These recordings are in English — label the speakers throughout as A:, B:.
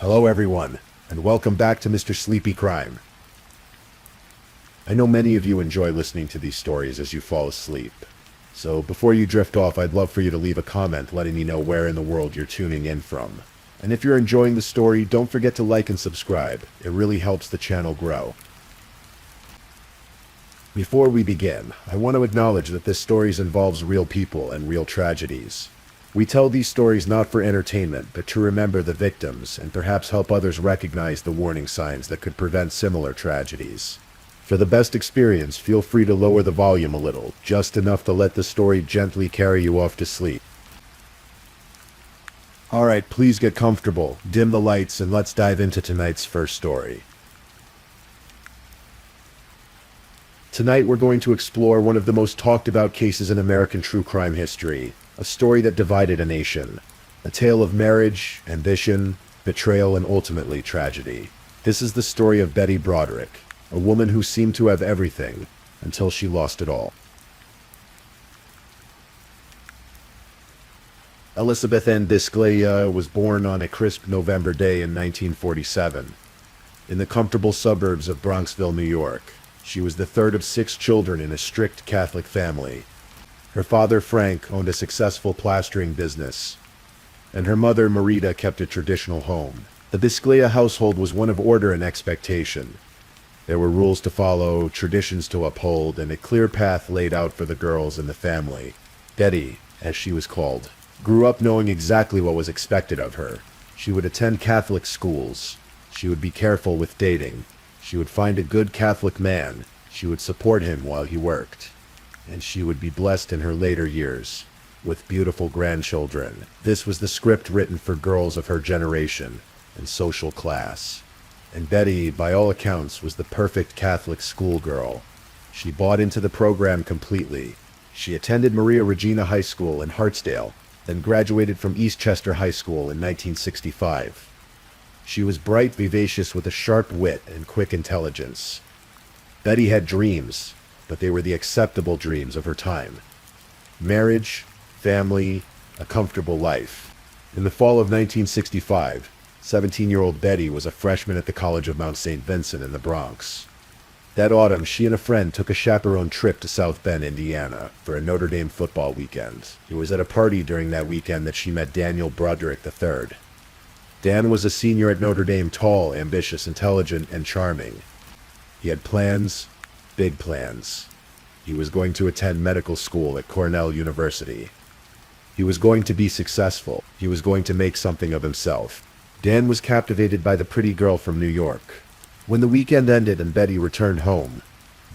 A: Hello everyone, and welcome back to Mr. Sleepy Crime. I know many of you enjoy listening to these stories as you fall asleep. So before you drift off, I'd love for you to leave a comment letting me know where in the world you're tuning in from. And if you're enjoying the story, don't forget to like and subscribe. It really helps the channel grow. Before we begin, I want to acknowledge that this story involves real people and real tragedies. We tell these stories not for entertainment, but to remember the victims and perhaps help others recognize the warning signs that could prevent similar tragedies. For the best experience, feel free to lower the volume a little, just enough to let the story gently carry you off to sleep. Alright, please get comfortable, dim the lights, and let's dive into tonight's first story. Tonight we're going to explore one of the most talked about cases in American true crime history. A story that divided a nation. A tale of marriage, ambition, betrayal, and ultimately tragedy. This is the story of Betty Broderick, a woman who seemed to have everything until she lost it all. Elizabeth Ann Bisceglia was born on a crisp November day in 1947 in the comfortable suburbs of Bronxville, New York. She was the third of 6 children in a strict Catholic family. Her father, Frank, owned a successful plastering business, and her mother, Marita, kept a traditional home. The Bisceglia household was one of order and expectation. There were rules to follow, traditions to uphold, and a clear path laid out for the girls in the family. Betty, as she was called, grew up knowing exactly what was expected of her. She would attend Catholic schools. She would be careful with dating. She would find a good Catholic man. She would support him while he worked. And she would be blessed in her later years with beautiful grandchildren. This was the script written for girls of her generation and social class. And Betty, by all accounts, was the perfect Catholic schoolgirl. She bought into the program completely. She attended Maria Regina High School in Hartsdale, then graduated from Eastchester High School in 1965. She was bright, vivacious, with a sharp wit and quick intelligence. Betty had dreams, but they were the acceptable dreams of her time. Marriage, family, a comfortable life. In the fall of 1965, 17-year-old Betty was a freshman at the College of Mount St. Vincent in the Bronx. That autumn, she and a friend took a chaperone trip to South Bend, Indiana, for a Notre Dame football weekend. It was at a party during that weekend that she met Daniel Broderick III. Dan was a senior at Notre Dame, tall, ambitious, intelligent, and charming. He had plans. Big plans. He was going to attend medical school at Cornell University. He was going to be successful. He was going to make something of himself. Dan was captivated by the pretty girl from New York. When the weekend ended and Betty returned home,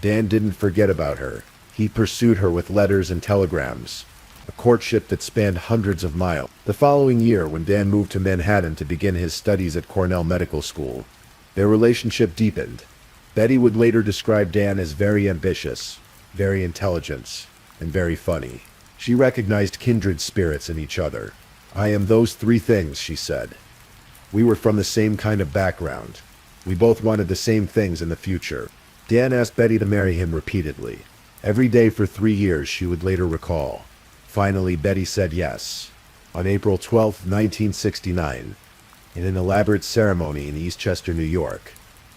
A: Dan didn't forget about her. He pursued her with letters and telegrams, a courtship that spanned hundreds of miles. The following year, when Dan moved to Manhattan to begin his studies at Cornell Medical School, their relationship deepened. Betty would later describe Dan as very ambitious, very intelligent, and very funny. She recognized kindred spirits in each other. "I am those 3 things," she said. "We were from the same kind of background. We both wanted the same things in the future." Dan asked Betty to marry him repeatedly. Every day for 3 years, she would later recall. Finally, Betty said yes. On April 12, 1969, in an elaborate ceremony in Eastchester, New York,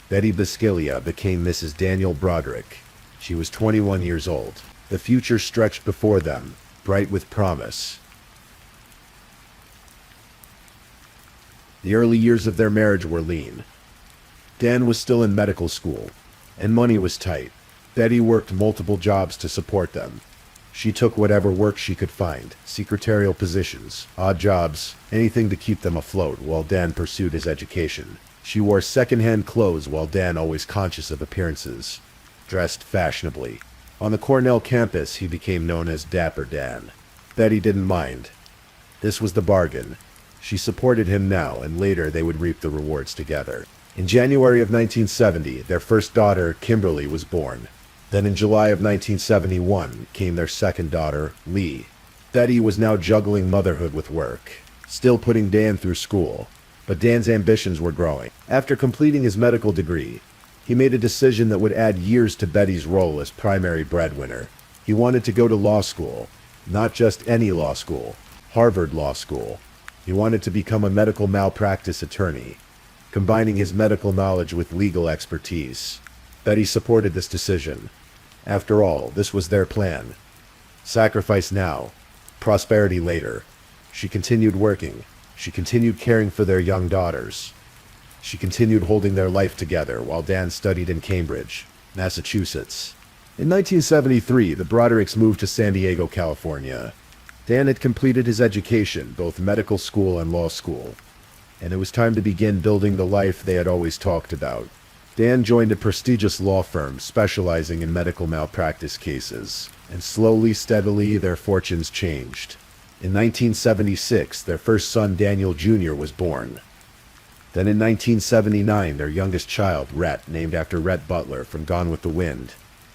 A: Betty Bisceglia became Mrs. Daniel Broderick. She was 21 years old. The future stretched before them, bright with promise. The early years of their marriage were lean. Dan was still in medical school, and money was tight. Betty worked multiple jobs to support them. She took whatever work she could find, secretarial positions, odd jobs, anything to keep them afloat while Dan pursued his education. She wore second-hand clothes while Dan, always conscious of appearances, dressed fashionably. On the Cornell campus, he became known as Dapper Dan. Betty didn't mind. This was the bargain. She supported him now, and later they would reap the rewards together. In January of 1970, their first daughter, Kimberly, was born. Then in July of 1971 came their second daughter, Lee. Betty was now juggling motherhood with work, still putting Dan through school. But Dan's ambitions were growing. After completing his medical degree, he made a decision that would add years to Betty's role as primary breadwinner. He wanted to go to law school, not just any law school, Harvard Law School. He wanted to become a medical malpractice attorney. combining his medical knowledge with legal expertise. Betty supported this decision. After all, this was their plan. Sacrifice now, prosperity later. She continued working. She continued caring for their young daughters. She continued holding their life together while Dan studied in Cambridge, Massachusetts. In 1973, the Brodericks moved to San Diego, California. Dan had completed his education, both medical school and law school, and it was time to begin building the life they had always talked about. Dan joined a prestigious law firm specializing in medical malpractice cases, and slowly, steadily, their fortunes changed. In 1976, their first son, Daniel Jr., was born. Then in 1979, their youngest child, Rhett, named after Rhett Butler from Gone with the Wind,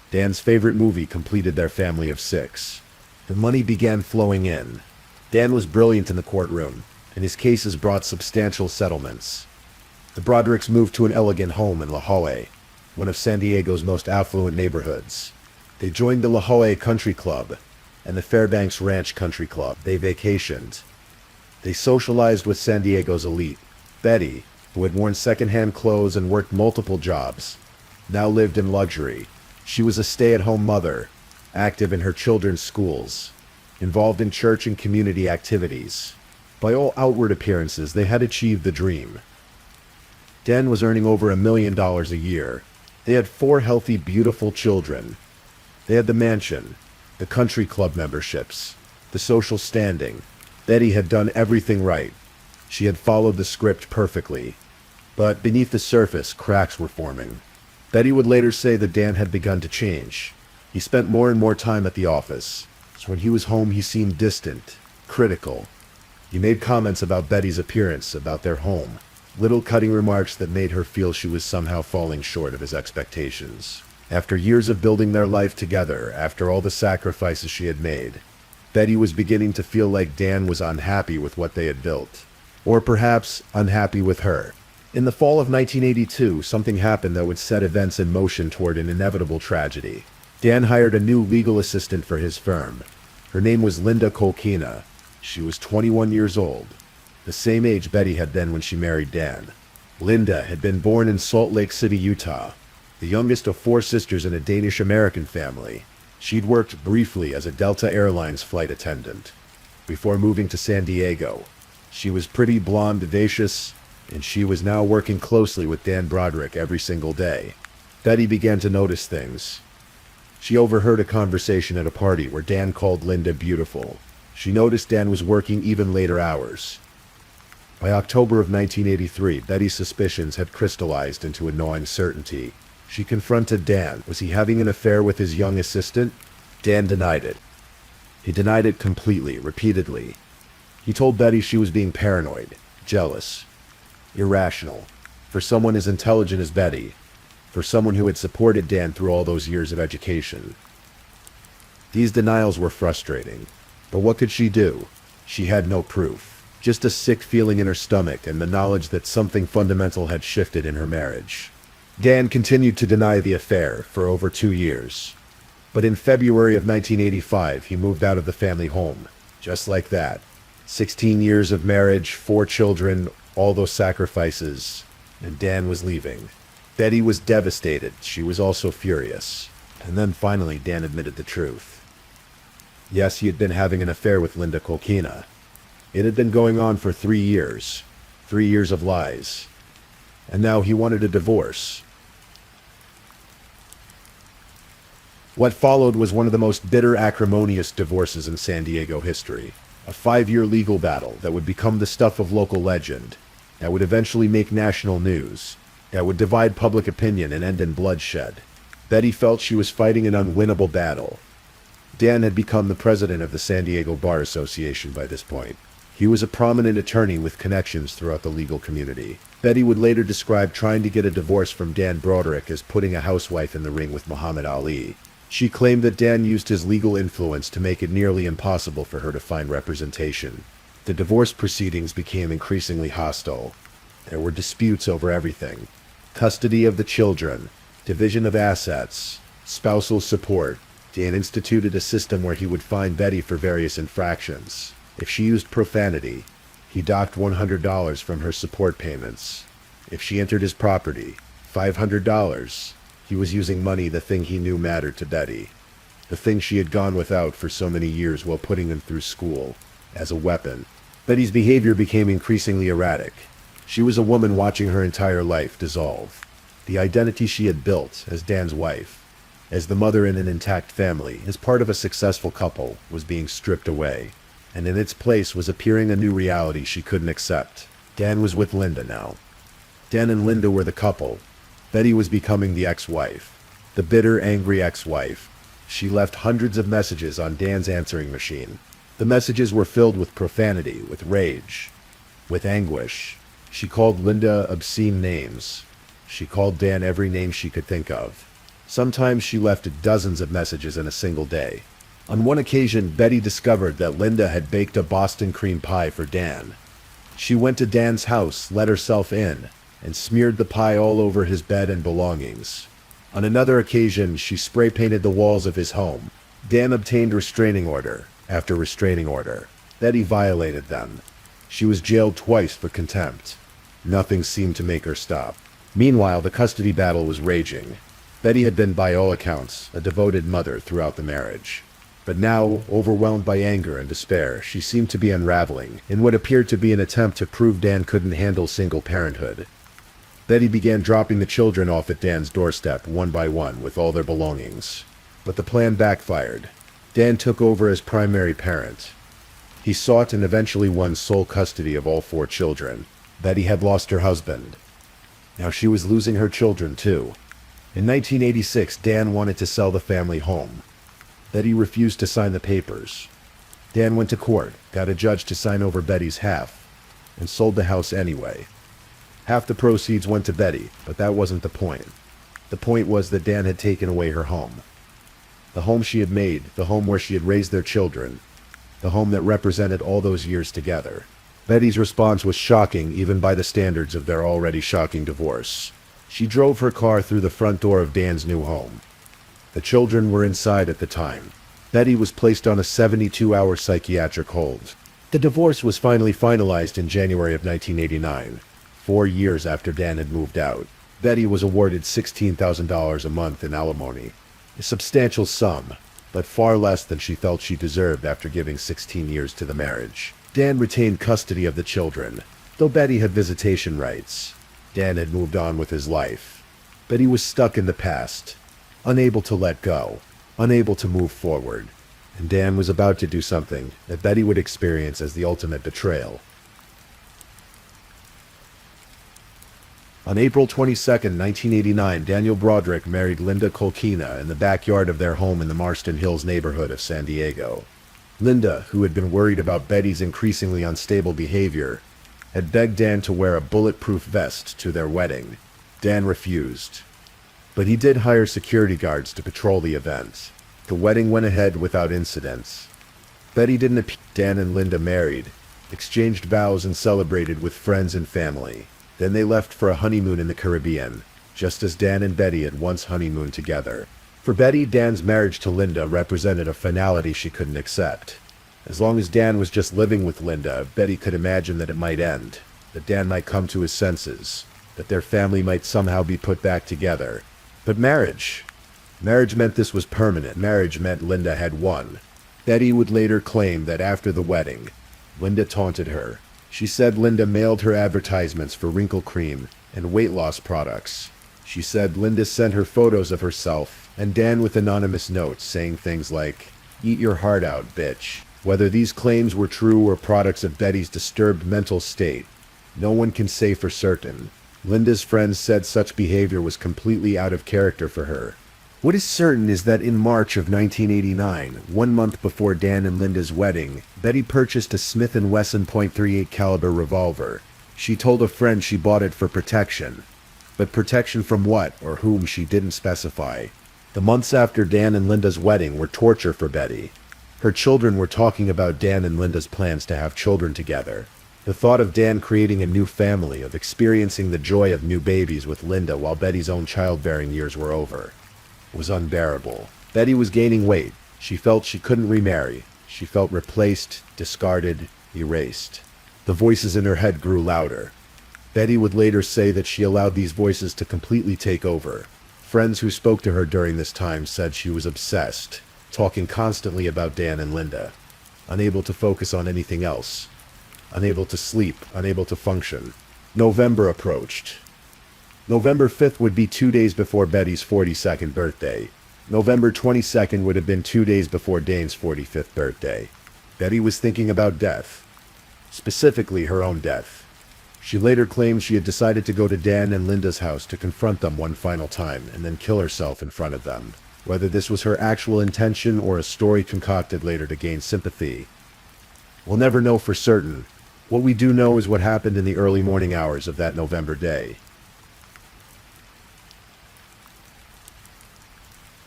A: Dan's favorite movie, completed their family of 6. The money began flowing in. Dan was brilliant in the courtroom, and his cases brought substantial settlements. The Brodericks moved to an elegant home in La Jolla, one of San Diego's most affluent neighborhoods. They joined the La Jolla Country Club and the Fairbanks Ranch Country Club. They vacationed. They socialized with San Diego's elite. Betty, who had worn second-hand clothes and worked multiple jobs, now lived in luxury. She was a stay-at-home mother, active in her children's schools, involved in church and community activities. By all outward appearances, they had achieved the dream. Dan was earning over $1 million a year. They had 4 healthy, beautiful children. They had the mansion, the country club memberships, the social standing. Betty had done everything right. She had followed the script perfectly. But beneath the surface, cracks were forming. Betty would later say that Dan had begun to change. He spent more and more time at the office. So when he was home, he seemed distant, critical. He made comments about Betty's appearance, about their home. Little cutting remarks that made her feel she was somehow falling short of his expectations. After years of building their life together, after all the sacrifices she had made, Betty was beginning to feel like Dan was unhappy with what they had built. Or perhaps unhappy with her. In the fall of 1982, something happened that would set events in motion toward an inevitable tragedy. Dan hired a new legal assistant for his firm. Her name was Linda Kolkina. She was 21 years old, the same age Betty had been when she married Dan. Linda had been born in Salt Lake City, Utah, the youngest of 4 sisters in a Danish-American family. She'd worked briefly as a Delta Airlines flight attendant before moving to San Diego. She was pretty, blonde, vivacious, and she was now working closely with Dan Broderick every single day. Betty began to notice things. She overheard a conversation at a party where Dan called Linda beautiful. She noticed Dan was working even later hours. By October of 1983, Betty's suspicions had crystallized into a gnawing certainty. She confronted Dan. Was he having an affair with his young assistant? Dan denied it. He denied it completely, repeatedly. He told Betty she was being paranoid, jealous, irrational. For someone as intelligent as Betty, for someone who had supported Dan through all those years of education. These denials were frustrating. But what could she do? She had no proof. Just a sick feeling in her stomach and the knowledge that something fundamental had shifted in her marriage. Dan continued to deny the affair for over 2 years. But in February of 1985, he moved out of the family home. Just like that. 16 years of marriage, 4 children, all those sacrifices, and Dan was leaving. Betty was devastated. She was also furious. And then finally, Dan admitted the truth. Yes, he had been having an affair with Linda Kolkina. It had been going on for 3 years. 3 years of lies. And now he wanted a divorce. What followed was one of the most bitter, acrimonious divorces in San Diego history. A 5-year legal battle that would become the stuff of local legend, that would eventually make national news, that would divide public opinion and end in bloodshed. Betty felt she was fighting an unwinnable battle. Dan had become the president of the San Diego Bar Association by this point. He was a prominent attorney with connections throughout the legal community. Betty would later describe trying to get a divorce from Dan Broderick as putting a housewife in the ring with Muhammad Ali. She claimed that Dan used his legal influence to make it nearly impossible for her to find representation. The divorce proceedings became increasingly hostile. There were disputes over everything. Custody of the children, division of assets, spousal support. Dan instituted a system where he would fine Betty for various infractions. If she used profanity, he docked $100 from her support payments. If she entered his property, $500, he was using money, the thing he knew mattered to Betty, the thing she had gone without for so many years while putting him through school, as a weapon. Betty's behavior became increasingly erratic. She was a woman watching her entire life dissolve. The identity she had built as Dan's wife, as the mother in an intact family, as part of a successful couple, was being stripped away, and in its place was appearing a new reality she couldn't accept. Dan was with Linda now. Dan and Linda were the couple. Betty was becoming the ex-wife. The bitter, angry ex-wife. She left hundreds of messages on Dan's answering machine. The messages were filled with profanity, with rage, with anguish. She called Linda obscene names. She called Dan every name she could think of. Sometimes she left dozens of messages in a single day. On one occasion, Betty discovered that Linda had baked a Boston cream pie for Dan. She went to Dan's house, let herself in, and smeared the pie all over his bed and belongings. On another occasion, she spray-painted the walls of his home. Dan obtained restraining order after restraining order. Betty violated them. She was jailed twice for contempt. Nothing seemed to make her stop. Meanwhile, the custody battle was raging. Betty had been, by all accounts, a devoted mother throughout the marriage. But now, overwhelmed by anger and despair, she seemed to be unraveling in what appeared to be an attempt to prove Dan couldn't handle single parenthood. Betty began dropping the children off at Dan's doorstep one by one with all their belongings. But the plan backfired. Dan took over as primary parent. He sought and eventually won sole custody of all 4 children. Betty had lost her husband. Now she was losing her children too. In 1986, Dan wanted to sell the family home. Betty refused to sign the papers. Dan went to court, got a judge to sign over Betty's half, and sold the house anyway. Half the proceeds went to Betty, but that wasn't the point. The point was that Dan had taken away her home. The home she had made, the home where she had raised their children, the home that represented all those years together. Betty's response was shocking even by the standards of their already shocking divorce. She drove her car through the front door of Dan's new home. The children were inside at the time. Betty was placed on a 72-hour psychiatric hold. The divorce was finally finalized in January of 1989, 4 years after Dan had moved out. Betty was awarded $16,000 a month in alimony, a substantial sum, but far less than she felt she deserved after giving 16 years to the marriage. Dan retained custody of the children, though Betty had visitation rights. Dan had moved on with his life. Betty was stuck in the past, unable to let go, unable to move forward, and Dan was about to do something that Betty would experience as the ultimate betrayal. On April 22, 1989, Daniel Broderick married Linda Kolkina in the backyard of their home in the Marston Hills neighborhood of San Diego. Linda, who had been worried about Betty's increasingly unstable behavior, had begged Dan to wear a bulletproof vest to their wedding. Dan refused. But he did hire security guards to patrol the event. The wedding went ahead without incidents. Betty didn't appear. Dan and Linda married, exchanged vows and celebrated with friends and family. Then they left for a honeymoon in the Caribbean, just as Dan and Betty had once honeymooned together. For Betty, Dan's marriage to Linda represented a finality she couldn't accept. As long as Dan was just living with Linda, Betty could imagine that it might end, that Dan might come to his senses, that their family might somehow be put back together. But marriage meant this was permanent. Marriage meant Linda had won. Betty would later claim that after the wedding, Linda taunted her. She said Linda mailed her advertisements for wrinkle cream and weight loss products. She said Linda sent her photos of herself and Dan with anonymous notes saying things like, "Eat your heart out, bitch." Whether these claims were true or products of Betty's disturbed mental state, no one can say for certain. Linda's friends said such behavior was completely out of character for her. What is certain is that in March of 1989, 1 month before Dan and Linda's wedding, Betty purchased a Smith & Wesson .38 caliber revolver. She told a friend she bought it for protection. But protection from what or whom she didn't specify. The months after Dan and Linda's wedding were torture for Betty. Her children were talking about Dan and Linda's plans to have children together. The thought of Dan creating a new family, of experiencing the joy of new babies with Linda while Betty's own childbearing years were over, was unbearable. Betty was gaining weight. She felt she couldn't remarry. She felt replaced, discarded, erased. The voices in her head grew louder. Betty would later say that she allowed these voices to completely take over. Friends who spoke to her during this time said she was obsessed, talking constantly about Dan and Linda, unable to focus on anything else, unable to sleep, unable to function. November approached. November 5th would be 2 days before Betty's 42nd birthday. November 22nd would have been 2 days before Dane's 45th birthday. Betty was thinking about death, specifically her own death. She later claimed she had decided to go to Dan and Linda's house to confront them one final time and then kill herself in front of them. Whether this was her actual intention or a story concocted later to gain sympathy, we'll never know for certain. What we do know is what happened in the early morning hours of that November day.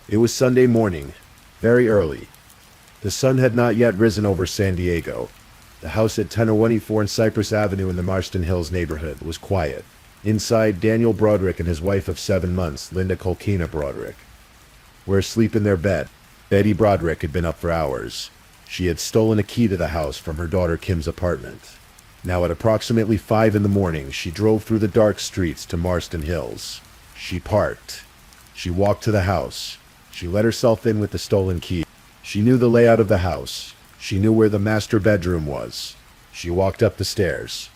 A: It was Sunday morning, very early. The sun had not yet risen over San Diego. The house at 1024 and Cypress Avenue in the Marston Hills neighborhood was quiet. Inside, Daniel Broderick and his wife of 7 months, Linda Colkina Broderick, were asleep in their bed. Betty Broderick had been up for hours. She had stolen a key to the house from her daughter Kim's apartment. Now at approximately 5 in the morning, she drove through the dark streets to Marston Hills. She parked. She walked to the house. She let herself in with the stolen key. She knew the layout of the house. She knew where the master bedroom was. She walked up the stairs.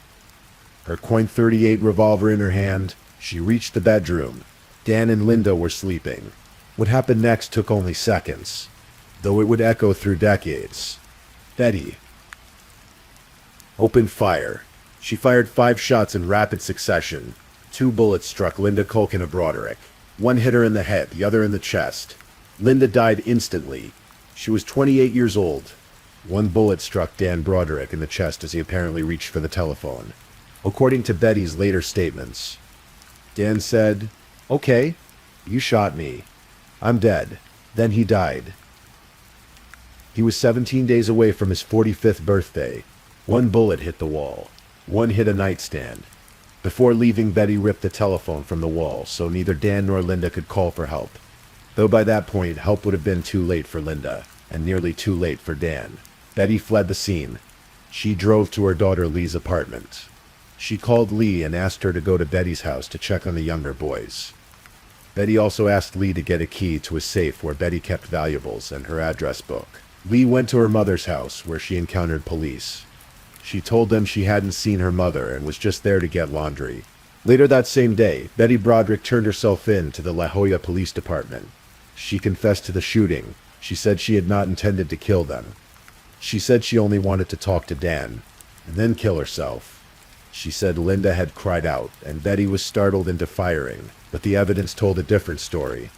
A: Her .38 revolver in her hand, she reached the bedroom. Dan and Linda were sleeping. What happened next took only seconds, though it would echo through decades. Betty opened fire. She fired 5 shots in rapid succession. 2 bullets struck Linda Colkina Broderick. One hit her in the head, the other in the chest. Linda died instantly. She was 28 years old. 1 bullet struck Dan Broderick in the chest as he apparently reached for the telephone. According to Betty's later statements, Dan said, "Okay, you shot me. I'm dead." Then he died. He was 17 days away from his 45th birthday. 1 bullet hit the wall. 1 hit a nightstand. Before leaving, Betty ripped the telephone from the wall so neither Dan nor Linda could call for help. Though by that point, help would have been too late for Linda, and nearly too late for Dan. Betty fled the scene. She drove to her daughter Lee's apartment. She called Lee and asked her to go to Betty's house to check on the younger boys. Betty also asked Lee to get a key to a safe where Betty kept valuables and her address book. Lee went to her mother's house where she encountered police. She told them she hadn't seen her mother and was just there to get laundry. Later that same day, Betty Broderick turned herself in to the La Jolla Police Department. She confessed to the shooting. She said she had not intended to kill them. She said she only wanted to talk to Dan, and then kill herself. She said Linda had cried out, and Betty was startled into firing, but the evidence told a different story.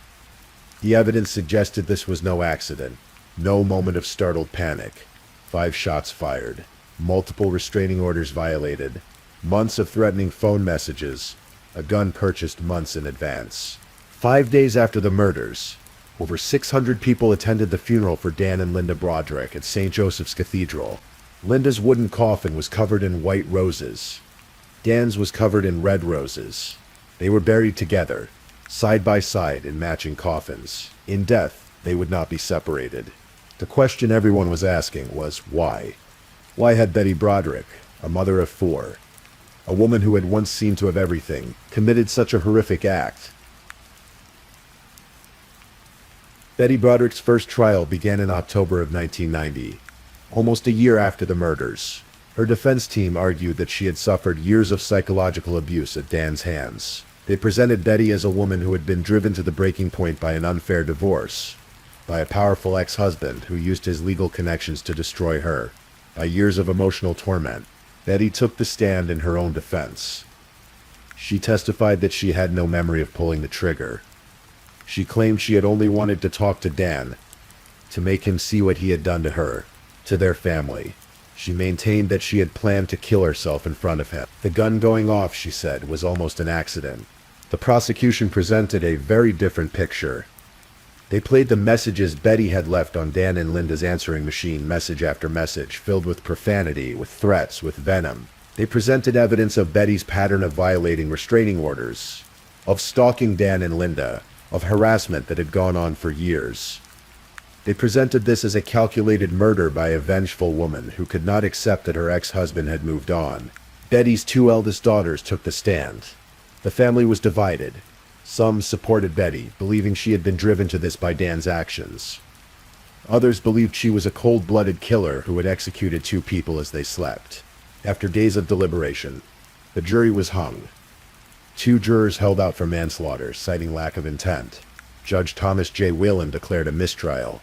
A: The evidence suggested this was no accident, no moment of startled panic. 5 shots fired, multiple restraining orders violated, months of threatening phone messages, a gun purchased months in advance. 5 days after the murders, over 600 people attended the funeral for Dan and Linda Broderick at St. Joseph's Cathedral. Linda's wooden coffin was covered in white roses. Dan's was covered in red roses. They were buried together, side by side in matching coffins. In death, they would not be separated. The question everyone was asking was why? Why had Betty Broderick, a mother of 4, a woman who had once seemed to have everything, committed such a horrific act? Betty Broderick's first trial began in October of 1990, almost a year after the murders. Her defense team argued that she had suffered years of psychological abuse at Dan's hands. They presented Betty as a woman who had been driven to the breaking point by an unfair divorce, by a powerful ex-husband who used his legal connections to destroy her, by years of emotional torment. Betty took the stand in her own defense. She testified that she had no memory of pulling the trigger. She claimed she had only wanted to talk to Dan, to make him see what he had done to her, to their family. She maintained that she had planned to kill herself in front of him. The gun going off, she said, was almost an accident. The prosecution presented a very different picture. They played the messages Betty had left on Dan and Linda's answering machine, message after message, filled with profanity, with threats, with venom. They presented evidence of Betty's pattern of violating restraining orders, of stalking Dan and Linda, of harassment that had gone on for years. They presented this as a calculated murder by a vengeful woman who could not accept that her ex-husband had moved on. Betty's two eldest daughters took the stand. The family was divided. Some supported Betty, believing she had been driven to this by Dan's actions. Others believed she was a cold-blooded killer who had executed two people as they slept. After days of deliberation, the jury was hung. Two jurors held out for manslaughter, citing lack of intent. Judge Thomas J. Whelan declared a mistrial.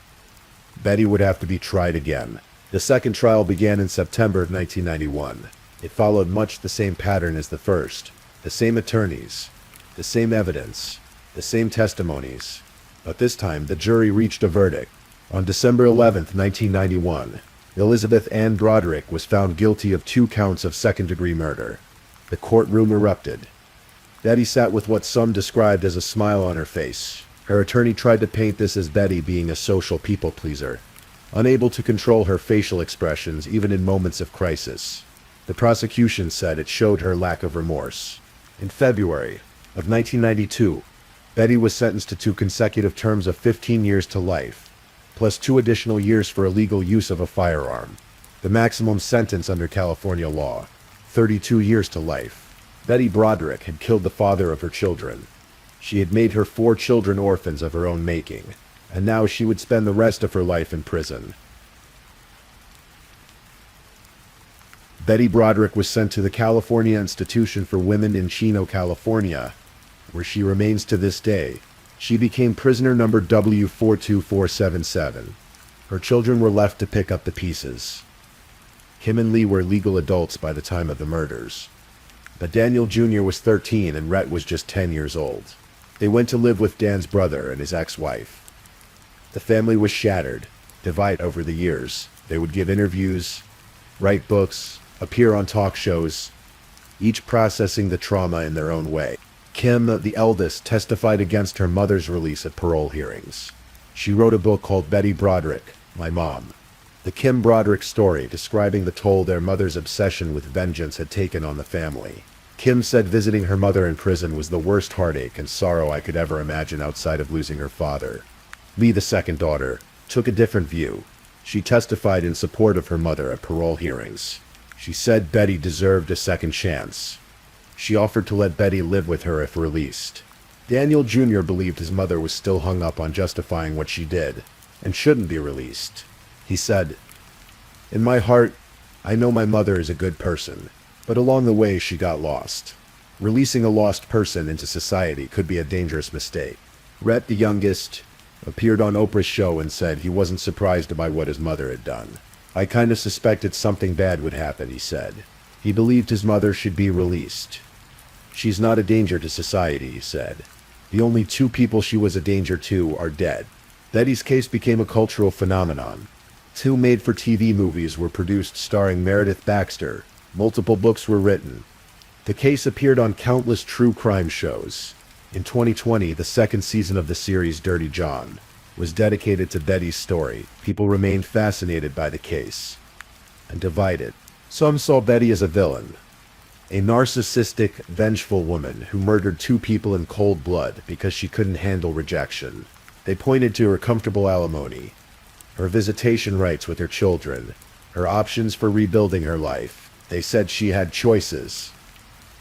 A: Betty would have to be tried again. The second trial began in September of 1991. It followed much the same pattern as the first. The same attorneys, the same evidence, the same testimonies. But this time, the jury reached a verdict. On December 11, 1991, Elizabeth Ann Broderick was found guilty of 2 counts of second-degree murder. The courtroom erupted. Betty sat with what some described as a smile on her face. Her attorney tried to paint this as Betty being a social people-pleaser, unable to control her facial expressions even in moments of crisis. The prosecution said it showed her lack of remorse. In February of 1992, Betty was sentenced to 2 consecutive terms of 15 years to life, plus 2 additional years for illegal use of a firearm. The maximum sentence under California law, 32 years to life. Betty Broderick had killed the father of her children. She had made her 4 children orphans of her own making, and now she would spend the rest of her life in prison. Betty Broderick was sent to the California Institution for Women in Chino, California, where she remains to this day. She became prisoner number W42477. Her children were left to pick up the pieces. Kim and Lee were legal adults by the time of the murders. But Daniel Jr. was 13 and Rhett was just 10 years old. They went to live with Dan's brother and his ex-wife. The family was shattered, divided over the years. They would give interviews, write books, appear on talk shows, each processing the trauma in their own way. Kim, the eldest, testified against her mother's release at parole hearings. She wrote a book called Betty Broderick, My Mom. The Kim Broderick story, describing the toll their mother's obsession with vengeance had taken on the family. Kim said visiting her mother in prison was the worst heartache and sorrow I could ever imagine outside of losing her father. Lee, the second daughter, took a different view. She testified in support of her mother at parole hearings. She said Betty deserved a second chance. She offered to let Betty live with her if released. Daniel Jr. believed his mother was still hung up on justifying what she did, and shouldn't be released. He said, "In my heart, I know my mother is a good person, but along the way she got lost. Releasing a lost person into society could be a dangerous mistake." Rhett, the youngest, appeared on Oprah's show and said he wasn't surprised by what his mother had done. "I kind of suspected something bad would happen," he said. He believed his mother should be released. "She's not a danger to society," he said. "The only 2 people she was a danger to are dead." Betty's case became a cultural phenomenon. 2 made-for-TV movies were produced starring Meredith Baxter. Multiple books were written. The case appeared on countless true crime shows. In 2020, the 2nd season of the series Dirty John was dedicated to Betty's story. People remained fascinated by the case and divided. Some saw Betty as a villain, a narcissistic, vengeful woman who murdered 2 people in cold blood because she couldn't handle rejection. They pointed to her comfortable alimony, her visitation rights with her children, her options for rebuilding her life. They said she had choices,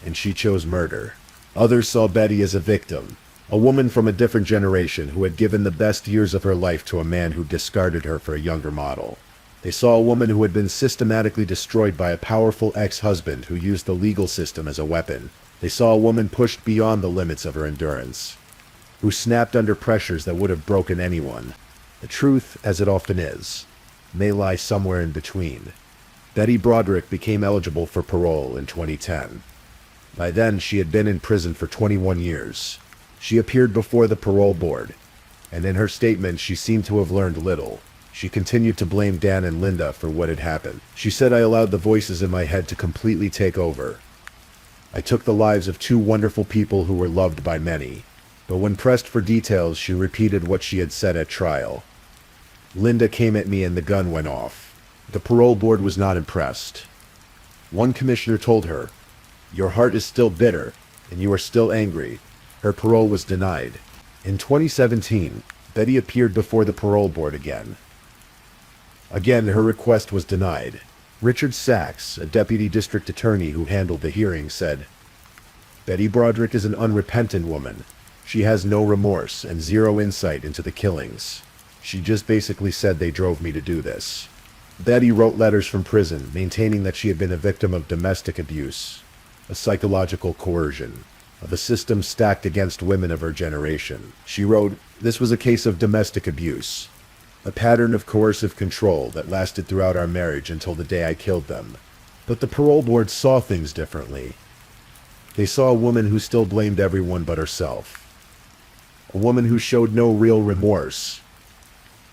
A: and she chose murder. Others saw Betty as a victim, a woman from a different generation who had given the best years of her life to a man who discarded her for a younger model. They saw a woman who had been systematically destroyed by a powerful ex-husband who used the legal system as a weapon. They saw a woman pushed beyond the limits of her endurance, who snapped under pressures that would have broken anyone. The truth, as it often is, may lie somewhere in between. Betty Broderick became eligible for parole in 2010. By then, she had been in prison for 21 years. She appeared before the parole board, and in her statement she seemed to have learned little. She continued to blame Dan and Linda for what had happened. She said, "I allowed the voices in my head to completely take over. I took the lives of 2 wonderful people who were loved by many." But when pressed for details, she repeated what she had said at trial. "Linda came at me and the gun went off." The parole board was not impressed. One commissioner told her, "Your heart is still bitter, and you are still angry." Her parole was denied. In 2017, Betty appeared before the parole board again. Again, her request was denied. Richard Sachs, a deputy district attorney who handled the hearing, said, "Betty Broderick is an unrepentant woman. She has no remorse and zero insight into the killings. She just basically said they drove me to do this." Betty wrote letters from prison maintaining that she had been a victim of domestic abuse, a psychological coercion, of a system stacked against women of her generation. She wrote, "This was a case of domestic abuse, a pattern of coercive control that lasted throughout our marriage until the day I killed them." But the parole board saw things differently. They saw a woman who still blamed everyone but herself. A woman who showed no real remorse.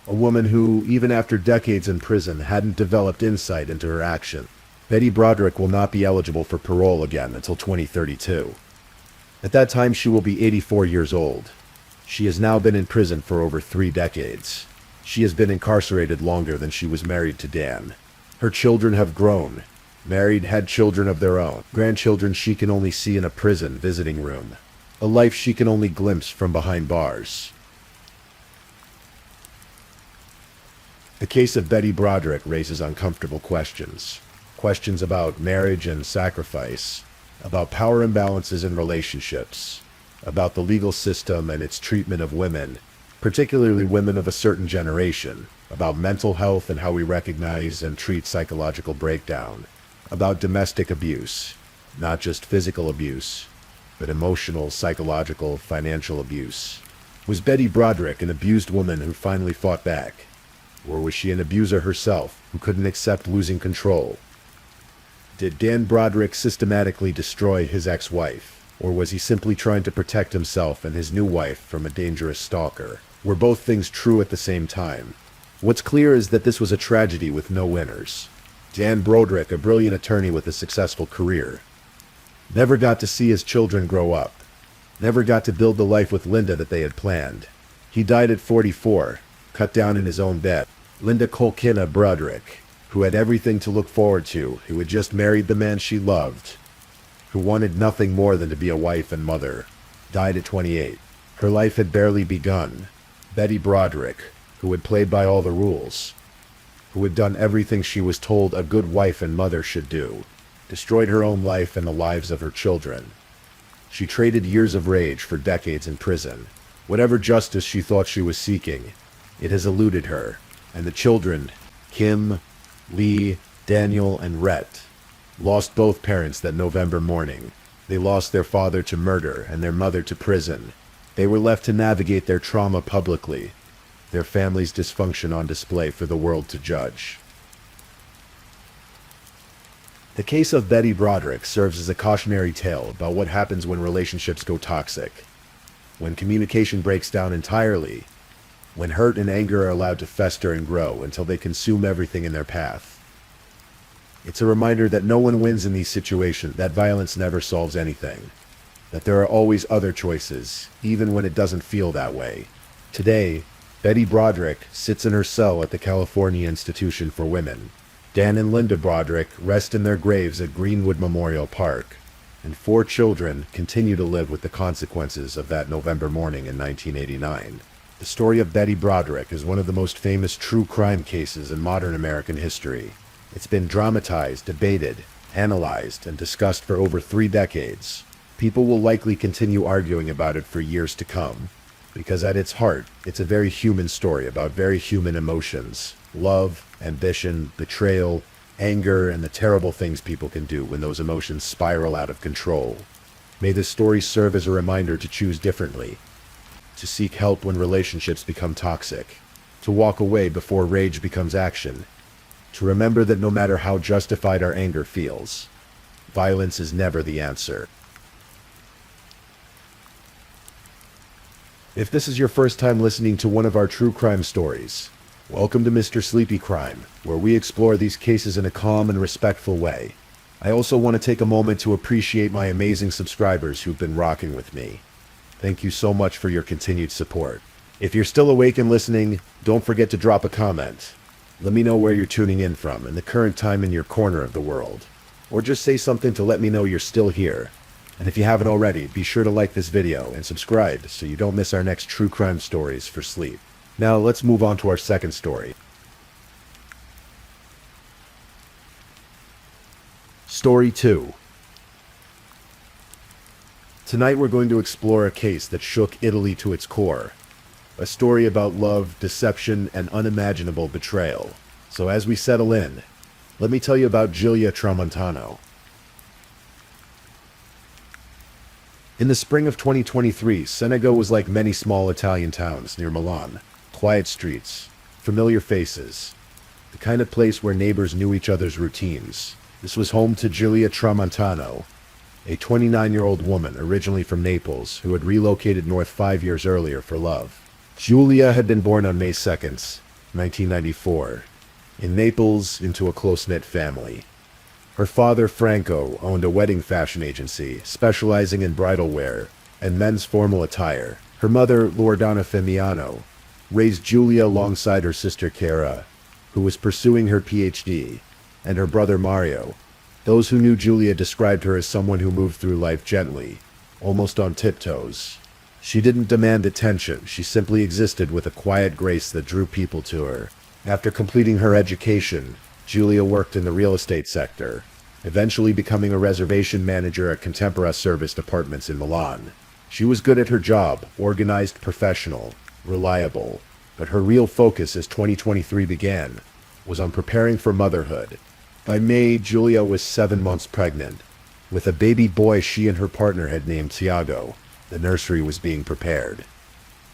A: A woman who, even after decades in prison, hadn't developed insight into her action. Betty Broderick will not be eligible for parole again until 2032. At that time, she will be 84 years old. She has now been in prison for over 3 decades. She has been incarcerated longer than she was married to Dan. Her children have grown, married, had children of their own, grandchildren she can only see in a prison visiting room, a life she can only glimpse from behind bars. The case of Betty Broderick raises uncomfortable questions. Questions about marriage and sacrifice, about power imbalances in relationships, about the legal system and its treatment of women, particularly women of a certain generation, about mental health and how we recognize and treat psychological breakdown, about domestic abuse, not just physical abuse, but emotional, psychological, financial abuse. Was Betty Broderick an abused woman who finally fought back? Or was she an abuser herself who couldn't accept losing control? Did Dan Broderick systematically destroy his ex-wife? Or was he simply trying to protect himself and his new wife from a dangerous stalker? Were both things true at the same time? What's clear is that this was a tragedy with no winners. Dan Broderick, a brilliant attorney with a successful career, never got to see his children grow up, never got to build the life with Linda that they had planned. He died at 44, cut down in his own bed. Linda Colkina Broderick, who had everything to look forward to, who had just married the man she loved, who wanted nothing more than to be a wife and mother, died at 28. Her life had barely begun. Betty Broderick, who had played by all the rules, who had done everything she was told a good wife and mother should do, destroyed her own life and the lives of her children. She traded years of rage for decades in prison. Whatever justice she thought she was seeking, it has eluded her, and the children, Kim, Lee, Daniel, and Rhett, lost both parents that November morning. They lost their father to murder and their mother to prison. They were left to navigate their trauma publicly, their family's dysfunction on display for the world to judge. The case of Betty Broderick serves as a cautionary tale about what happens when relationships go toxic, when communication breaks down entirely, when hurt and anger are allowed to fester and grow until they consume everything in their path. It's a reminder that no one wins in these situations, that violence never solves anything, that there are always other choices, even when it doesn't feel that way. Today, Betty Broderick sits in her cell at the California Institution for Women. Dan and Linda Broderick rest in their graves at Greenwood Memorial Park, and 4 children continue to live with the consequences of that November morning in 1989. The story of Betty Broderick is one of the most famous true crime cases in modern American history. It's been dramatized, debated, analyzed, and discussed for over 3 decades. People will likely continue arguing about it for years to come, because at its heart, it's a very human story about very human emotions, love, ambition, betrayal, anger, and the terrible things people can do when those emotions spiral out of control. May this story serve as a reminder to choose differently, to seek help when relationships become toxic, to walk away before rage becomes action, to remember that no matter how justified our anger feels, violence is never the answer. If this is your first time listening to one of our true crime stories, welcome to Mr. Sleepy Crime, where we explore these cases in a calm and respectful way. I also want to take a moment to appreciate my amazing subscribers who've been rocking with me. Thank you so much for your continued support. If you're still awake and listening, don't forget to drop a comment. Let me know where you're tuning in from and the current time in your corner of the world. Or just say something to let me know you're still here. And if you haven't already, be sure to like this video and subscribe so you don't miss our next true crime stories for sleep. Now let's move on to our second story. Story 2. Tonight we're going to explore a case that shook Italy to its core. A story about love, deception, and unimaginable betrayal. So as we settle in, let me tell you about Giulia Tramontano. In the spring of 2023, Senego was like many small Italian towns near Milan. Quiet streets, familiar faces, the kind of place where neighbors knew each other's routines. This was home to Giulia Tramontano, a 29-year-old woman originally from Naples who had relocated north 5 years earlier for love. Giulia had been born on May 2nd, 1994, in Naples into a close-knit family. Her father, Franco, owned a wedding fashion agency specializing in bridal wear and men's formal attire. Her mother, Loredana Femiano, raised Giulia alongside her sister Chiara, who was pursuing her PhD, and her brother Mario. Those who knew Giulia described her as someone who moved through life gently, almost on tiptoes. She didn't demand attention, she simply existed with a quiet grace that drew people to her. After completing her education, Giulia worked in the real estate sector, eventually becoming a reservation manager at Contempora Serviced Apartments in Milan. She was good at her job, organized, professional, reliable, but her real focus as 2023 began was on preparing for motherhood. By May, Giulia was 7 months pregnant. With a baby boy she and her partner had named Tiago, the nursery was being prepared.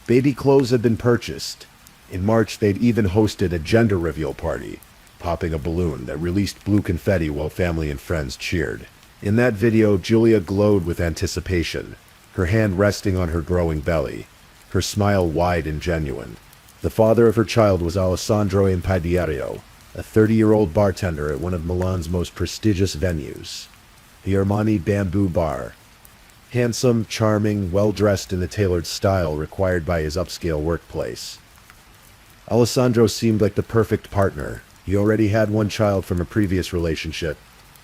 A: Baby clothes had been purchased. In March, they'd even hosted a gender reveal party, popping a balloon that released blue confetti while family and friends cheered. In that video, Giulia glowed with anticipation, her hand resting on her growing belly, her smile wide and genuine. The father of her child was Alessandro Impadiario, a 30-year-old bartender at one of Milan's most prestigious venues, the Armani Bamboo Bar. Handsome, charming, well-dressed in the tailored style required by his upscale workplace. Alessandro seemed like the perfect partner. He already had one child from a previous relationship,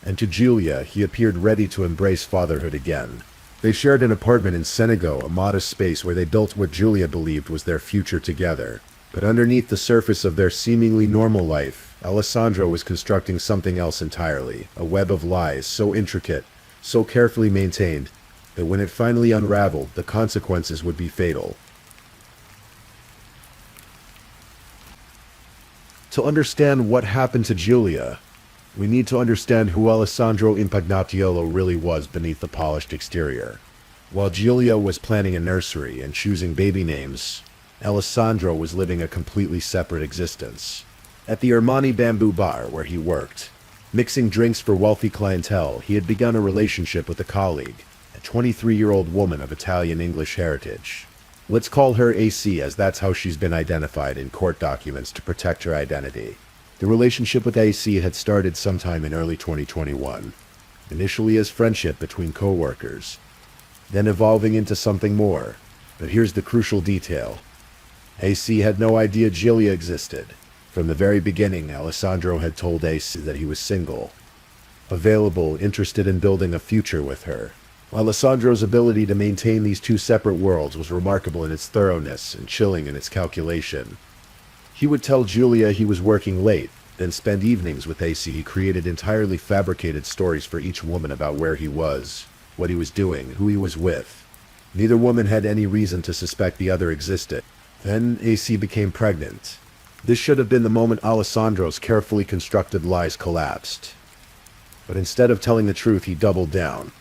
A: and to Giulia, he appeared ready to embrace fatherhood again. They shared an apartment in Senego, a modest space where they built what Giulia believed was their future together. But underneath the surface of their seemingly normal life, Alessandro was constructing something else entirely, a web of lies so intricate, so carefully maintained, that when it finally unraveled, the consequences would be fatal. To understand what happened to Giulia, we need to understand who Alessandro Impagnatiolo really was beneath the polished exterior. While Giulia was planning a nursery and choosing baby names, Alessandro was living a completely separate existence. At the Armani Bamboo Bar, where he worked, mixing drinks for wealthy clientele, he had begun a relationship with a colleague, a 23-year-old woman of Italian-English heritage. Let's call her AC, as that's how she's been identified in court documents to protect her identity. The relationship with AC had started sometime in early 2021, initially as friendship between co-workers, then evolving into something more. But here's the crucial detail. AC had no idea Giulia existed. From the very beginning, Alessandro had told AC that he was single, available, interested in building a future with her. Alessandro's ability to maintain these two separate worlds was remarkable in its thoroughness and chilling in its calculation. He would tell Giulia he was working late, then spend evenings with AC. He created entirely fabricated stories for each woman about where he was, what he was doing, who he was with. Neither woman had any reason to suspect the other existed. Then AC became pregnant. This should have been the moment Alessandro's carefully constructed lies collapsed. But instead of telling the truth, he doubled down.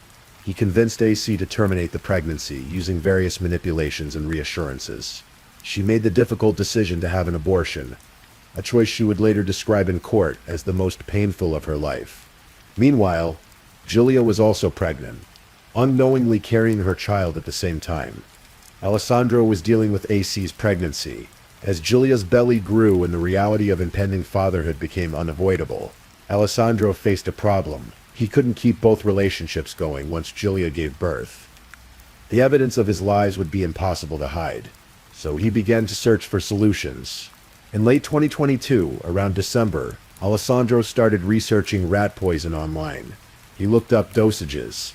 A: He convinced AC to terminate the pregnancy, using various manipulations and reassurances. She made the difficult decision to have an abortion, a choice she would later describe in court as the most painful of her life. Meanwhile, Giulia was also pregnant, unknowingly carrying her child at the same time. Alessandro was dealing with AC's pregnancy. As Giulia's belly grew and the reality of impending fatherhood became unavoidable, Alessandro faced a problem. He couldn't keep both relationships going once Giulia gave birth. The evidence of his lies would be impossible to hide, so he began to search for solutions. In late 2022, around December, Alessandro started researching rat poison online. He looked up dosages.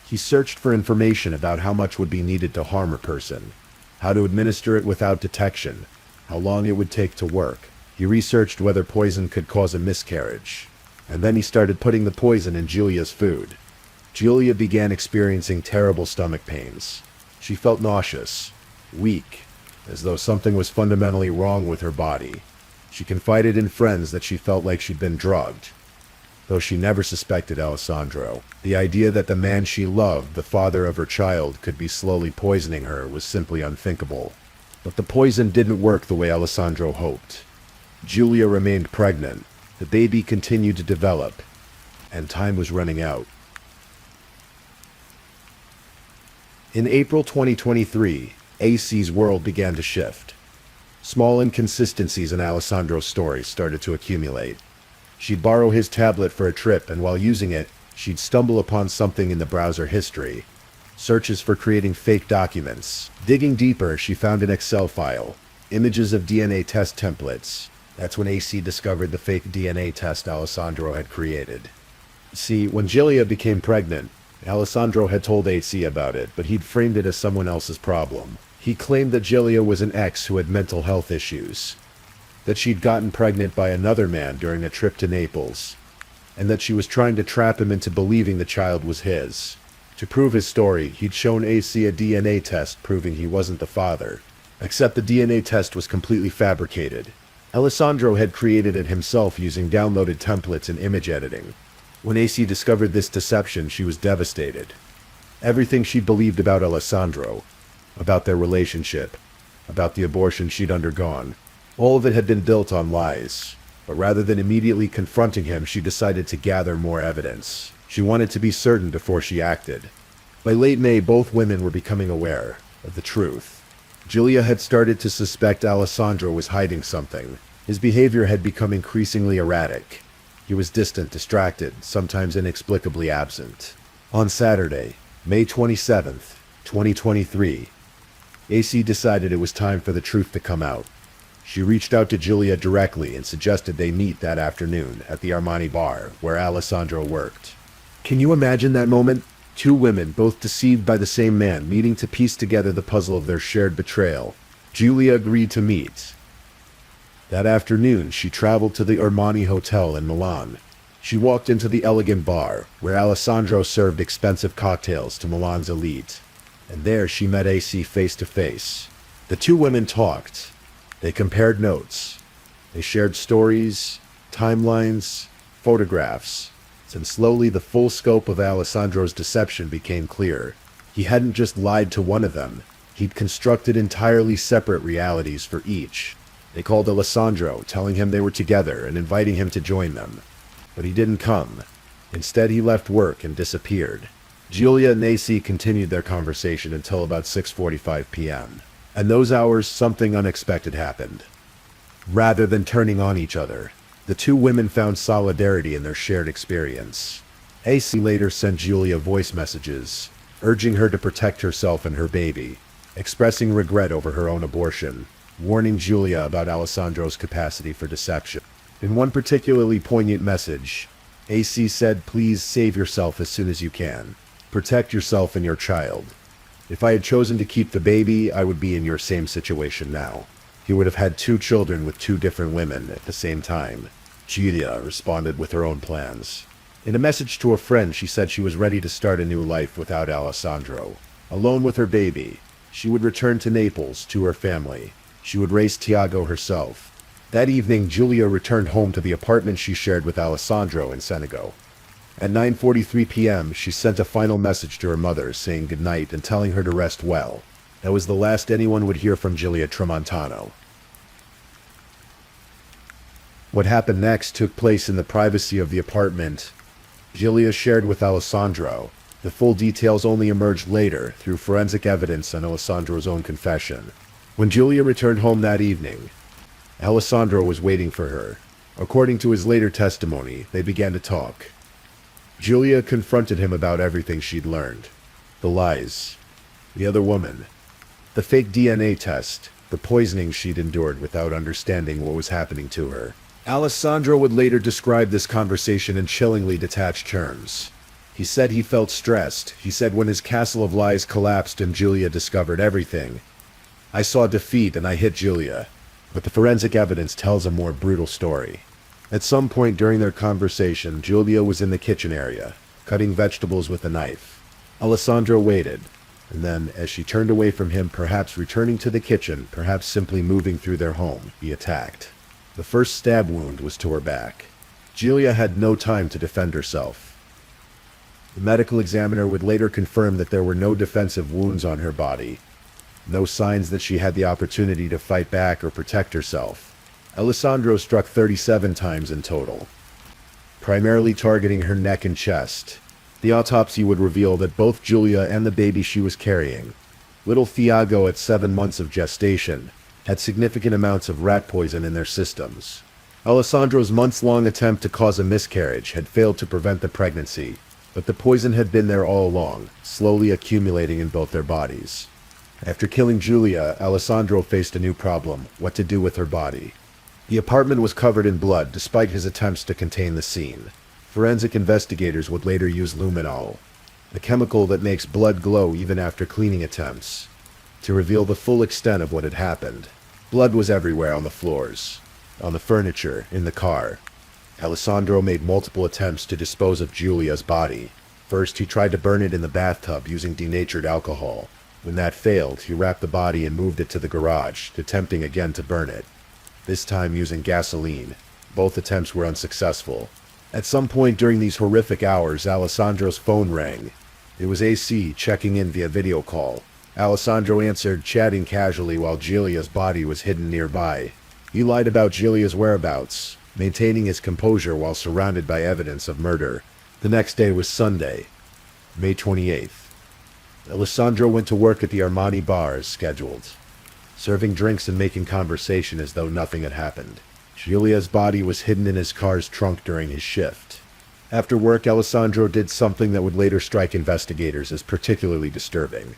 A: He searched for information about how much would be needed to harm a person, how to administer it without detection, how long it would take to work. He researched whether poison could cause a miscarriage, and then he started putting the poison in Julia's food. Julia began experiencing terrible stomach pains. She felt nauseous, weak, as though something was fundamentally wrong with her body. She confided in friends that she felt like she'd been drugged, though she never suspected Alessandro. The idea that the man she loved, the father of her child, could be slowly poisoning her was simply unthinkable. But the poison didn't work the way Alessandro hoped. Julia remained pregnant, the baby continued to develop, and time was running out. In April 2023, AC's world began to shift. Small inconsistencies in Alessandro's story started to accumulate. She'd borrow his tablet for a trip, and while using it, she'd stumble upon something in the browser history. Searches for creating fake documents. Digging deeper, she found an Excel file. Images of DNA test templates. That's when AC discovered the fake DNA test Alessandro had created. See, when Julia became pregnant, Alessandro had told AC about it, but he'd framed it as someone else's problem. He claimed that Julia was an ex who had mental health issues, that she'd gotten pregnant by another man during a trip to Naples, and that she was trying to trap him into believing the child was his. To prove his story, he'd shown AC a DNA test proving he wasn't the father, except the DNA test was completely fabricated. Alessandro had created it himself using downloaded templates and image editing. When AC discovered this deception, she was devastated. Everything she'd believed about Alessandro, about their relationship, about the abortion she'd undergone, all of it had been built on lies. But rather than immediately confronting him, she decided to gather more evidence. She wanted to be certain before she acted. By late May, both women were becoming aware of the truth. Julia had started to suspect Alessandro was hiding something. His behavior had become increasingly erratic. He was distant, distracted, sometimes inexplicably absent. On Saturday, May 27th, 2023, AC decided it was time for the truth to come out. She reached out to Julia directly and suggested they meet that afternoon at the Armani bar where Alessandro worked. Can you imagine that moment? Two women, both deceived by the same man, meeting to piece together the puzzle of their shared betrayal. Julia agreed to meet. That afternoon, she traveled to the Armani Hotel in Milan. She walked into the elegant bar, where Alessandro served expensive cocktails to Milan's elite. And there she met AC face to face. The two women talked. They compared notes. They shared stories, timelines, photographs. And slowly the full scope of Alessandro's deception became clear. He hadn't just lied to one of them. He'd constructed entirely separate realities for each. They called Alessandro, telling him they were together and inviting him to join them. But he didn't come. Instead, he left work and disappeared. Julia and AC continued their conversation until about 6:45 p.m. And those hours, something unexpected happened. Rather than turning on each other, the two women found solidarity in their shared experience. AC later sent Julia voice messages, urging her to protect herself and her baby, expressing regret over her own abortion, warning Julia about Alessandro's capacity for deception. In one particularly poignant message, AC said, "Please save yourself as soon as you can. Protect yourself and your child. If I had chosen to keep the baby, I would be in your same situation now." He would have had 2 children with 2 different women at the same time. Julia responded with her own plans. In a message to a friend, she said she was ready to start a new life without Alessandro. Alone with her baby, she would return to Naples to her family. She would raise Tiago herself. That evening, Julia returned home to the apartment she shared with Alessandro in Senegal. At 9:43 p.m., she sent a final message to her mother saying goodnight and telling her to rest well. That was the last anyone would hear from Julia Tramontano. What happened next took place in the privacy of the apartment Julia shared with Alessandro. The full details only emerged later through forensic evidence and Alessandro's own confession. When Julia returned home that evening, Alessandro was waiting for her. According to his later testimony, they began to talk. Julia confronted him about everything she'd learned. The lies, the other woman, the fake DNA test, the poisoning she'd endured without understanding what was happening to her. Alessandro would later describe this conversation in chillingly detached terms. He said he felt stressed. He said when his castle of lies collapsed and Julia discovered everything, "I saw defeat and I hit Julia." But the forensic evidence tells a more brutal story. At some point during their conversation, Giulia was in the kitchen area, cutting vegetables with a knife. Alessandro waited, and then, as she turned away from him, perhaps returning to the kitchen, perhaps simply moving through their home, he attacked. The first stab wound was to her back. Giulia had no time to defend herself. The medical examiner would later confirm that there were no defensive wounds on her body, no signs that she had the opportunity to fight back or protect herself. Alessandro struck 37 times in total, primarily targeting her neck and chest. The autopsy would reveal that both Giulia and the baby she was carrying, little Thiago at 7 months of gestation, had significant amounts of rat poison in their systems. Alessandro's months-long attempt to cause a miscarriage had failed to prevent the pregnancy, but the poison had been there all along, slowly accumulating in both their bodies. After killing Giulia, Alessandro faced a new problem: what to do with her body. The apartment was covered in blood, despite his attempts to contain the scene. Forensic investigators would later use luminol, a chemical that makes blood glow even after cleaning attempts, to reveal the full extent of what had happened. Blood was everywhere: on the floors, on the furniture, in the car. Alessandro made multiple attempts to dispose of Giulia's body. First, he tried to burn it in the bathtub using denatured alcohol. When that failed, he wrapped the body and moved it to the garage, attempting again to burn it, this time using gasoline. Both attempts were unsuccessful. At some point during these horrific hours, Alessandro's phone rang. It was AC, checking in via video call. Alessandro answered, chatting casually while Giulia's body was hidden nearby. He lied about Giulia's whereabouts, maintaining his composure while surrounded by evidence of murder. The next day was Sunday, May 28th. Alessandro went to work at the Armani bar as scheduled, serving drinks and making conversation as though nothing had happened. Giulia's body was hidden in his car's trunk during his shift. After work, Alessandro did something that would later strike investigators as particularly disturbing.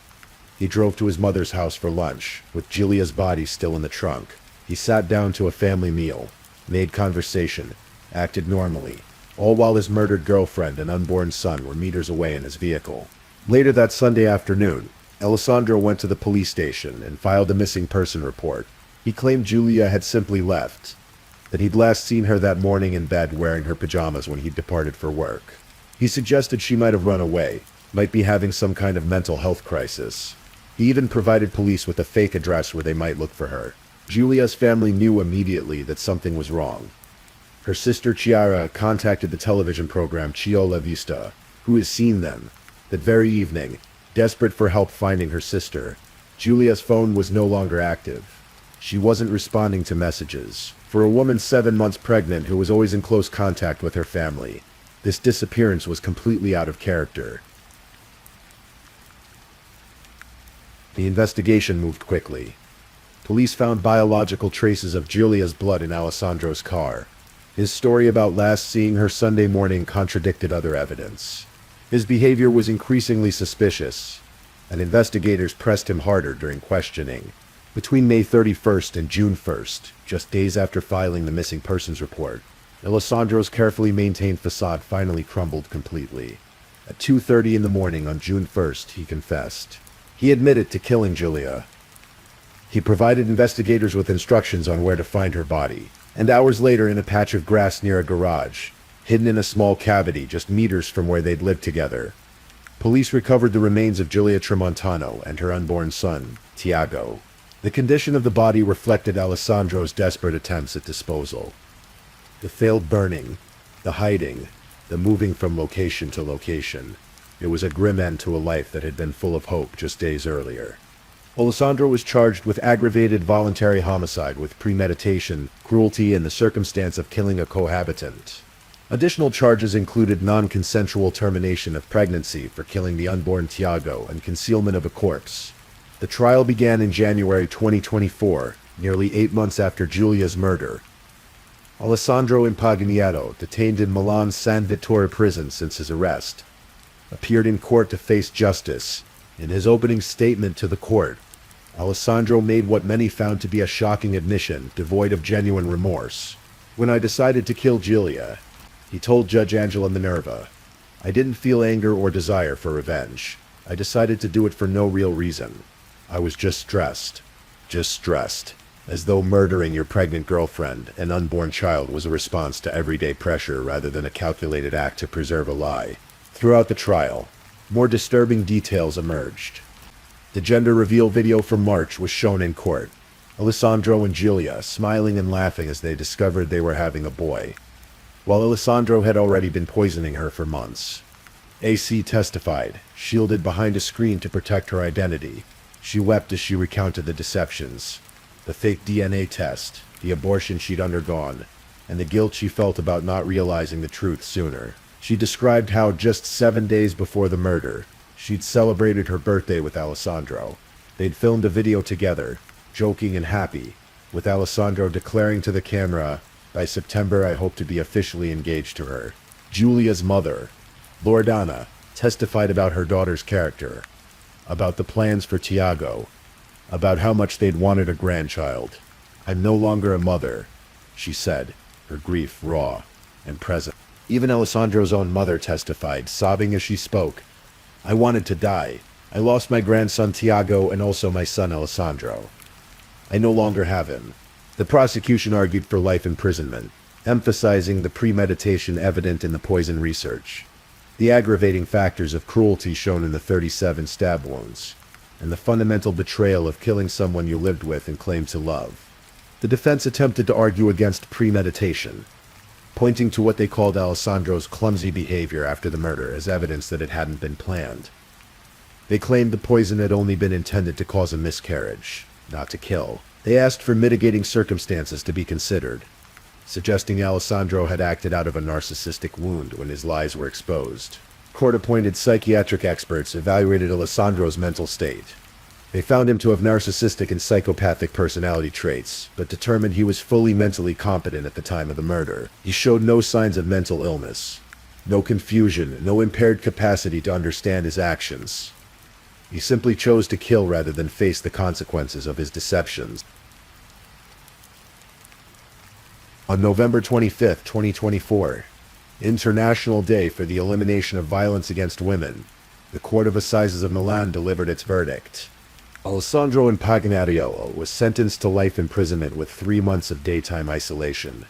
A: He drove to his mother's house for lunch, with Giulia's body still in the trunk. He sat down to a family meal, made conversation, acted normally, all while his murdered girlfriend and unborn son were meters away in his vehicle. Later that Sunday afternoon, Alessandro went to the police station and filed a missing person report. He claimed Giulia had simply left, that he'd last seen her that morning in bed wearing her pajamas when he'd departed for work. He suggested she might have run away, might be having some kind of mental health crisis. He even provided police with a fake address where they might look for her. Giulia's family knew immediately that something was wrong. Her sister Chiara contacted the television program Chio La Vista, who had seen them. That very evening, desperate for help finding her sister, Giulia's phone was no longer active. She wasn't responding to messages. For a woman 7 months pregnant who was always in close contact with her family, this disappearance was completely out of character. The investigation moved quickly. Police found biological traces of Giulia's blood in Alessandro's car. His story about last seeing her Sunday morning contradicted other evidence. His behavior was increasingly suspicious, and investigators pressed him harder during questioning. Between May 31st and June 1st, just days after filing the missing persons report, Alessandro's carefully maintained facade finally crumbled completely. At 2:30 in the morning on June 1st, he confessed. He admitted to killing Giulia. He provided investigators with instructions on where to find her body, and hours later, in a patch of grass near a garage, hidden in a small cavity just meters from where they'd lived together, police recovered the remains of Giulia Tramontano and her unborn son, Thiago. The condition of the body reflected Alessandro's desperate attempts at disposal. The failed burning, the hiding, the moving from location to location. It was a grim end to a life that had been full of hope just days earlier. Alessandro was charged with aggravated voluntary homicide with premeditation, cruelty, and the circumstance of killing a cohabitant. Additional charges included non-consensual termination of pregnancy for killing the unborn Thiago and concealment of a corpse. The trial began in January 2024, nearly 8 months after Giulia's murder. Alessandro Impagliato, detained in Milan's San Vittore prison since his arrest, appeared in court to face justice. In his opening statement to the court, Alessandro made what many found to be a shocking admission, devoid of genuine remorse. "When I decided to kill Giulia," he told Judge Angela Minerva, "I didn't feel anger or desire for revenge. I decided to do it for no real reason. I was just stressed. Just stressed." as though murdering your pregnant girlfriend and unborn child was a response to everyday pressure rather than a calculated act to preserve a lie. Throughout the trial, more disturbing details emerged. The gender reveal video from March was shown in court. Alessandro and Giulia smiling and laughing as they discovered they were having a boy, while Alessandro had already been poisoning her for months. AC testified, shielded behind a screen to protect her identity. She wept as she recounted the deceptions, the fake DNA test, the abortion she'd undergone, and the guilt she felt about not realizing the truth sooner. She described how just 7 days before the murder, she'd celebrated her birthday with Alessandro. They'd filmed a video together, joking and happy, with Alessandro declaring to the camera, "By September I hope to be officially engaged to her." Giulia's mother, Loredana, testified about her daughter's character, about the plans for Tiago, about how much they'd wanted a grandchild. "I'm no longer a mother," she said, her grief raw and present. Even Alessandro's own mother testified, sobbing as she spoke. "I wanted to die. I lost my grandson Tiago and also my son Alessandro. I no longer have him." The prosecution argued for life imprisonment, emphasizing the premeditation evident in the poison research, the aggravating factors of cruelty shown in the 37 stab wounds, and the fundamental betrayal of killing someone you lived with and claimed to love. The defense attempted to argue against premeditation, pointing to what they called Alessandro's clumsy behavior after the murder as evidence that it hadn't been planned. They claimed the poison had only been intended to cause a miscarriage, not to kill. They asked for mitigating circumstances to be considered, suggesting Alessandro had acted out of a narcissistic wound when his lies were exposed. Court-appointed psychiatric experts evaluated Alessandro's mental state. They found him to have narcissistic and psychopathic personality traits, but determined he was fully mentally competent at the time of the murder. He showed no signs of mental illness, no confusion, no impaired capacity to understand his actions. He simply chose to kill rather than face the consequences of his deceptions. On November 25, 2024, International Day for the Elimination of Violence Against Women, the Court of Assizes of Milan delivered its verdict. Alessandro Impagnatiello was sentenced to life imprisonment with 3 months of daytime isolation.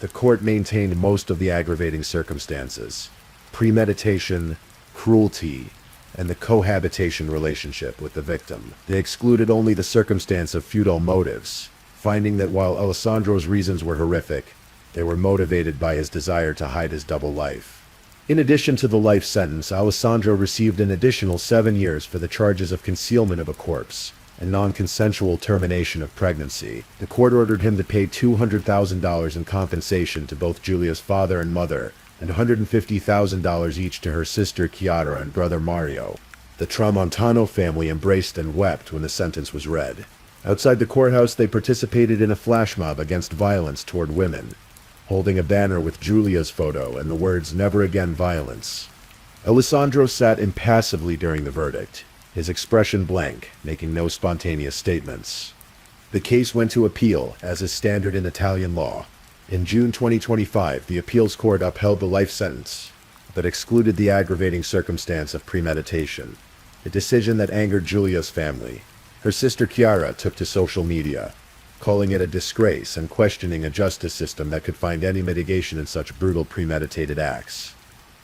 A: The court maintained most of the aggravating circumstances: premeditation, cruelty, and the cohabitation relationship with the victim. They excluded only the circumstance of feudal motives, finding that while Alessandro's reasons were horrific, they were motivated by his desire to hide his double life. In addition to the life sentence, Alessandro received an additional 7 years for the charges of concealment of a corpse and non-consensual termination of pregnancy. The court ordered him to pay $200,000 in compensation to both Giulia's father and mother, and $150,000 each to her sister Chiara and brother Mario. The Tramontano family embraced and wept when the sentence was read. Outside the courthouse, they participated in a flash mob against violence toward women, holding a banner with Giulia's photo and the words "Never Again Violence." Alessandro sat impassively during the verdict, his expression blank, making no spontaneous statements. The case went to appeal, as is standard in Italian law. In June 2025, the appeals court upheld the life sentence, but excluded the aggravating circumstance of premeditation, a decision that angered Giulia's family. Her sister Chiara took to social media, calling it a disgrace and questioning a justice system that could find any mitigation in such brutal premeditated acts.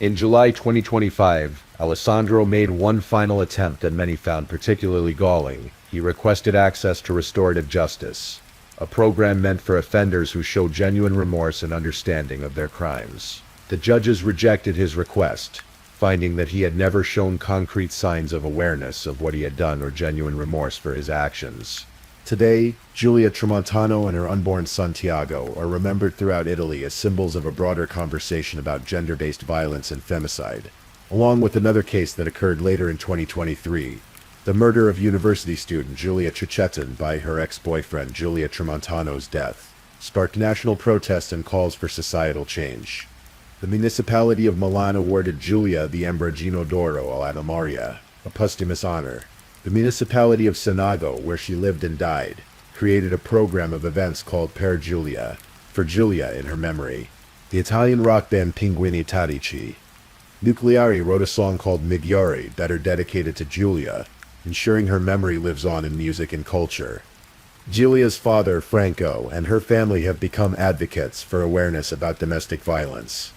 A: In July 2025, Alessandro made one final attempt that many found particularly galling. He requested access to restorative justice, a program meant for offenders who show genuine remorse and understanding of their crimes. The judges rejected his request, finding that he had never shown concrete signs of awareness of what he had done or genuine remorse for his actions. Today, Giulia Tramontano and her unborn son Tiago are remembered throughout Italy as symbols of a broader conversation about gender-based violence and femicide, along with another case that occurred later in 2023, the murder of university student Giulia Cecchettin by her ex-boyfriend Giulia Tramontano's death, sparked national protests and calls for societal change. The municipality of Milan awarded Giulia the Ambrogino d'Oro alla Memoria, a posthumous honor. The municipality of Senago, where she lived and died, created a program of events called Per Giulia, for Giulia in her memory. The Italian rock band Pinguini Tarici Nucleari wrote a song called Migliori, better dedicated to Giulia, ensuring her memory lives on in music and culture. Julia's father, Franco, and her family have become advocates for awareness about domestic violence.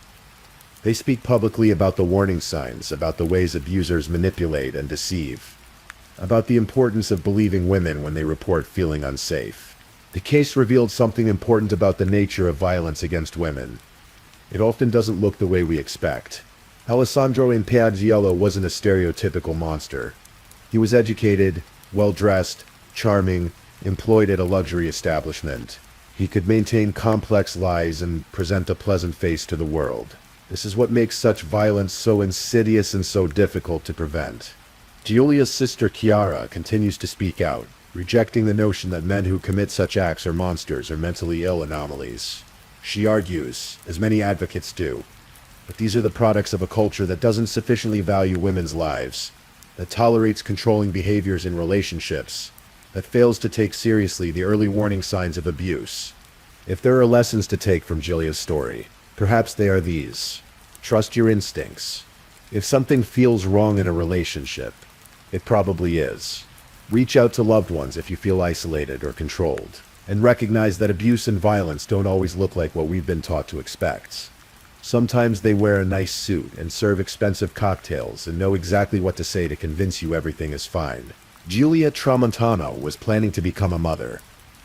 A: They speak publicly about the warning signs, about the ways abusers manipulate and deceive, about the importance of believing women when they report feeling unsafe. The case revealed something important about the nature of violence against women. It often doesn't look the way we expect. Alessandro Impagliello wasn't a stereotypical monster. He was educated, well-dressed, charming, employed at a luxury establishment. He could maintain complex lies and present a pleasant face to the world. This is what makes such violence so insidious and so difficult to prevent. Giulia's sister Chiara continues to speak out, rejecting the notion that men who commit such acts are monsters or mentally ill anomalies. She argues, as many advocates do, that these are the products of a culture that doesn't sufficiently value women's lives, that tolerates controlling behaviors in relationships, that fails to take seriously the early warning signs of abuse. If there are lessons to take from Giulia's story, perhaps they are these. Trust your instincts. If something feels wrong in a relationship, it probably is. Reach out to loved ones if you feel isolated or controlled, and recognize that abuse and violence don't always look like what we've been taught to expect. Sometimes they wear a nice suit and serve expensive cocktails and know exactly what to say to convince you everything is fine. Giulia Tramontano was planning to become a mother.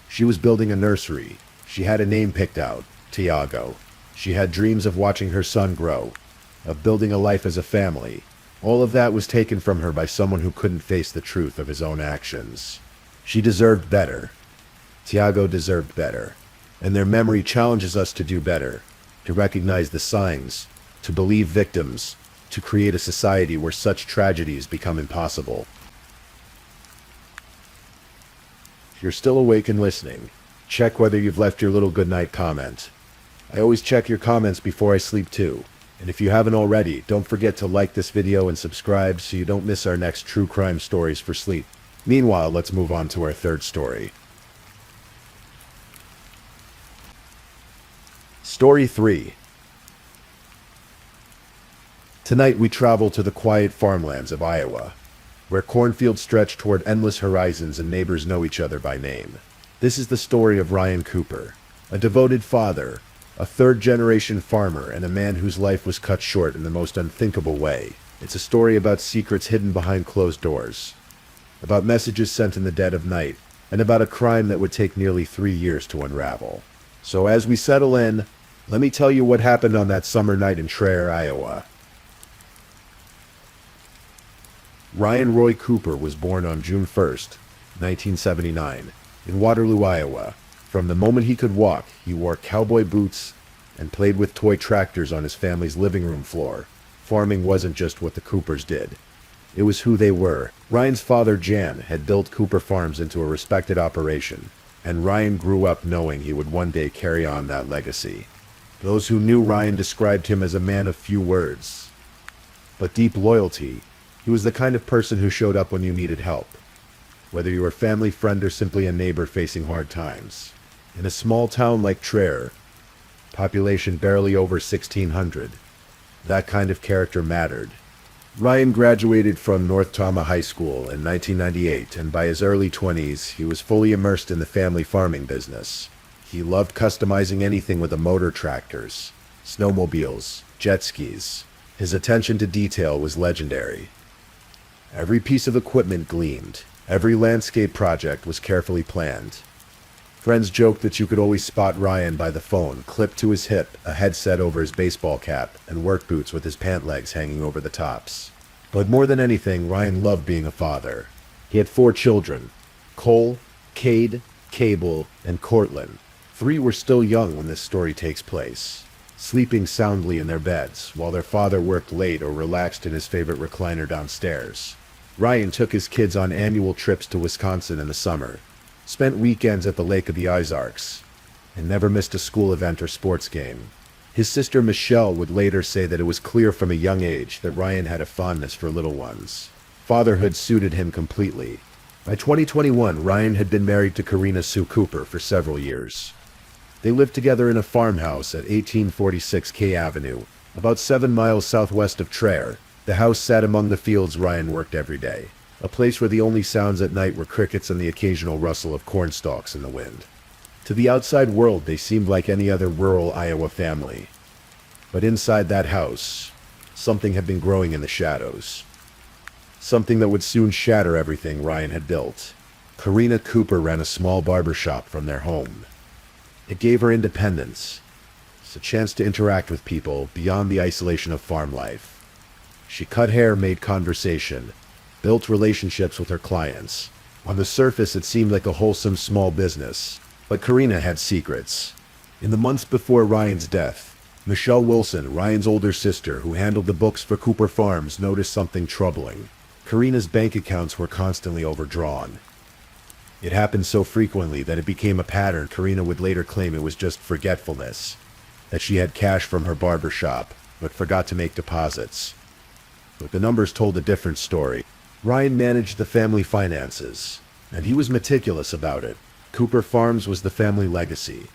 A: She was building a nursery. She had a name picked out, Tiago. She had dreams of watching her son grow, of building a life as a family. All of that was taken from her by someone who couldn't face the truth of his own actions. She deserved better. Tiago deserved better. And their memory challenges us to do better, to recognize the signs, to believe victims, to create a society where such tragedies become impossible. If you're still awake and listening, check whether you've left your little goodnight comment. I always check your comments before I sleep too. And if you haven't already, don't forget to like this video and subscribe so you don't miss our next true crime stories for sleep. Meanwhile, let's move on to our third story. Story 3. Tonight we travel to the quiet farmlands of Iowa, where cornfields stretch toward endless horizons and neighbors know each other by name. This is the story of Ryan Cooper, a devoted father, a third-generation farmer, and a man whose life was cut short in the most unthinkable way. It's a story about secrets hidden behind closed doors, about messages sent in the dead of night, and about a crime that would take nearly 3 years to unravel. So as we settle in, let me tell you what happened on that summer night in Traer, Iowa. Ryan Roy Cooper was born on June 1st, 1979, in Waterloo, Iowa. From the moment he could walk, he wore cowboy boots and played with toy tractors on his family's living room floor. Farming wasn't just what the Coopers did. It was who they were. Ryan's father, Jan, had built Cooper Farms into a respected operation, and Ryan grew up knowing he would one day carry on that legacy. Those who knew Ryan described him as a man of few words, but deep loyalty. He was the kind of person who showed up when you needed help, whether you were a family friend or simply a neighbor facing hard times. In a small town like Traer, population barely over 1,600, that kind of character mattered. Ryan graduated from North Tama High School in 1998, and by his early 20s, he was fully immersed in the family farming business. He loved customizing anything with the motor tractors, snowmobiles, jet skis. His attention to detail was legendary. Every piece of equipment gleamed. Every landscape project was carefully planned. Friends joked that you could always spot Ryan by the phone, clipped to his hip, a headset over his baseball cap, and work boots with his pant legs hanging over the tops. But more than anything, Ryan loved being a father. He had 4 children: Cole, Cade, Cable, and Cortland. 3 were still young when this story takes place, sleeping soundly in their beds, while their father worked late or relaxed in his favorite recliner downstairs. Ryan took his kids on annual trips to Wisconsin in the summer, spent weekends at the Lake of the Ozarks, and never missed a school event or sports game. His sister Michelle would later say that it was clear from a young age that Ryan had a fondness for little ones. Fatherhood suited him completely. By 2021, Ryan had been married to Karina Sue Cooper for several years. They lived together in a farmhouse at 1846 K Avenue, about 7 miles southwest of Traer. The house sat among the fields Ryan worked every day. a place where the only sounds at night were crickets and the occasional rustle of corn stalks in the wind. To the outside world, they seemed like any other rural Iowa family. But inside that house, something had been growing in the shadows. Something that would soon shatter everything Ryan had built. Karina Cooper ran a small barber shop from their home. It gave her independence, a chance to interact with people beyond the isolation of farm life. She cut hair, made conversation, built relationships with her clients. On the surface, it seemed like a wholesome small business, but Karina had secrets. In the months before Ryan's death, Michelle Wilson, Ryan's older sister who handled the books for Cooper Farms, noticed something troubling. Karina's bank accounts were constantly overdrawn. It happened so frequently that it became a pattern. Karina would later claim it was just forgetfulness, that she had cash from her barber shop, but forgot to make deposits. But the numbers told a different story. Ryan managed the family finances, and he was meticulous about it. Cooper Farms was the family legacy,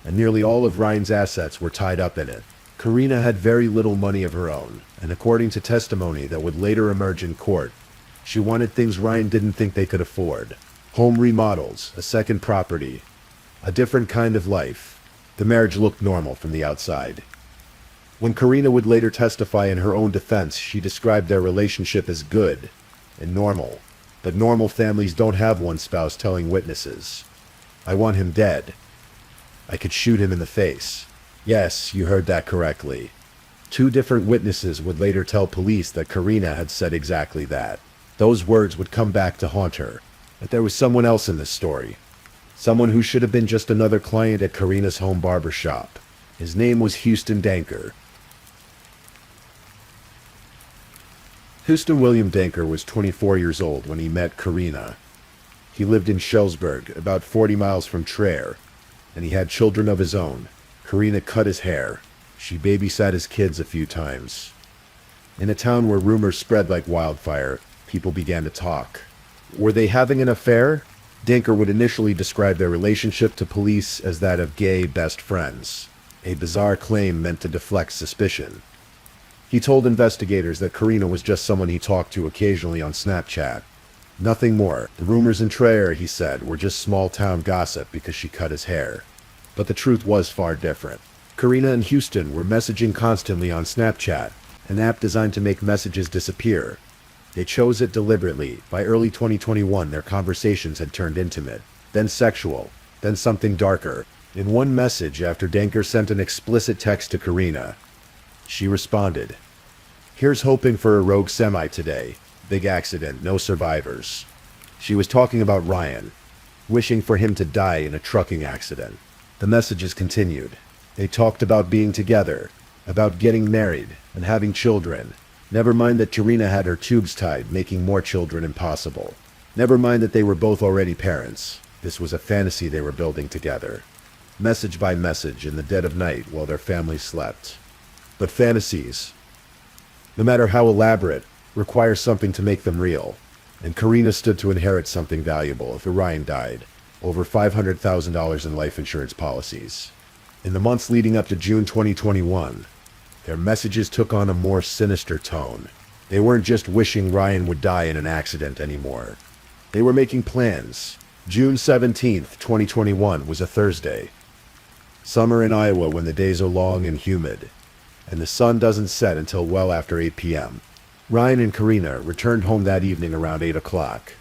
A: and nearly all of Ryan's assets were tied up in it. Karina had very little money of her own, and according to testimony that would later emerge in court, she wanted things Ryan didn't think they could afford. Home remodels, a second property, a different kind of life. The marriage looked normal from the outside. When Karina would later testify in her own defense, she described their relationship as good and normal. But normal families don't have one spouse telling witnesses, "I want him dead. I could shoot him in the face." Yes, you heard that correctly. Two different witnesses would later tell police that Karina had said exactly that. Those words would come back to haunt her. But there was someone else in this story. Someone who should have been just another client at Karina's home barber shop. His name was Houston Danker. Houston William Danker was 24 years old when he met Karina. He lived in Schellsburg, about 40 miles from Traer, and he had children of his own. Karina cut his hair. She babysat his kids a few times. In a town where rumors spread like wildfire, people began to talk. Were they having an affair? Danker would initially describe their relationship to police as that of gay best friends, a bizarre claim meant to deflect suspicion. He told investigators that Karina was just someone he talked to occasionally on Snapchat. Nothing more. The rumors in Traer, he said, were just small-town gossip because she cut his hair. But the truth was far different. Karina and Houston were messaging constantly on Snapchat, an app designed to make messages disappear. They chose it deliberately. By early 2021, their conversations had turned intimate, then sexual, then something darker. In one message, after Danker sent an explicit text to Karina, she responded, "Here's hoping for a rogue semi today. Big accident, no survivors." She was talking about Ryan, wishing for him to die in a trucking accident. The messages continued. They talked about being together, about getting married, and having children. Never mind that Karina had her tubes tied, making more children impossible. Never mind that they were both already parents. This was a fantasy they were building together. Message by message in the dead of night while their families slept. But fantasies, no matter how elaborate, require something to make them real. And Karina stood to inherit something valuable if Ryan died. Over $500,000 in life insurance policies. In the months leading up to June 2021, their messages took on a more sinister tone. They weren't just wishing Ryan would die in an accident anymore. They were making plans. June 17th, 2021 was a Thursday. Summer in Iowa when the days are long and humid, and the sun doesn't set until well after 8 p.m. Ryan and Karina returned home that evening around 8 o'clock.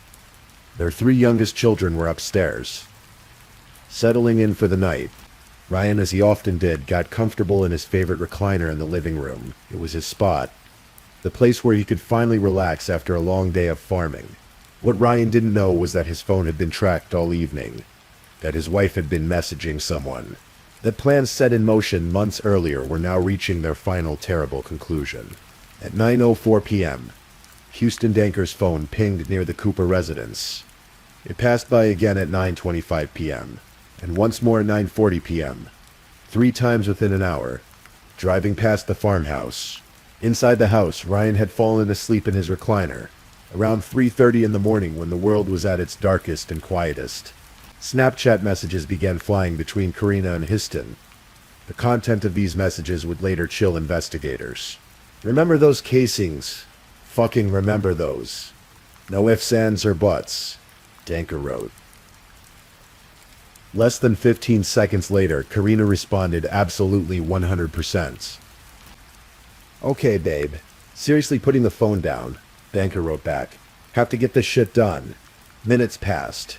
A: Their three youngest children were upstairs. Settling in for the night, Ryan, as he often did, got comfortable in his favorite recliner in the living room. It was his spot, the place where he could finally relax after a long day of farming. What Ryan didn't know was that his phone had been tracked all evening, that his wife had been messaging someone, that plans set in motion months earlier were now reaching their final terrible conclusion. At 9:04 p.m., Houston Danker's phone pinged near the Cooper residence. It passed by again at 9:25 p.m., and once more at 9:40 p.m., 3 times within an hour, driving past the farmhouse. Inside the house, Ryan had fallen asleep in his recliner, around 3:30 in the morning when the world was at its darkest and quietest. Snapchat messages began flying between Karina and Houston. The content of these messages would later chill investigators. "Remember those casings? Fucking remember those. No ifs, ands, or buts, Danker wrote. Less than 15 seconds later, Karina responded absolutely 100%. Okay, babe. Seriously putting the phone down, Danker wrote back. Have to get this shit done. Minutes passed.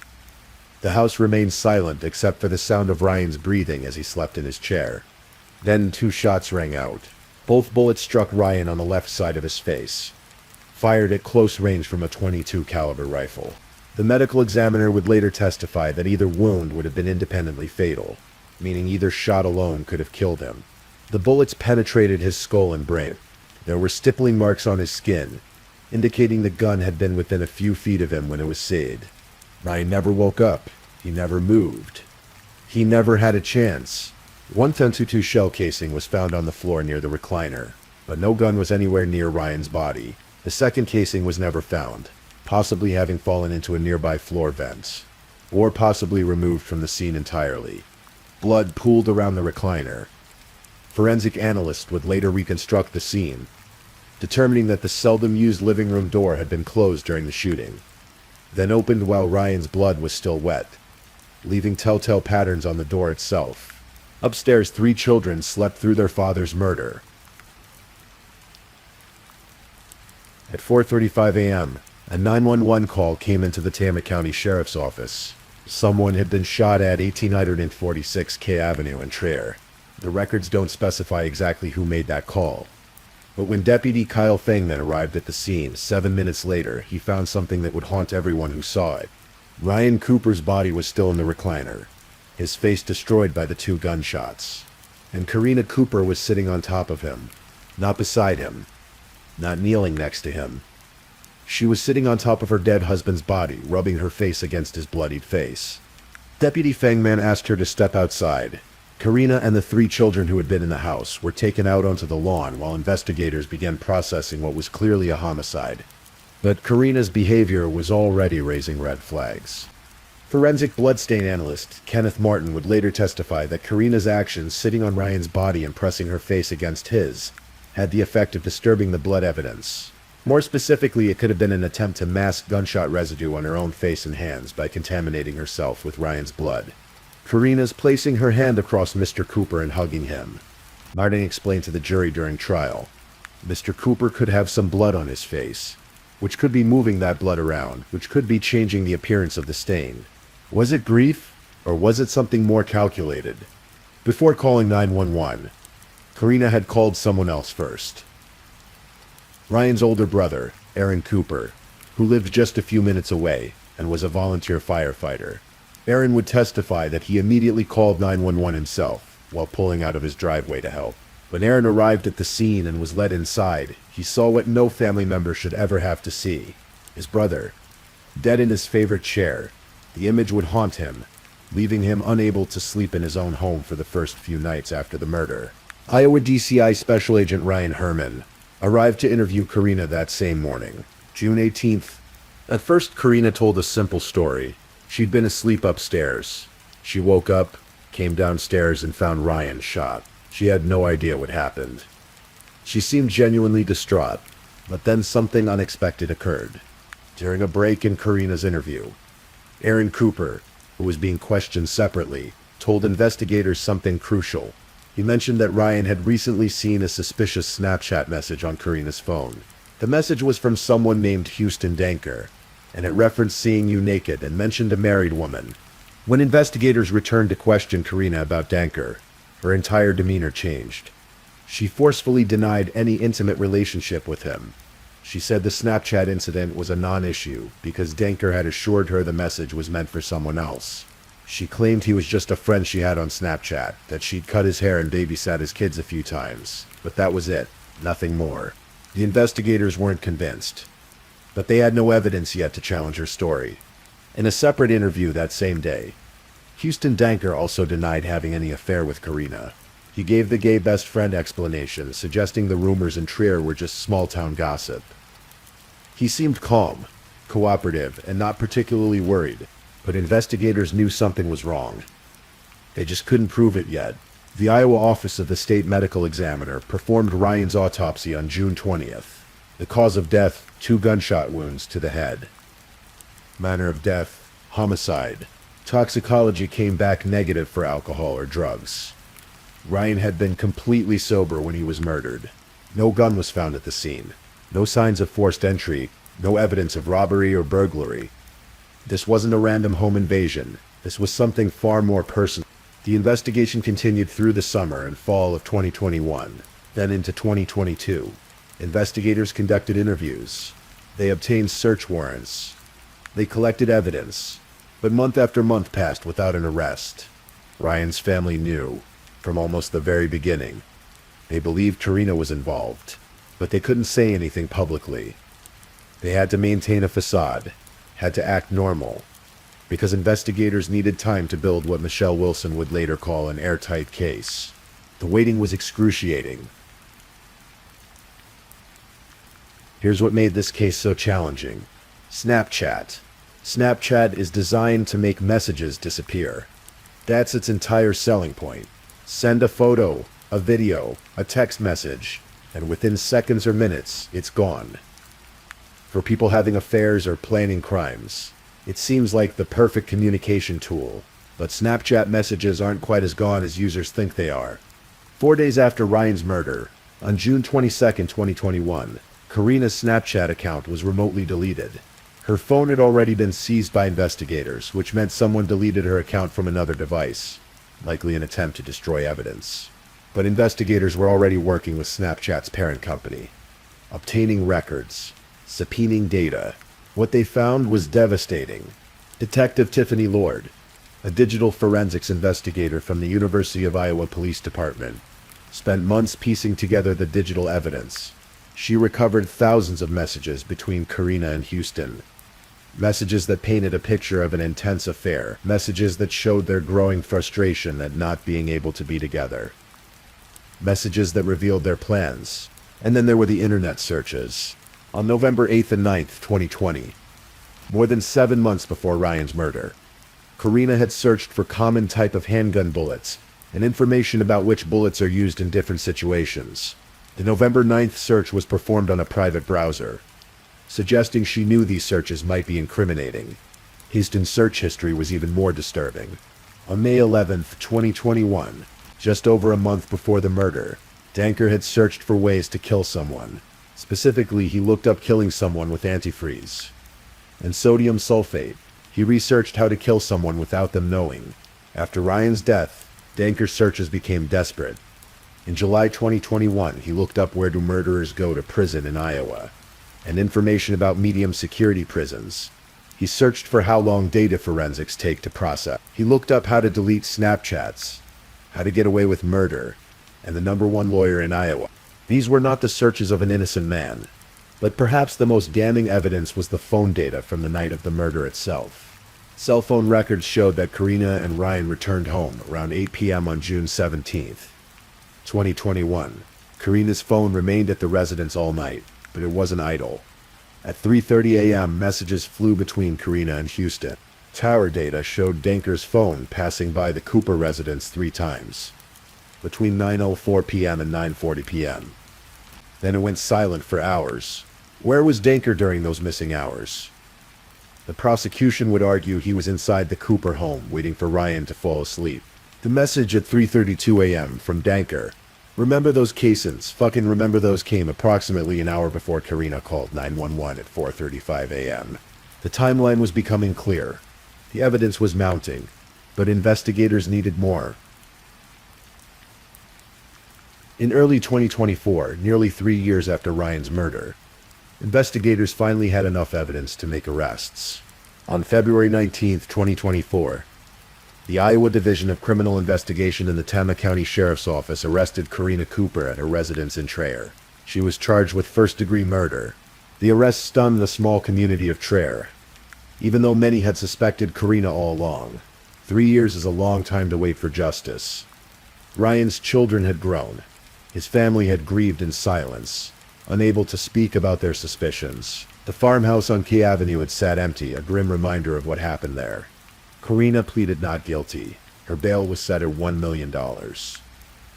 A: The house remained silent except for the sound of Ryan's breathing as he slept in his chair. Then 2 shots rang out. Both bullets struck Ryan on the left side of his face, fired at close range from a .22 caliber rifle. The medical examiner would later testify that either wound would have been independently fatal, meaning either shot alone could have killed him. The bullets penetrated his skull and brain. There were stippling marks on his skin, indicating the gun had been within a few feet of him when it was said. Ryan never woke up. He never moved. He never had a chance. One .22 shell casing was found on the floor near the recliner, but no gun was anywhere near Ryan's body. The second casing was never found, possibly having fallen into a nearby floor vent, or possibly removed from the scene entirely. Blood pooled around the recliner. Forensic analysts would later reconstruct the scene, determining that the seldom-used living room door had been closed during the shooting, then opened while Ryan's blood was still wet, leaving telltale patterns on the door itself. Upstairs, 3 children slept through their father's murder. At 4:35 a.m., a 911 call came into the Tama County Sheriff's Office. Someone had been shot at 1846 K Avenue in Trier. The records don't specify exactly who made that call, but when Deputy Kyle Fangman arrived at the scene 7 minutes later, he found something that would haunt everyone who saw it. Ryan Cooper's body was still in the recliner, his face destroyed by the 2 gunshots, and Karina Cooper was sitting on top of him, not beside him, not kneeling next to him. She was sitting on top of her dead husband's body, rubbing her face against his bloodied face. Deputy Fangman asked her to step outside. Karina and the 3 children who had been in the house were taken out onto the lawn while investigators began processing what was clearly a homicide. But Karina's behavior was already raising red flags. Forensic bloodstain analyst Kenneth Martin would later testify that Karina's actions sitting on Ryan's body and pressing her face against his had the effect of disturbing the blood evidence. More specifically, it could have been an attempt to mask gunshot residue on her own face and hands by contaminating herself with Ryan's blood. Karina's placing her hand across Mr. Cooper and hugging him. Martin explained to the jury during trial, Mr. Cooper could have some blood on his face, which could be moving that blood around, which could be changing the appearance of the stain. Was it grief, or was it something more calculated? Before calling 911, Karina had called someone else first. Ryan's older brother, Aaron Cooper, who lived just a few minutes away and was a volunteer firefighter. Aaron would testify that he immediately called 911 himself while pulling out of his driveway to help. When Aaron arrived at the scene and was led inside, he saw what no family member should ever have to see. His brother, dead in his favorite chair. The image would haunt him, leaving him unable to sleep in his own home for the first few nights after the murder. Iowa DCI Special Agent Ryan Herman arrived to interview Karina that same morning, June 18th. At first, Karina told a simple story. She'd been asleep upstairs. She woke up, came downstairs, and found Ryan shot. She had no idea what happened. She seemed genuinely distraught, but then something unexpected occurred. During a break in Karina's interview, Aaron Cooper, who was being questioned separately, told investigators something crucial. He mentioned that Ryan had recently seen a suspicious Snapchat message on Karina's phone. The message was from someone named Houston Danker, and it referenced seeing you naked and mentioned a married woman. When investigators returned to question Karina about Danker, her entire demeanor changed. She forcefully denied any intimate relationship with him. She said the Snapchat incident was a non-issue because Danker had assured her the message was meant for someone else. She claimed he was just a friend she had on Snapchat, that she'd cut his hair and babysat his kids a few times, but that was it, nothing more. The investigators weren't convinced, but they had no evidence yet to challenge her story. In a separate interview that same day, Houston Danker also denied having any affair with Karina. He gave the gay best friend explanation, suggesting the rumors in Trier were just small-town gossip. He seemed calm, cooperative, and not particularly worried, but investigators knew something was wrong. They just couldn't prove it yet. The Iowa Office of the State Medical Examiner performed Ryan's autopsy on June 20th. The cause of death, 2 gunshot wounds to the head. manner of death, homicide. Toxicology came back negative for alcohol or drugs. Ryan had been completely sober when he was murdered. No gun was found at the scene. No signs of forced entry. No evidence of robbery or burglary. This wasn't a random home invasion. This was something far more personal. The investigation continued through the summer and fall of 2021, then into 2022. Investigators conducted interviews. They obtained search warrants. They collected evidence. But month after month passed without an arrest. Ryan's family knew, from almost the very beginning. They believed Karina was involved, but they couldn't say anything publicly. They had to maintain a facade, had to act normal, because investigators needed time to build what Michelle Wilson would later call an airtight case. The waiting was excruciating. Here's what made this case so challenging. Snapchat. Snapchat is designed to make messages disappear. That's its entire selling point. Send a photo, a video, a text message, and within seconds or minutes, it's gone. For people having affairs or planning crimes, it seems like the perfect communication tool. But Snapchat messages aren't quite as gone as users think they are. 4 days after Ryan's murder, on June 22, 2021, Karina's Snapchat account was remotely deleted. Her phone had already been seized by investigators, which meant someone deleted her account from another device, likely an attempt to destroy evidence. But investigators were already working with Snapchat's parent company, obtaining records, subpoenaing data. What they found was devastating. Detective Tiffany Lord, a digital forensics investigator from the University of Iowa Police Department, spent months piecing together the digital evidence. She recovered thousands of messages between Karina and Houston. Messages that painted a picture of an intense affair. Messages that showed their growing frustration at not being able to be together. Messages that revealed their plans. And then there were the internet searches. On November 8th and 9th, 2020, more than 7 months before Ryan's murder, Karina had searched for common type of handgun bullets and information about which bullets are used in different situations. The November 9th search was performed on a private browser, suggesting she knew these searches might be incriminating. Houston's search history was even more disturbing. On May 11th, 2021, just over a month before the murder, Danker had searched for ways to kill someone. Specifically, he looked up killing someone with antifreeze and sodium sulfate. He researched how to kill someone without them knowing. After Ryan's death, Danker's searches became desperate. In July 2021, he looked up where do murderers go to prison in Iowa, and information about medium security prisons. He searched for how long data forensics take to process. He looked up how to delete Snapchats, how to get away with murder, and the #1 lawyer in Iowa. These were not the searches of an innocent man, but perhaps the most damning evidence was the phone data from the night of the murder itself. Cell phone records showed that Karina and Ryan returned home around 8 p.m. on June 17th, 2021. Karina's phone remained at the residence all night, but it wasn't idle. At 3:30 a.m., messages flew between Karina and Houston. Tower data showed Danker's phone passing by the Cooper residence 3 times, between 9:04 p.m. and 9:40 p.m. Then it went silent for hours. Where was Danker during those missing hours? The prosecution would argue he was inside the Cooper home, waiting for Ryan to fall asleep. The message at 3:32 a.m. from Danker, "Remember those cases, fucking remember those," came approximately an hour before Karina called 911 at 4:35 a.m. The timeline was becoming clear. The evidence was mounting, but investigators needed more. In early 2024, nearly 3 years after Ryan's murder, investigators finally had enough evidence to make arrests. On February 19, 2024, the Iowa Division of Criminal Investigation in the Tama County Sheriff's Office arrested Karina Cooper at her residence in Traer. She was charged with first-degree murder. The arrest stunned the small community of Traer, even though many had suspected Karina all along. 3 years is a long time to wait for justice. Ryan's children had grown. His family had grieved in silence, unable to speak about their suspicions. The farmhouse on Key Avenue had sat empty, a grim reminder of what happened there. Karina pleaded not guilty. Her bail was set at $1 million.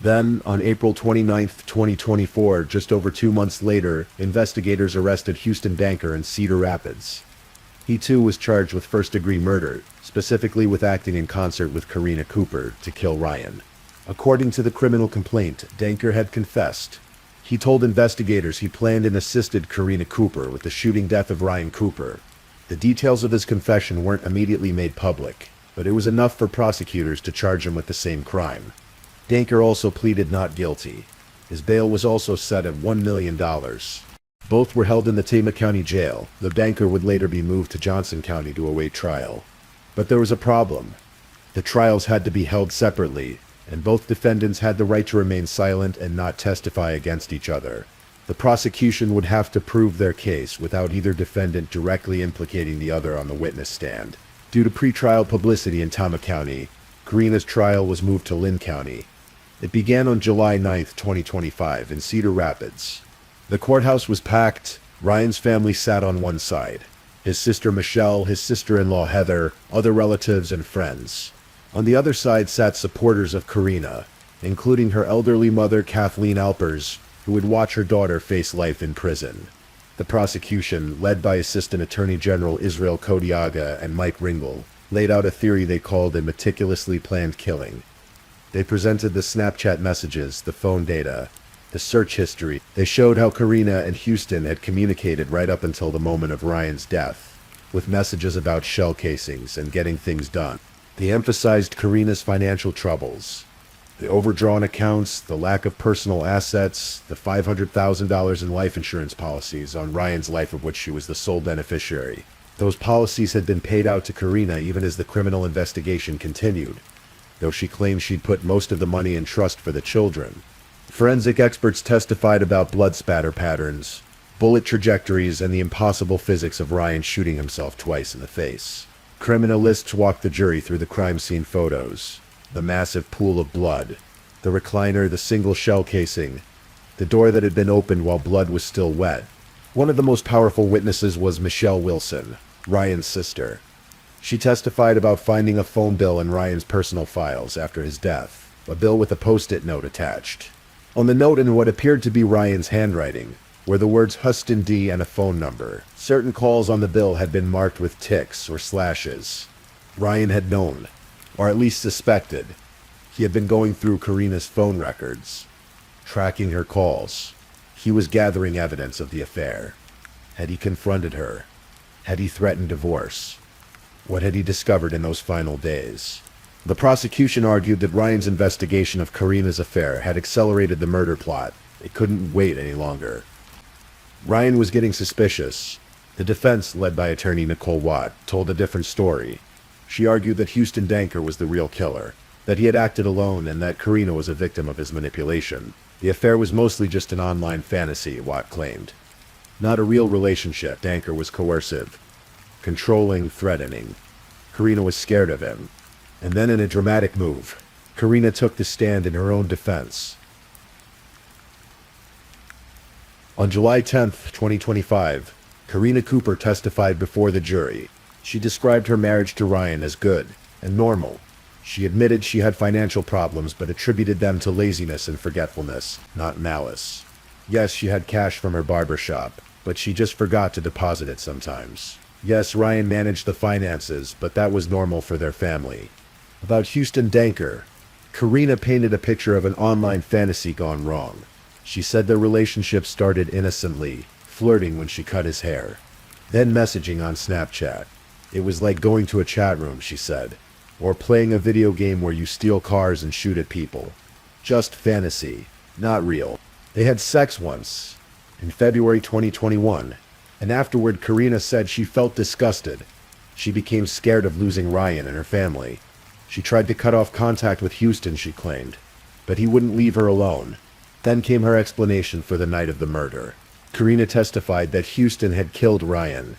A: Then, on April 29, 2024, just over 2 months later, investigators arrested Houston Danker in Cedar Rapids. He too was charged with first-degree murder, specifically with acting in concert with Karina Cooper to kill Ryan. According to the criminal complaint, Danker had confessed. He told investigators he planned and assisted Karina Cooper with the shooting death of Ryan Cooper. The details of his confession weren't immediately made public, but it was enough for prosecutors to charge him with the same crime. Danker also pleaded not guilty. His bail was also set at $1 million. Both were held in the Tama County Jail, though Danker would later be moved to Johnson County to await trial. But there was a problem. The trials had to be held separately, and both defendants had the right to remain silent and not testify against each other. The prosecution would have to prove their case without either defendant directly implicating the other on the witness stand. Due to pretrial publicity in Tama County, Karina's trial was moved to Lynn County. It began on July 9, 2025, in Cedar Rapids. The courthouse was packed. Ryan's family sat on one side. His sister Michelle, his sister-in-law Heather, other relatives and friends. On the other side sat supporters of Karina, including her elderly mother Kathleen Alpers, who would watch her daughter face life in prison. The prosecution, led by Assistant Attorney General Israel Kodiaga and Mike Ringel, laid out a theory they called a meticulously planned killing. They presented the Snapchat messages, the phone data, the search history. They showed how Karina and Houston had communicated right up until the moment of Ryan's death, with messages about shell casings and getting things done. They emphasized Karina's financial troubles, the overdrawn accounts, the lack of personal assets, the $500,000 in life insurance policies on Ryan's life of which she was the sole beneficiary. Those policies had been paid out to Karina even as the criminal investigation continued, though she claimed she'd put most of the money in trust for the children. Forensic experts testified about blood spatter patterns, bullet trajectories, and the impossible physics of Ryan shooting himself twice in the face. Criminalists walked the jury through the crime scene photos, the massive pool of blood, the recliner, the single shell casing, the door that had been opened while blood was still wet. One of the most powerful witnesses was Michelle Wilson, Ryan's sister. She testified about finding a phone bill in Ryan's personal files after his death, a bill with a post-it note attached. On the note, in what appeared to be Ryan's handwriting, were the words Huston D and a phone number. Certain calls on the bill had been marked with ticks or slashes. Ryan had known, or at least suspected. He had been going through Karina's phone records, tracking her calls. He was gathering evidence of the affair. Had he confronted her? Had he threatened divorce? What had he discovered in those final days? The prosecution argued that Ryan's investigation of Karina's affair had accelerated the murder plot. It couldn't wait any longer. Ryan was getting suspicious. The defense, led by attorney Nicole Watt, told a different story. She argued that Houston Danker was the real killer, that he had acted alone, and that Karina was a victim of his manipulation. The affair was mostly just an online fantasy, Watt claimed. Not a real relationship. Danker was coercive, controlling, threatening. Karina was scared of him. And then, in a dramatic move, Karina took the stand in her own defense. On July 10, 2025, Karina Cooper testified before the jury. She described her marriage to Ryan as good and normal. She admitted she had financial problems but attributed them to laziness and forgetfulness, not malice. Yes, she had cash from her barber shop, but she just forgot to deposit it sometimes. Yes, Ryan managed the finances, but that was normal for their family. About Houston Danker, Karina painted a picture of an online fantasy gone wrong. She said their relationship started innocently, flirting when she cut his hair, then messaging on Snapchat. It was like going to a chat room, she said, or playing a video game where you steal cars and shoot at people. Just fantasy, not real. They had sex once, in February 2021, and afterward Karina said she felt disgusted. She became scared of losing Ryan and her family. She tried to cut off contact with Houston, she claimed, but he wouldn't leave her alone. Then came her explanation for the night of the murder. Karina testified that Houston had killed Ryan,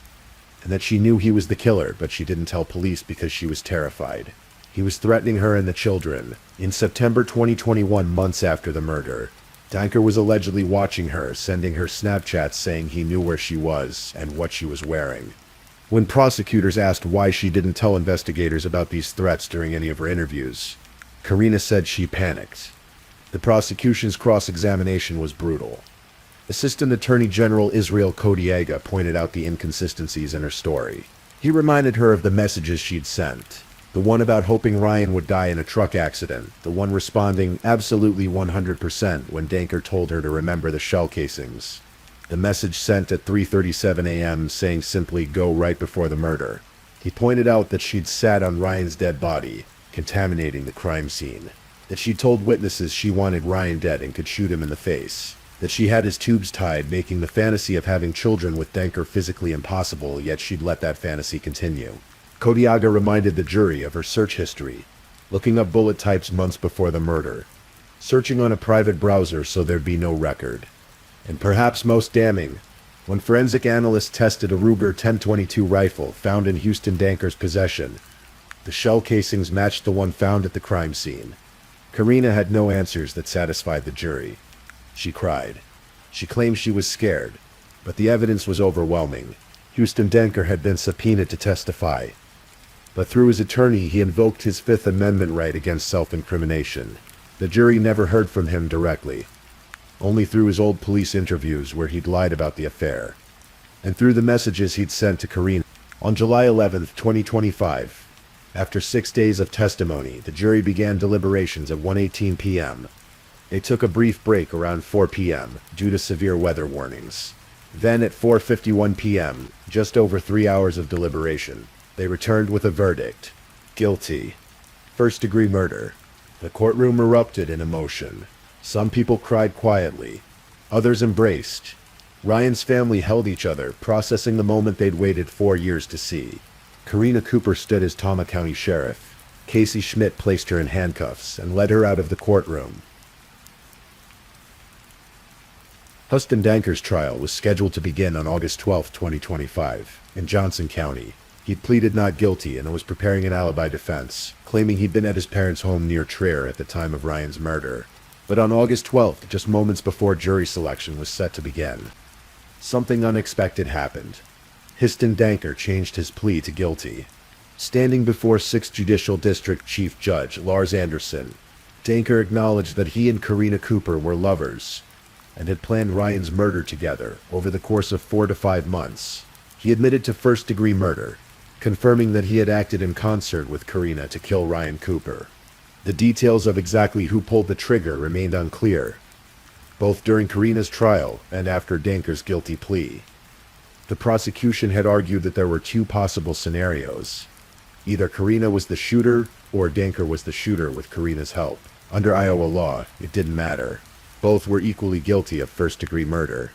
A: and that she knew he was the killer, but she didn't tell police because she was terrified. He was threatening her and the children. In September 2021, months after the murder, Danker was allegedly watching her, sending her Snapchats saying he knew where she was and what she was wearing. When prosecutors asked why she didn't tell investigators about these threats during any of her interviews, Karina said she panicked. The prosecution's cross-examination was brutal. Assistant Attorney General Israel Kodiaga pointed out the inconsistencies in her story. He reminded her of the messages she'd sent. The one about hoping Ryan would die in a truck accident. The one responding absolutely 100% when Danker told her to remember the shell casings. The message sent at 3:37 a.m. saying simply go right before the murder. He pointed out that she'd sat on Ryan's dead body, contaminating the crime scene. That she'd told witnesses she wanted Ryan dead and could shoot him in the face. That she had his tubes tied, making the fantasy of having children with Danker physically impossible, yet she'd let that fantasy continue. Kodiaga reminded the jury of her search history, looking up bullet types months before the murder, searching on a private browser so there'd be no record. And perhaps most damning, when forensic analysts tested a Ruger 1022 rifle found in Houston Danker's possession, the shell casings matched the one found at the crime scene. Karina had no answers that satisfied the jury. She cried. She claimed she was scared, but the evidence was overwhelming. Houston Danker had been subpoenaed to testify, but through his attorney he invoked his Fifth Amendment right against self-incrimination. The jury never heard from him directly, only through his old police interviews where he'd lied about the affair, and through the messages he'd sent to Karina. On July 11, 2025, after 6 days of testimony, the jury began deliberations at 1:18 p.m. They took a brief break around 4 p.m. due to severe weather warnings. Then at 4:51 p.m., just over 3 hours of deliberation, they returned with a verdict. Guilty. First-degree murder. The courtroom erupted in emotion. Some people cried quietly. Others embraced. Ryan's family held each other, processing the moment they'd waited 4 years to see. Karina Cooper stood as Tama County Sheriff. Casey Schmidt placed her in handcuffs and led her out of the courtroom. Houston Danker's trial was scheduled to begin on August 12, 2025, in Johnson County. He'd pleaded not guilty and was preparing an alibi defense, claiming he'd been at his parents' home near Trier at the time of Ryan's murder. But on August 12th, just moments before jury selection was set to begin, something unexpected happened. Houston Danker changed his plea to guilty. Standing before 6th Judicial District Chief Judge Lars Anderson, Danker acknowledged that he and Karina Cooper were lovers and had planned Ryan's murder together over the course of 4 to 5 months. He admitted to first-degree murder, confirming that he had acted in concert with Karina to kill Ryan Cooper. The details of exactly who pulled the trigger remained unclear, both during Karina's trial and after Danker's guilty plea. The prosecution had argued that there were 2 possible scenarios. Either Karina was the shooter, or Danker was the shooter with Karina's help. Under Iowa law, it didn't matter. Both were equally guilty of first-degree murder.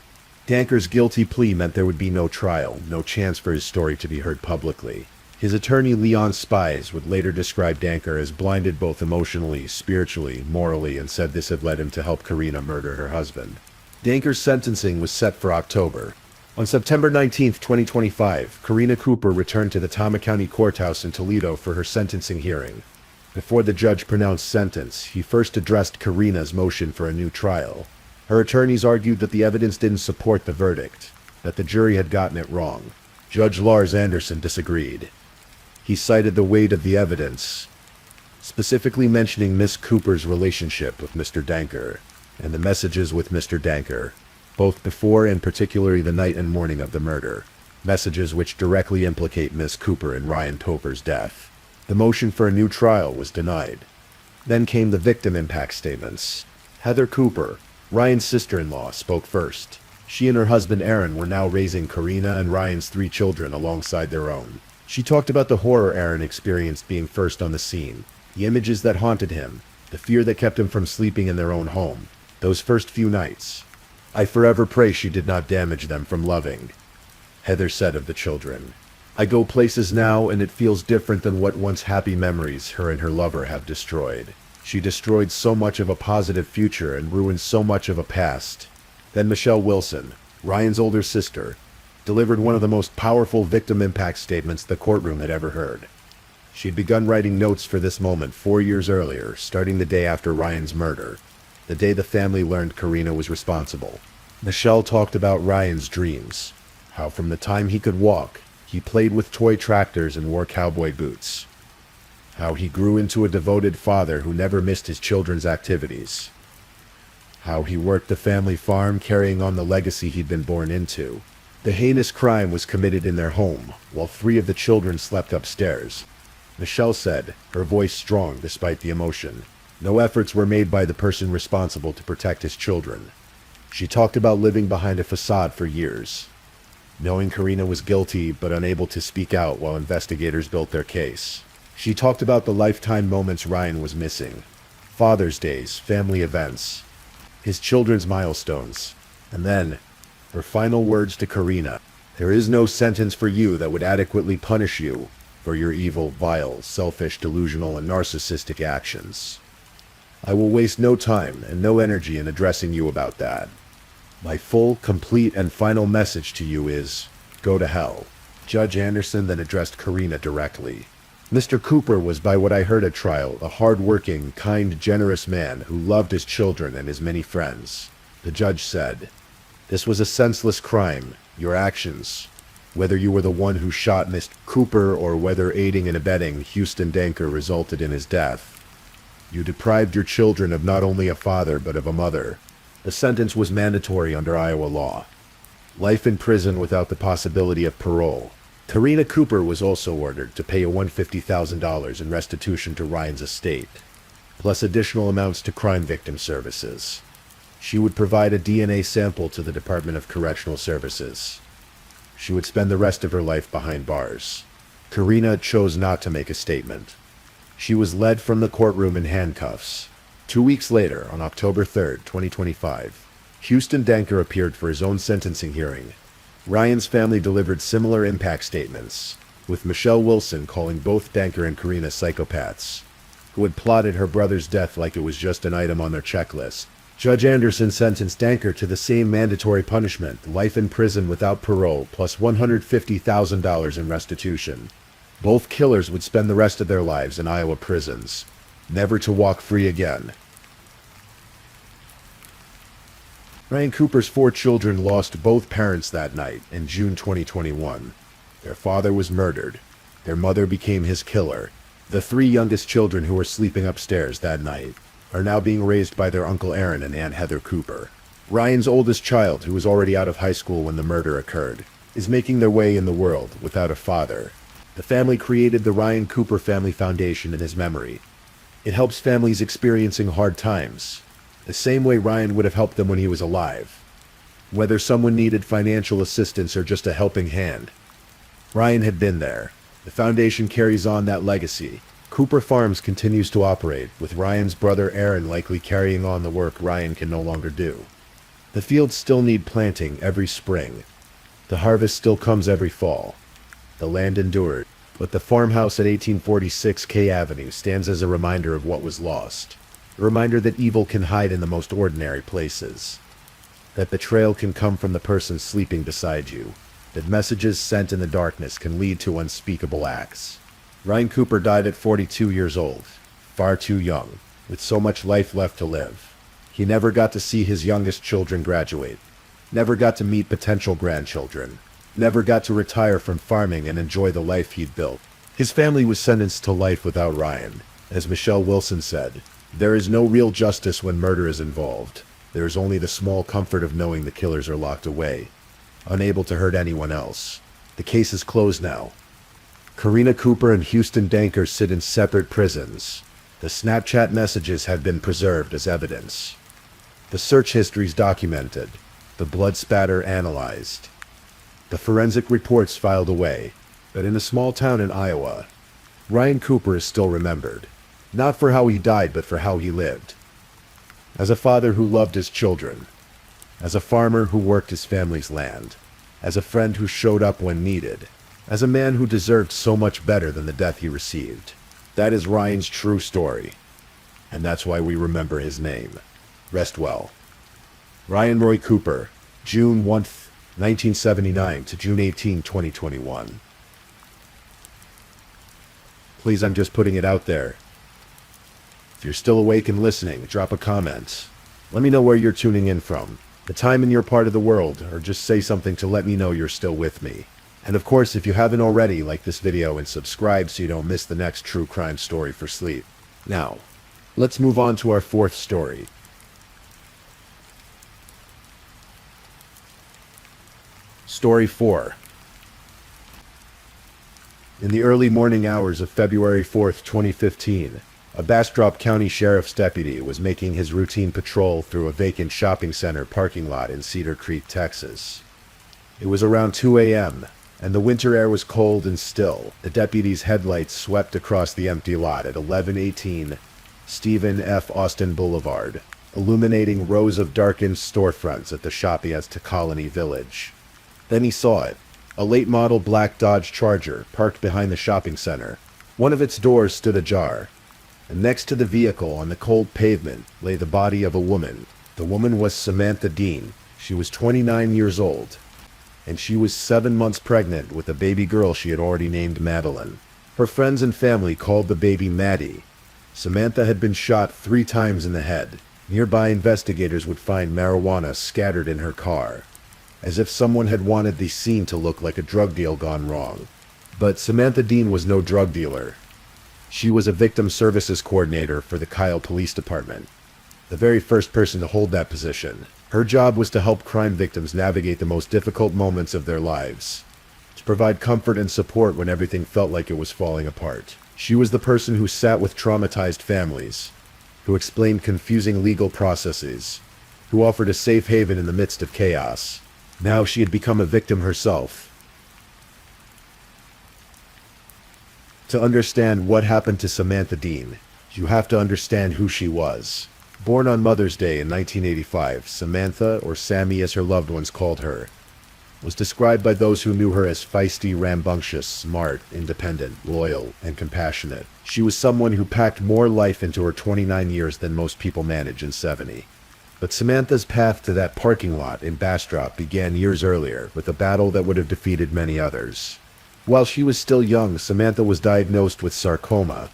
A: Danker's guilty plea meant there would be no trial, no chance for his story to be heard publicly. His attorney Leon Spies would later describe Danker as blinded both emotionally, spiritually, morally, and said this had led him to help Karina murder her husband. Danker's sentencing was set for October. On September 19, 2025, Karina Cooper returned to the Tama County Courthouse in Toledo for her sentencing hearing. Before the judge pronounced sentence, he first addressed Karina's motion for a new trial. Her attorneys argued that the evidence didn't support the verdict, that the jury had gotten it wrong. Judge Lars Anderson disagreed. He cited the weight of the evidence, specifically mentioning Miss Cooper's relationship with Mr. Danker and the messages with Mr. Danker, both before and particularly the night and morning of the murder, messages which directly implicate Miss Cooper in Ryan Toper's death. The motion for a new trial was denied. Then came the victim impact statements. Heather Cooper, Ryan's sister-in-law, spoke first. She and her husband Aaron were now raising Karina and Ryan's 3 children alongside their own. She talked about the horror Aaron experienced being first on the scene, the images that haunted him, the fear that kept him from sleeping in their own home, those first few nights. I forever pray she did not damage them from loving, Heather said of the children. I go places now and it feels different than what once happy memories her and her lover have destroyed. She destroyed so much of a positive future and ruined so much of a past. Then Michelle Wilson, Ryan's older sister, delivered one of the most powerful victim impact statements the courtroom had ever heard. She'd begun writing notes for this moment 4 years earlier, starting the day after Ryan's murder, the day the family learned Karina was responsible. Michelle talked about Ryan's dreams, how from the time he could walk, he played with toy tractors and wore cowboy boots, how he grew into a devoted father who never missed his children's activities, how he worked the family farm carrying on the legacy he'd been born into, The heinous crime was committed in their home, while 3 of the children slept upstairs. Michelle said, her voice strong despite the emotion. No efforts were made by the person responsible to protect his children. She talked about living behind a facade for years, knowing Karina was guilty but unable to speak out while investigators built their case. She talked about the lifetime moments Ryan was missing. Father's Days, family events, his children's milestones. And then, her final words to Karina: "There is no sentence for you that would adequately punish you for your evil, vile, selfish, delusional, and narcissistic actions. I will waste no time and no energy in addressing you about that. My full, complete, and final message to you is, go to hell." Judge Anderson then addressed Karina directly. Mr. Cooper was, by what I heard at trial, a hard-working, kind, generous man who loved his children and his many friends. The judge said, "This was a senseless crime. Your actions, whether you were the one who shot Mr. Cooper or whether aiding and abetting Houston Danker resulted in his death, you deprived your children of not only a father but of a mother." The sentence was mandatory under Iowa law. Life in prison without the possibility of parole. Karina Cooper was also ordered to pay a $150,000 in restitution to Ryan's estate, plus additional amounts to crime victim services. She would provide a DNA sample to the Department of Correctional Services. She would spend the rest of her life behind bars. Karina chose not to make a statement. She was led from the courtroom in handcuffs. 2 weeks later, on October 3rd, 2025, Houston Danker appeared for his own sentencing hearing. Ryan's family delivered similar impact statements, with Michelle Wilson calling both Danker and Karina psychopaths, who had plotted her brother's death like it was just an item on their checklist. Judge Anderson sentenced Danker to the same mandatory punishment, life in prison without parole, plus $150,000 in restitution. Both killers would spend the rest of their lives in Iowa prisons, never to walk free again. Ryan Cooper's 4 children lost both parents that night in June 2021. Their father was murdered. Their mother became his killer. The 3 youngest children who were sleeping upstairs that night are now being raised by their Uncle Aaron and Aunt Heather Cooper. Ryan's oldest child, who was already out of high school when the murder occurred, is making their way in the world without a father. The family created the Ryan Cooper Family Foundation in his memory. It helps families experiencing hard times, the same way Ryan would have helped them when he was alive. Whether someone needed financial assistance or just a helping hand, Ryan had been there. The foundation carries on that legacy. Cooper Farms continues to operate, with Ryan's brother Aaron likely carrying on the work Ryan can no longer do. The fields still need planting every spring. The harvest still comes every fall. The land endured, but the farmhouse at 1846 K Avenue stands as a reminder of what was lost. A reminder that evil can hide in the most ordinary places. That betrayal can come from the person sleeping beside you. That messages sent in the darkness can lead to unspeakable acts. Ryan Cooper died at 42 years old, far too young, with so much life left to live. He never got to see his youngest children graduate. Never got to meet potential grandchildren. Never got to retire from farming and enjoy the life he'd built. His family was sentenced to life without Ryan. As Michelle Wilson said, "There is no real justice when murder is involved. There is only the small comfort of knowing the killers are locked away, unable to hurt anyone else. The case is closed now." Karina Cooper and Houston Danker sit in separate prisons. The Snapchat messages have been preserved as evidence. The search histories documented. The blood spatter analyzed. The forensic reports filed away. But in a small town in Iowa, Ryan Cooper is still remembered. Not for how he died, but for how he lived. As a father who loved his children. As a farmer who worked his family's land. As a friend who showed up when needed. As a man who deserved so much better than the death he received. That is Ryan's true story. And that's why we remember his name. Rest well. Ryan Roy Cooper, June 1, 1979 to June 18, 2021. Please, I'm just putting it out there. If you're still awake and listening, drop a comment. Let me know where you're tuning in from, the time in your part of the world, or just say something to let me know you're still with me. And of course, if you haven't already, like this video and subscribe so you don't miss the next true crime story for sleep. Now, let's move on to our 4th story. Story 4. In the early morning hours of February 4th, 2015, a Bastrop County Sheriff's deputy was making his routine patrol through a vacant shopping center parking lot in Cedar Creek, Texas. It was around 2 a.m., and the winter air was cold and still. The deputy's headlights swept across the empty lot at 1118 Stephen F. Austin Boulevard, illuminating rows of darkened storefronts at the Shopping Colony Village. Then he saw it. A late-model black Dodge Charger parked behind the shopping center. One of its doors stood ajar, and next to the vehicle on the cold pavement lay the body of a woman. The woman was Samantha Dean. She was 29 years old, and she was 7 months pregnant with a baby girl she had already named Madeline. Her friends and family called the baby Maddie. Samantha had been shot 3 times in the head. Nearby investigators would find marijuana scattered in her car, as if someone had wanted the scene to look like a drug deal gone wrong. But Samantha Dean was no drug dealer. She was a victim services coordinator for the Kyle Police Department, the very first person to hold that position. Her job was to help crime victims navigate the most difficult moments of their lives, to provide comfort and support when everything felt like it was falling apart. She was the person who sat with traumatized families, who explained confusing legal processes, who offered a safe haven in the midst of chaos. Now she had become a victim herself. To understand what happened to Samantha Dean, you have to understand who she was. Born on Mother's Day in 1985, Samantha, or Sammy as her loved ones called her, was described by those who knew her as feisty, rambunctious, smart, independent, loyal, and compassionate. She was someone who packed more life into her 29 years than most people manage in 70. But Samantha's path to that parking lot in Bastrop began years earlier with a battle that would have defeated many others. While she was still young, Samantha was diagnosed with sarcoma,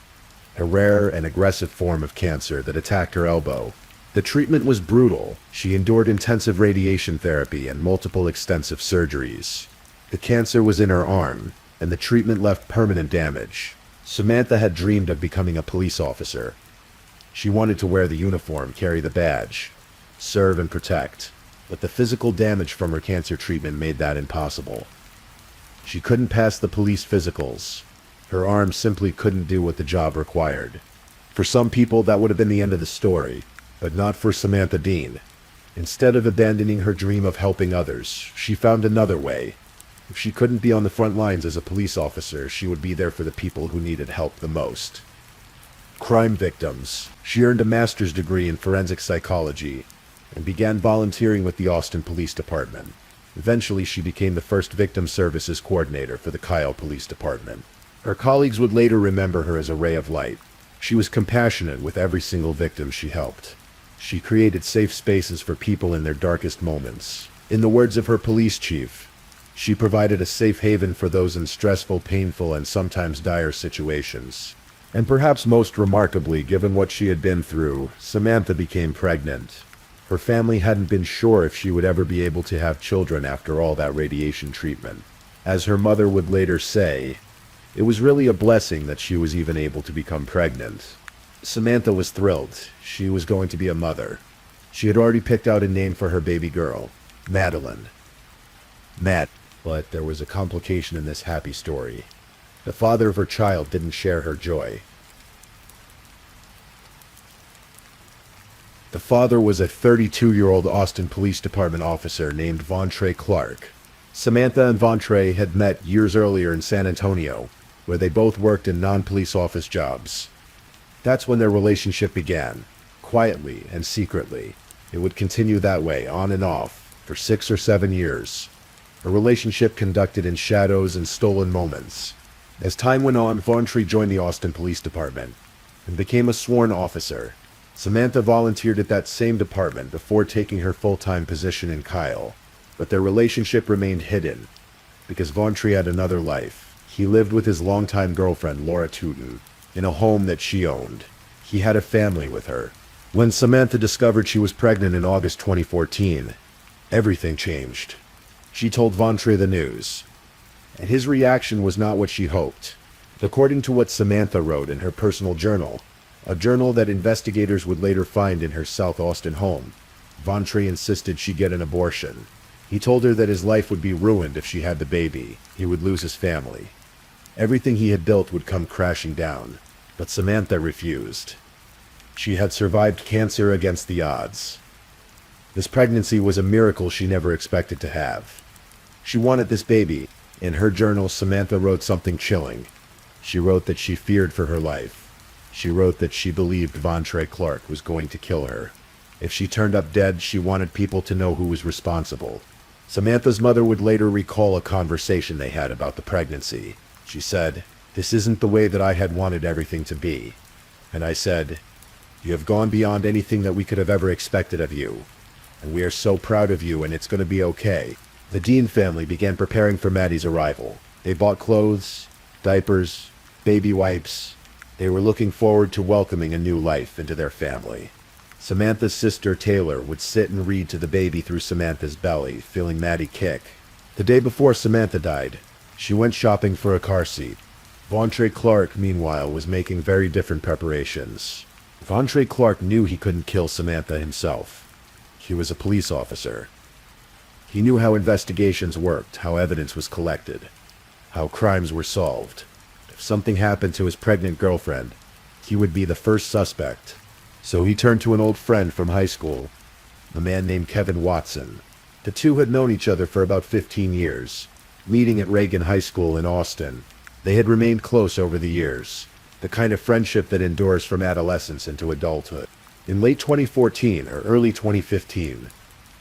A: a rare and aggressive form of cancer that attacked her elbow. The treatment was brutal. She endured intensive radiation therapy and multiple extensive surgeries. The cancer was in her arm, and the treatment left permanent damage. Samantha had dreamed of becoming a police officer. She wanted to wear the uniform, carry the badge, serve and protect, but the physical damage from her cancer treatment made that impossible. She couldn't pass the police physicals. Her arm simply couldn't do what the job required. For some people, that would have been the end of the story, but not for Samantha Dean. Instead of abandoning her dream of helping others, she found another way. If she couldn't be on the front lines as a police officer, she would be there for the people who needed help the most. Crime victims. She earned a master's degree in forensic psychology and began volunteering with the Austin Police Department. Eventually, she became the first victim services coordinator for the Kyle Police Department. Her colleagues would later remember her as a ray of light. She was compassionate with every single victim she helped. She created safe spaces for people in their darkest moments. In the words of her police chief, she provided a safe haven for those in stressful, painful, and sometimes dire situations. And perhaps most remarkably, given what she had been through, Samantha became pregnant. Her family hadn't been sure if she would ever be able to have children after all that radiation treatment. As her mother would later say, it was really a blessing that she was even able to become pregnant. Samantha was thrilled. She was going to be a mother. She had already picked out a name for her baby girl, Madeline. Matt. But there was a complication in this happy story. The father of her child didn't share her joy. The father was a 32-year-old Austin Police Department officer named Vontre Clark. Samantha and Vontre had met years earlier in San Antonio, where they both worked in non-police office jobs. That's when their relationship began, quietly and secretly. It would continue that way, on and off, for 6 or 7 years. A relationship conducted in shadows and stolen moments. As time went on, Vontre joined the Austin Police Department and became a sworn officer. Samantha volunteered at that same department before taking her full-time position in Kyle, but their relationship remained hidden because Vontre had another life. He lived with his longtime girlfriend, Laura Tootin, in a home that she owned. He had a family with her. When Samantha discovered she was pregnant in August 2014, everything changed. She told Vontre the news, and his reaction was not what she hoped. According to what Samantha wrote in her personal journal, a journal that investigators would later find in her South Austin home, Vontre insisted she get an abortion. He told her that his life would be ruined if she had the baby. He would lose his family. Everything he had built would come crashing down. But Samantha refused. She had survived cancer against the odds. This pregnancy was a miracle she never expected to have. She wanted this baby. In her journal, Samantha wrote something chilling. She wrote that she feared for her life. She wrote that she believed Vontre Clark was going to kill her. If she turned up dead, she wanted people to know who was responsible. Samantha's mother would later recall a conversation they had about the pregnancy. She said, "This isn't the way that I had wanted everything to be." And I said, "You have gone beyond anything that we could have ever expected of you. And we are so proud of you, and it's going to be okay." The Dean family began preparing for Maddie's arrival. They bought clothes, diapers, baby wipes. They were looking forward to welcoming a new life into their family. Samantha's sister, Taylor, would sit and read to the baby through Samantha's belly, feeling Maddie kick. The day before Samantha died, she went shopping for a car seat. Vontre Clark, meanwhile, was making very different preparations. Vontre Clark knew he couldn't kill Samantha himself. He was a police officer. He knew how investigations worked, how evidence was collected, how crimes were solved. If something happened to his pregnant girlfriend, he would be the first suspect. So he turned to an old friend from high school, a man named Kevin Watson. The two had known each other for about 15 years, meeting at Reagan High School in Austin. They had remained close over the years, the kind of friendship that endures from adolescence into adulthood. In late 2014 or early 2015,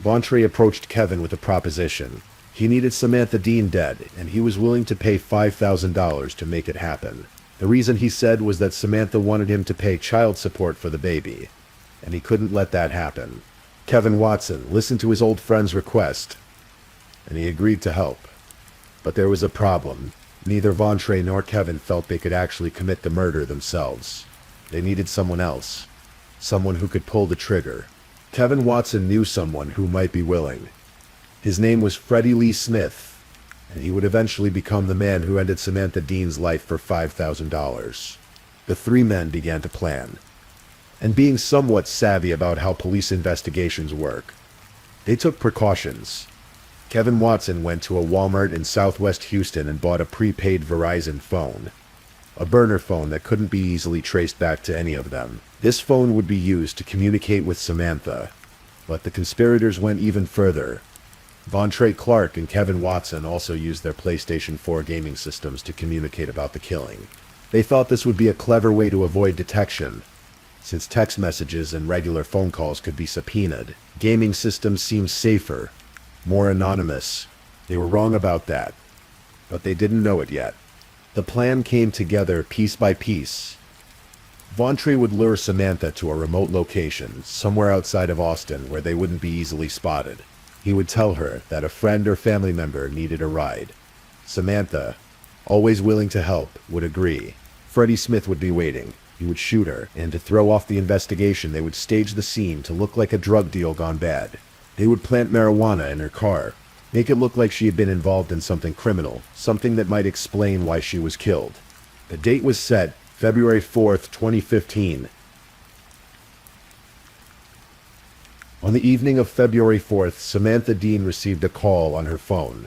A: Vontre approached Kevin with a proposition. He needed Samantha Dean dead, and he was willing to pay $5,000 to make it happen. The reason, he said, was that Samantha wanted him to pay child support for the baby, and he couldn't let that happen. Kevin Watson listened to his old friend's request, and he agreed to help. But there was a problem. Neither Vontre nor Kevin felt they could actually commit the murder themselves. They needed someone else, someone who could pull the trigger. Kevin Watson knew someone who might be willing. His name was Freddie Lee Smith, and he would eventually become the man who ended Samantha Dean's life for $5,000. The three men began to plan, and being somewhat savvy about how police investigations work, they took precautions. Kevin Watson went to a Walmart in southwest Houston and bought a prepaid Verizon phone, a burner phone that couldn't be easily traced back to any of them. This phone would be used to communicate with Samantha, but the conspirators went even further. Vontre Clark and Kevin Watson also used their PlayStation 4 gaming systems to communicate about the killing. They thought this would be a clever way to avoid detection, since text messages and regular phone calls could be subpoenaed. Gaming systems seemed safer, more anonymous. They were wrong about that, but they didn't know it yet. The plan came together piece by piece. Vontre would lure Samantha to a remote location, somewhere outside of Austin, where they wouldn't be easily spotted. He would tell her that a friend or family member needed a ride. Samantha, always willing to help, would agree. Freddie Smith would be waiting. He would shoot her, and to throw off the investigation, they would stage the scene to look like a drug deal gone bad. They would plant marijuana in her car, make it look like she had been involved in something criminal, something that might explain why she was killed. The date was set, February 4th, 2015. On the evening of February 4th, Samantha Dean received a call on her phone.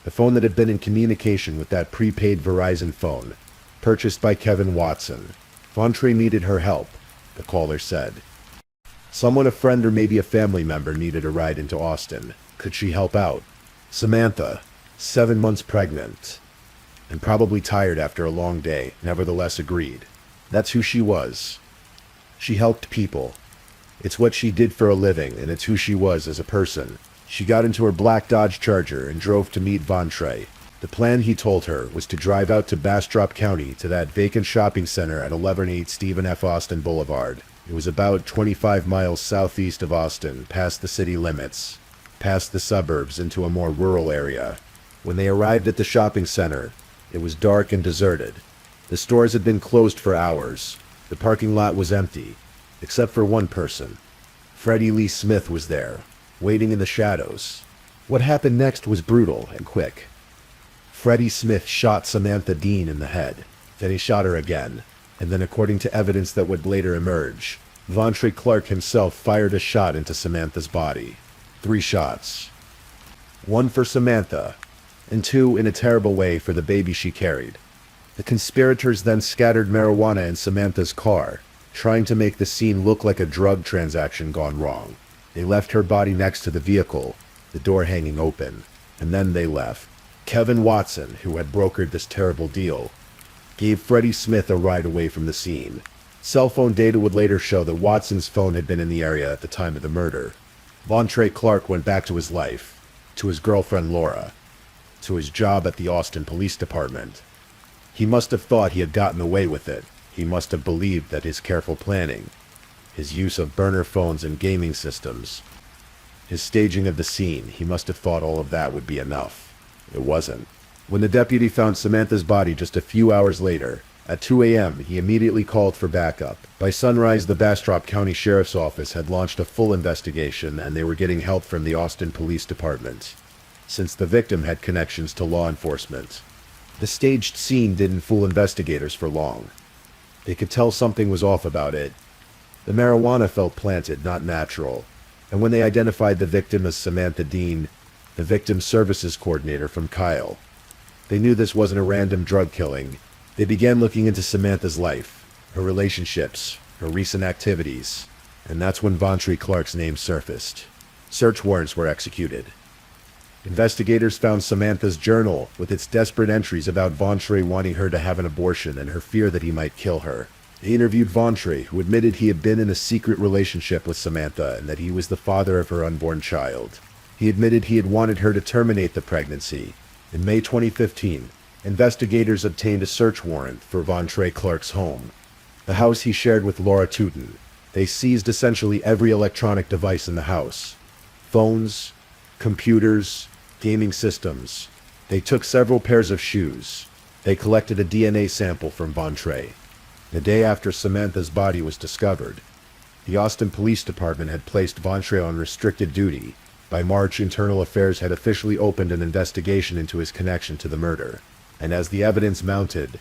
A: The phone that had been in communication with that prepaid Verizon phone, purchased by Kevin Watson. Vontre needed her help, the caller said. Someone, a friend or maybe a family member, needed a ride into Austin. Could she help out? Samantha, 7 months pregnant, and probably tired after a long day, nevertheless agreed. That's who she was. She helped people. It's what she did for a living, and it's who she was as a person. She got into her black Dodge Charger and drove to meet Vontre. The plan, he told her, was to drive out to Bastrop County to that vacant shopping center at 118 Stephen F. Austin Boulevard. It was about 25 miles southeast of Austin, past the city limits, past the suburbs into a more rural area. When they arrived at the shopping center, it was dark and deserted. The stores had been closed for hours. The parking lot was empty, except for one person. Freddie Lee Smith was there, waiting in the shadows. What happened next was brutal and quick. Freddie Smith shot Samantha Dean in the head. Then he shot her again. And then, according to evidence that would later emerge, Vontre Clark himself fired a shot into Samantha's body. 3 shots. one for Samantha, and two, in a terrible way, for the baby she carried. The conspirators then scattered marijuana in Samantha's car, trying to make the scene look like a drug transaction gone wrong. They left her body next to the vehicle, the door hanging open, and then they left. Kevin Watson, who had brokered this terrible deal, gave Freddie Smith a ride away from the scene. Cell phone data would later show that Watson's phone had been in the area at the time of the murder. Vontre Clark went back to his life, to his girlfriend Laura, to his job at the Austin Police Department. He must have thought he had gotten away with it. He must have believed that his careful planning, his use of burner phones and gaming systems, his staging of the scene, he must have thought all of that would be enough. It wasn't. When the deputy found Samantha's body just a few hours later, at 2 a.m., he immediately called for backup. By sunrise, the Bastrop County Sheriff's Office had launched a full investigation, and they were getting help from the Austin Police Department, since the victim had connections to law enforcement. The staged scene didn't fool investigators for long. They could tell something was off about it. The marijuana felt planted, not natural. And when they identified the victim as Samantha Dean, the victim services coordinator from Kyle, they knew this wasn't a random drug killing. They began looking into Samantha's life, her relationships, her recent activities, and that's when Vontre Clark's name surfaced. Search warrants were executed. Investigators found Samantha's journal with its desperate entries about Vontre wanting her to have an abortion and her fear that he might kill her. They interviewed Vontre, who admitted he had been in a secret relationship with Samantha and that he was the father of her unborn child. He admitted he had wanted her to terminate the pregnancy. In May 2015, investigators obtained a search warrant for Vontre Clark's home, the house he shared with Laura Tootin. They seized essentially every electronic device in the house: phones, computers, gaming systems. They took several pairs of shoes. They collected a DNA sample from Vontre. The day after Samantha's body was discovered, the Austin Police Department had placed Vontre on restricted duty. By March, Internal Affairs had officially opened an investigation into his connection to the murder. And as the evidence mounted,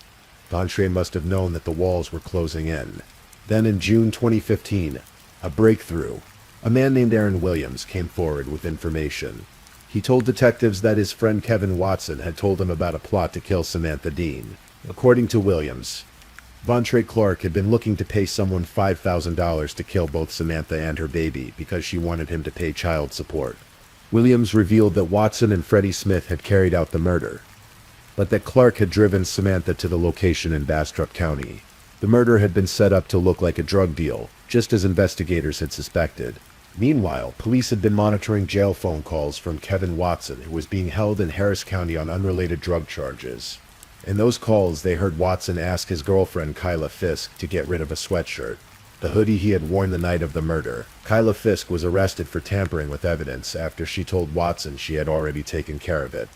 A: Vontre must have known that the walls were closing in. Then in June 2015, a breakthrough. A man named Aaron Williams came forward with information. He told detectives that his friend Kevin Watson had told him about a plot to kill Samantha Dean. According to Williams, Vontre Clark had been looking to pay someone $5,000 to kill both Samantha and her baby because she wanted him to pay child support. Williams revealed that Watson and Freddie Smith had carried out the murder, but that Clark had driven Samantha to the location in Bastrop County. The murder had been set up to look like a drug deal, just as investigators had suspected. Meanwhile, police had been monitoring jail phone calls from Kevin Watson, who was being held in Harris County on unrelated drug charges. In those calls, they heard Watson ask his girlfriend Kyla Fisk to get rid of a sweatshirt, the hoodie he had worn the night of the murder. Kyla Fisk was arrested for tampering with evidence after she told Watson she had already taken care of it.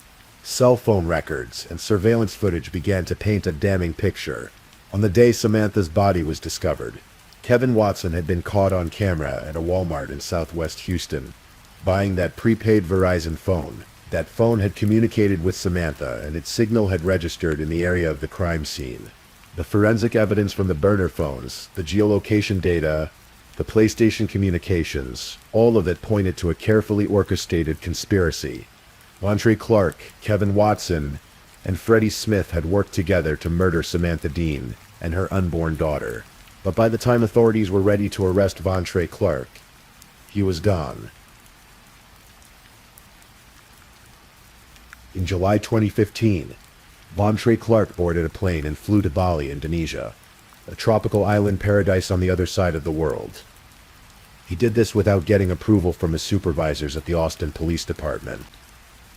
A: Cell phone records and surveillance footage began to paint a damning picture. On the day Samantha's body was discovered, Kevin Watson had been caught on camera at a Walmart in southwest Houston, buying that prepaid Verizon phone. That phone had communicated with Samantha, and its signal had registered in the area of the crime scene. The forensic evidence from the burner phones, the geolocation data, the PlayStation communications, all of it pointed to a carefully orchestrated conspiracy. Vontre Clark, Kevin Watson, and Freddie Smith had worked together to murder Samantha Dean and her unborn daughter. But by the time authorities were ready to arrest Vontre Clark, he was gone. In July 2015, Vontre Clark boarded a plane and flew to Bali, Indonesia, a tropical island paradise on the other side of the world. He did this without getting approval from his supervisors at the Austin Police Department.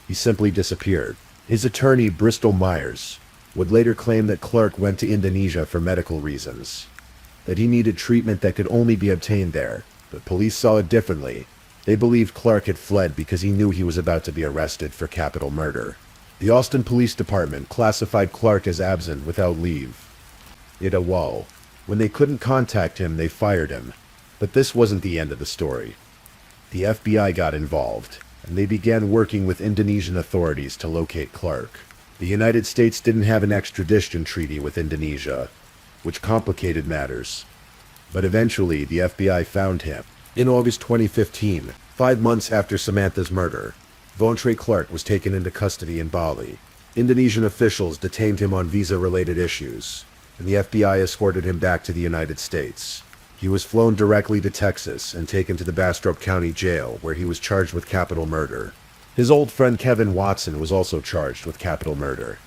A: He simply disappeared. His attorney, Bristol Myers, would later claim that Clark went to Indonesia for medical reasons, that he needed treatment that could only be obtained there, but police saw it differently. They believed Clark had fled because he knew he was about to be arrested for capital murder. The Austin Police Department classified Clark as absent without leave. IDAWAL. When they couldn't contact him, they fired him. But this wasn't the end of the story. The FBI got involved, and they began working with Indonesian authorities to locate Clark. The United States didn't have an extradition treaty with Indonesia, which complicated matters. But eventually, the FBI found him. In August 2015, 5 months after Samantha's murder, Vontre Clark was taken into custody in Bali. Indonesian officials detained him on visa-related issues, and the FBI escorted him back to the United States. He was flown directly to Texas and taken to the Bastrop County Jail, where he was charged with capital murder. His old friend Kevin Watson was also charged with capital murder.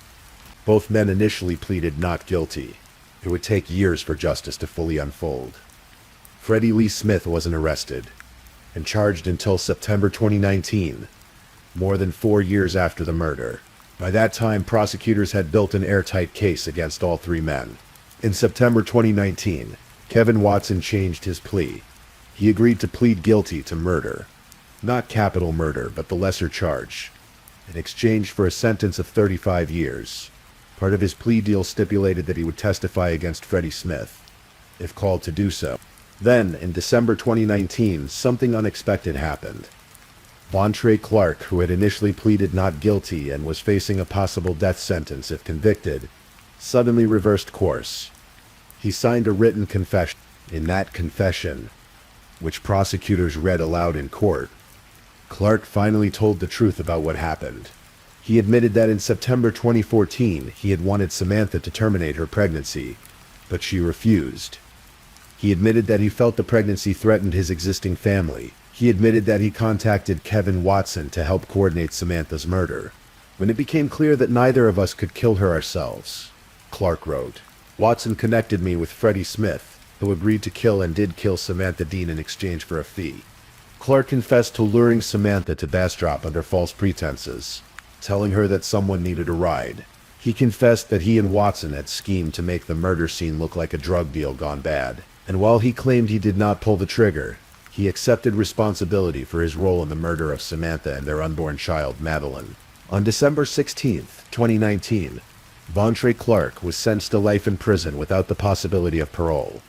A: Both men initially pleaded not guilty. It would take years for justice to fully unfold. Freddie Lee Smith wasn't arrested and charged until September 2019, more than 4 years after the murder. By that time, prosecutors had built an airtight case against all three men. In September 2019, Kevin Watson changed his plea. He agreed to plead guilty to murder. Not capital murder, but the lesser charge, in exchange for a sentence of 35 years. Part of his plea deal stipulated that he would testify against Freddie Smith, if called to do so. Then, in December 2019, something unexpected happened. Vontre Clark, who had initially pleaded not guilty and was facing a possible death sentence if convicted, suddenly reversed course. He signed a written confession. In that confession, which prosecutors read aloud in court, Clark finally told the truth about what happened. He admitted that in September 2014, he had wanted Samantha to terminate her pregnancy, but she refused. He admitted that he felt the pregnancy threatened his existing family. He admitted that he contacted Kevin Watson to help coordinate Samantha's murder. When it became clear that neither of us could kill her ourselves, Clark wrote, Watson connected me with Freddie Smith, who agreed to kill and did kill Samantha Dean in exchange for a fee. Clark confessed to luring Samantha to Bastrop under false pretenses, telling her that someone needed a ride. He confessed that he and Watson had schemed to make the murder scene look like a drug deal gone bad. And while he claimed he did not pull the trigger, he accepted responsibility for his role in the murder of Samantha and their unborn child, Madeline. On December 16, 2019, Vontre Clark was sentenced to life in prison without the possibility of parole.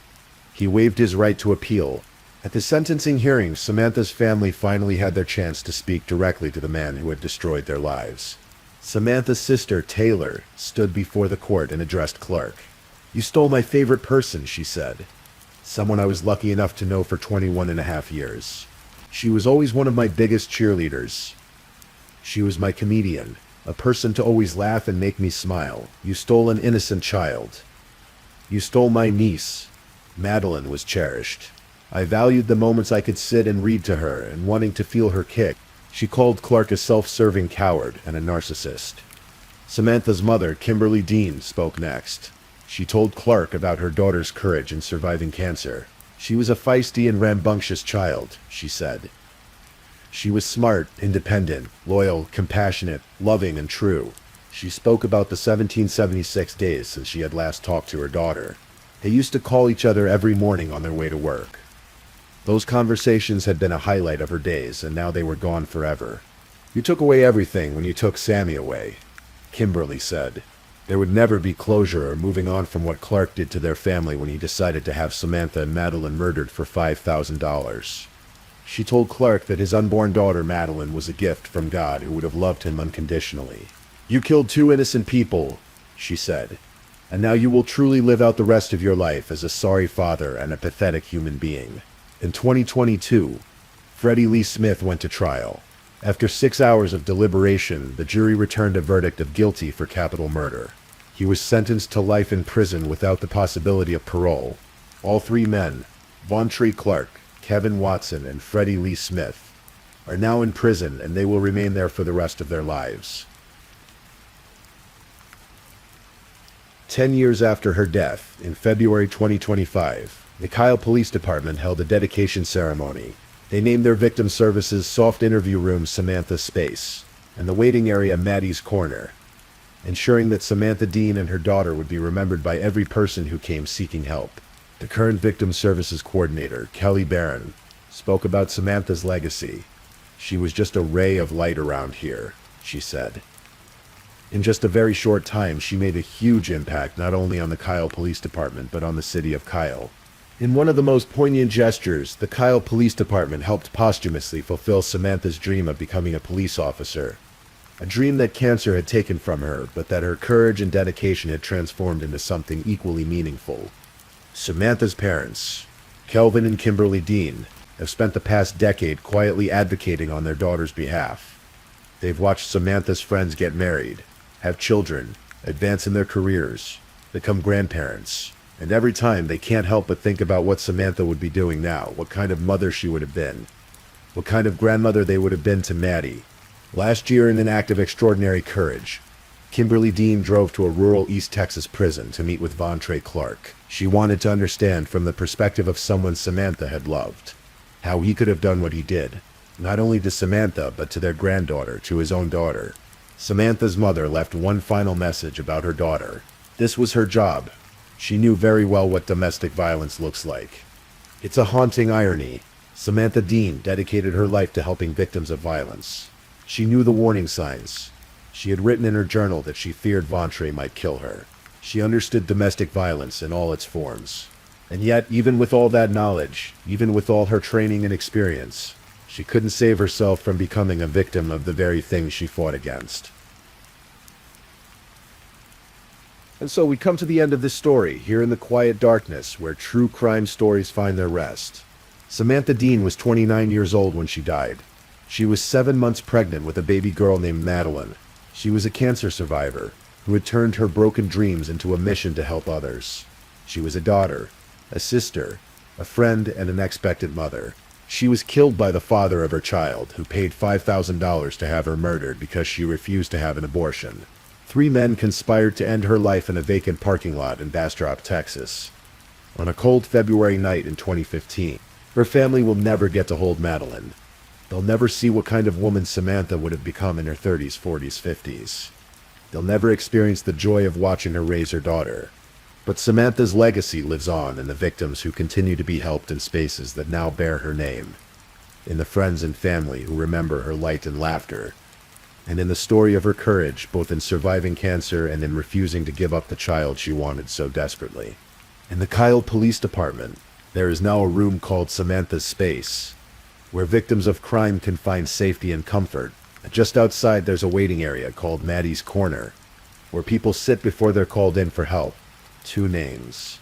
A: He waived his right to appeal. At the sentencing hearing, Samantha's family finally had their chance to speak directly to the man who had destroyed their lives. Samantha's sister, Taylor, stood before the court and addressed Clark. "You stole my favorite person," she said. "Someone I was lucky enough to know for 21.5 years. She was always one of my biggest cheerleaders. She was my comedian, a person to always laugh and make me smile. You stole an innocent child. You stole my niece." Madeline was cherished. I valued the moments I could sit and read to her and wanting to feel her kick. She called Clark a self-serving coward and a narcissist. Samantha's mother, Kimberly Dean, spoke next. She told Clark about her daughter's courage in surviving cancer. "She was a feisty and rambunctious child," she said. "She was smart, independent, loyal, compassionate, loving, and true." She spoke about the 1776 days since she had last talked to her daughter. They used to call each other every morning on their way to work. Those conversations had been a highlight of her days, and now they were gone forever. "You took away everything when you took Sammy away," Kimberly said. There would never be closure or moving on from what Clark did to their family when he decided to have Samantha and Madeline murdered for $5,000. She told Clark that his unborn daughter Madeline was a gift from God who would have loved him unconditionally. "You killed 2 innocent people," she said, "and now you will truly live out the rest of your life as a sorry father and a pathetic human being." In 2022, Freddie Lee Smith went to trial. After 6 hours of deliberation, the jury returned a verdict of guilty for capital murder. He was sentenced to life in prison without the possibility of parole. All 3 men, Vontre Clark, Kevin Watson, and Freddie Lee Smith, are now in prison, and they will remain there for the rest of their lives. 10 years after her death, in February 2025, the Kyle Police Department held a dedication ceremony. They named their victim services Soft Interview Room Samantha Space and the waiting area Maddie's Corner, ensuring that Samantha Dean and her daughter would be remembered by every person who came seeking help. The current Victim Services Coordinator, Kelly Barron, spoke about Samantha's legacy. "She was just a ray of light around here," she said. In just a very short time, she made a huge impact not only on the Kyle Police Department, but on the city of Kyle. In one of the most poignant gestures, the Kyle Police Department helped posthumously fulfill Samantha's dream of becoming a police officer. A dream that cancer had taken from her, but that her courage and dedication had transformed into something equally meaningful. Samantha's parents, Kelvin and Kimberly Dean, have spent the past decade quietly advocating on their daughter's behalf. They've watched Samantha's friends get married, have children, advance in their careers, become grandparents. And every time they can't help but think about what Samantha would be doing now, what kind of mother she would have been, what kind of grandmother they would have been to Maddie. Last year, in an act of extraordinary courage, Kimberly Dean drove to a rural East Texas prison to meet with Vontre Clark. She wanted to understand from the perspective of someone Samantha had loved, how he could have done what he did, not only to Samantha, but to their granddaughter, to his own daughter. Samantha's mother left one final message about her daughter. This was her job. She knew very well what domestic violence looks like. It's a haunting irony. Samantha Dean dedicated her life to helping victims of violence. She knew the warning signs. She had written in her journal that she feared Vontre might kill her. She understood domestic violence in all its forms. And yet, even with all that knowledge, even with all her training and experience, she couldn't save herself from becoming a victim of the very thing she fought against. And so we come to the end of this story, here in the quiet darkness where true crime stories find their rest. Samantha Dean was 29 years old when she died. She was 7 months pregnant with a baby girl named Madeline. She was a cancer survivor who had turned her broken dreams into a mission to help others. She was a daughter, a sister, a friend, and an expectant mother. She was killed by the father of her child, who paid $5,000 to have her murdered because she refused to have an abortion. 3 men conspired to end her life in a vacant parking lot in Bastrop, Texas, on a cold February night in 2015. Her family will never get to hold Madeline. They'll never see what kind of woman Samantha would have become in her 30s, 40s, 50s. They'll never experience the joy of watching her raise her daughter. But Samantha's legacy lives on in the victims who continue to be helped in spaces that now bear her name, in the friends and family who remember her light and laughter, and in the story of her courage, both in surviving cancer and in refusing to give up the child she wanted so desperately. In the Kyle Police Department, there is now a room called Samantha's Space, where victims of crime can find safety and comfort. Just outside, there's a waiting area called Maddie's Corner, where people sit before they're called in for help. 2 names.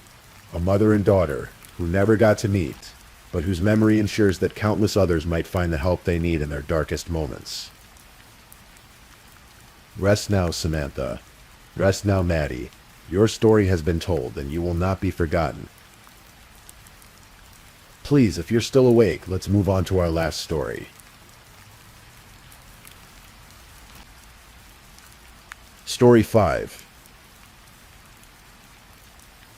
A: A mother and daughter who never got to meet, but whose memory ensures that countless others might find the help they need in their darkest moments. Rest now, Samantha. Rest now, Maddie. Your story has been told, and you will not be forgotten. Please, if you're still awake, let's move on to our last story. Story 5.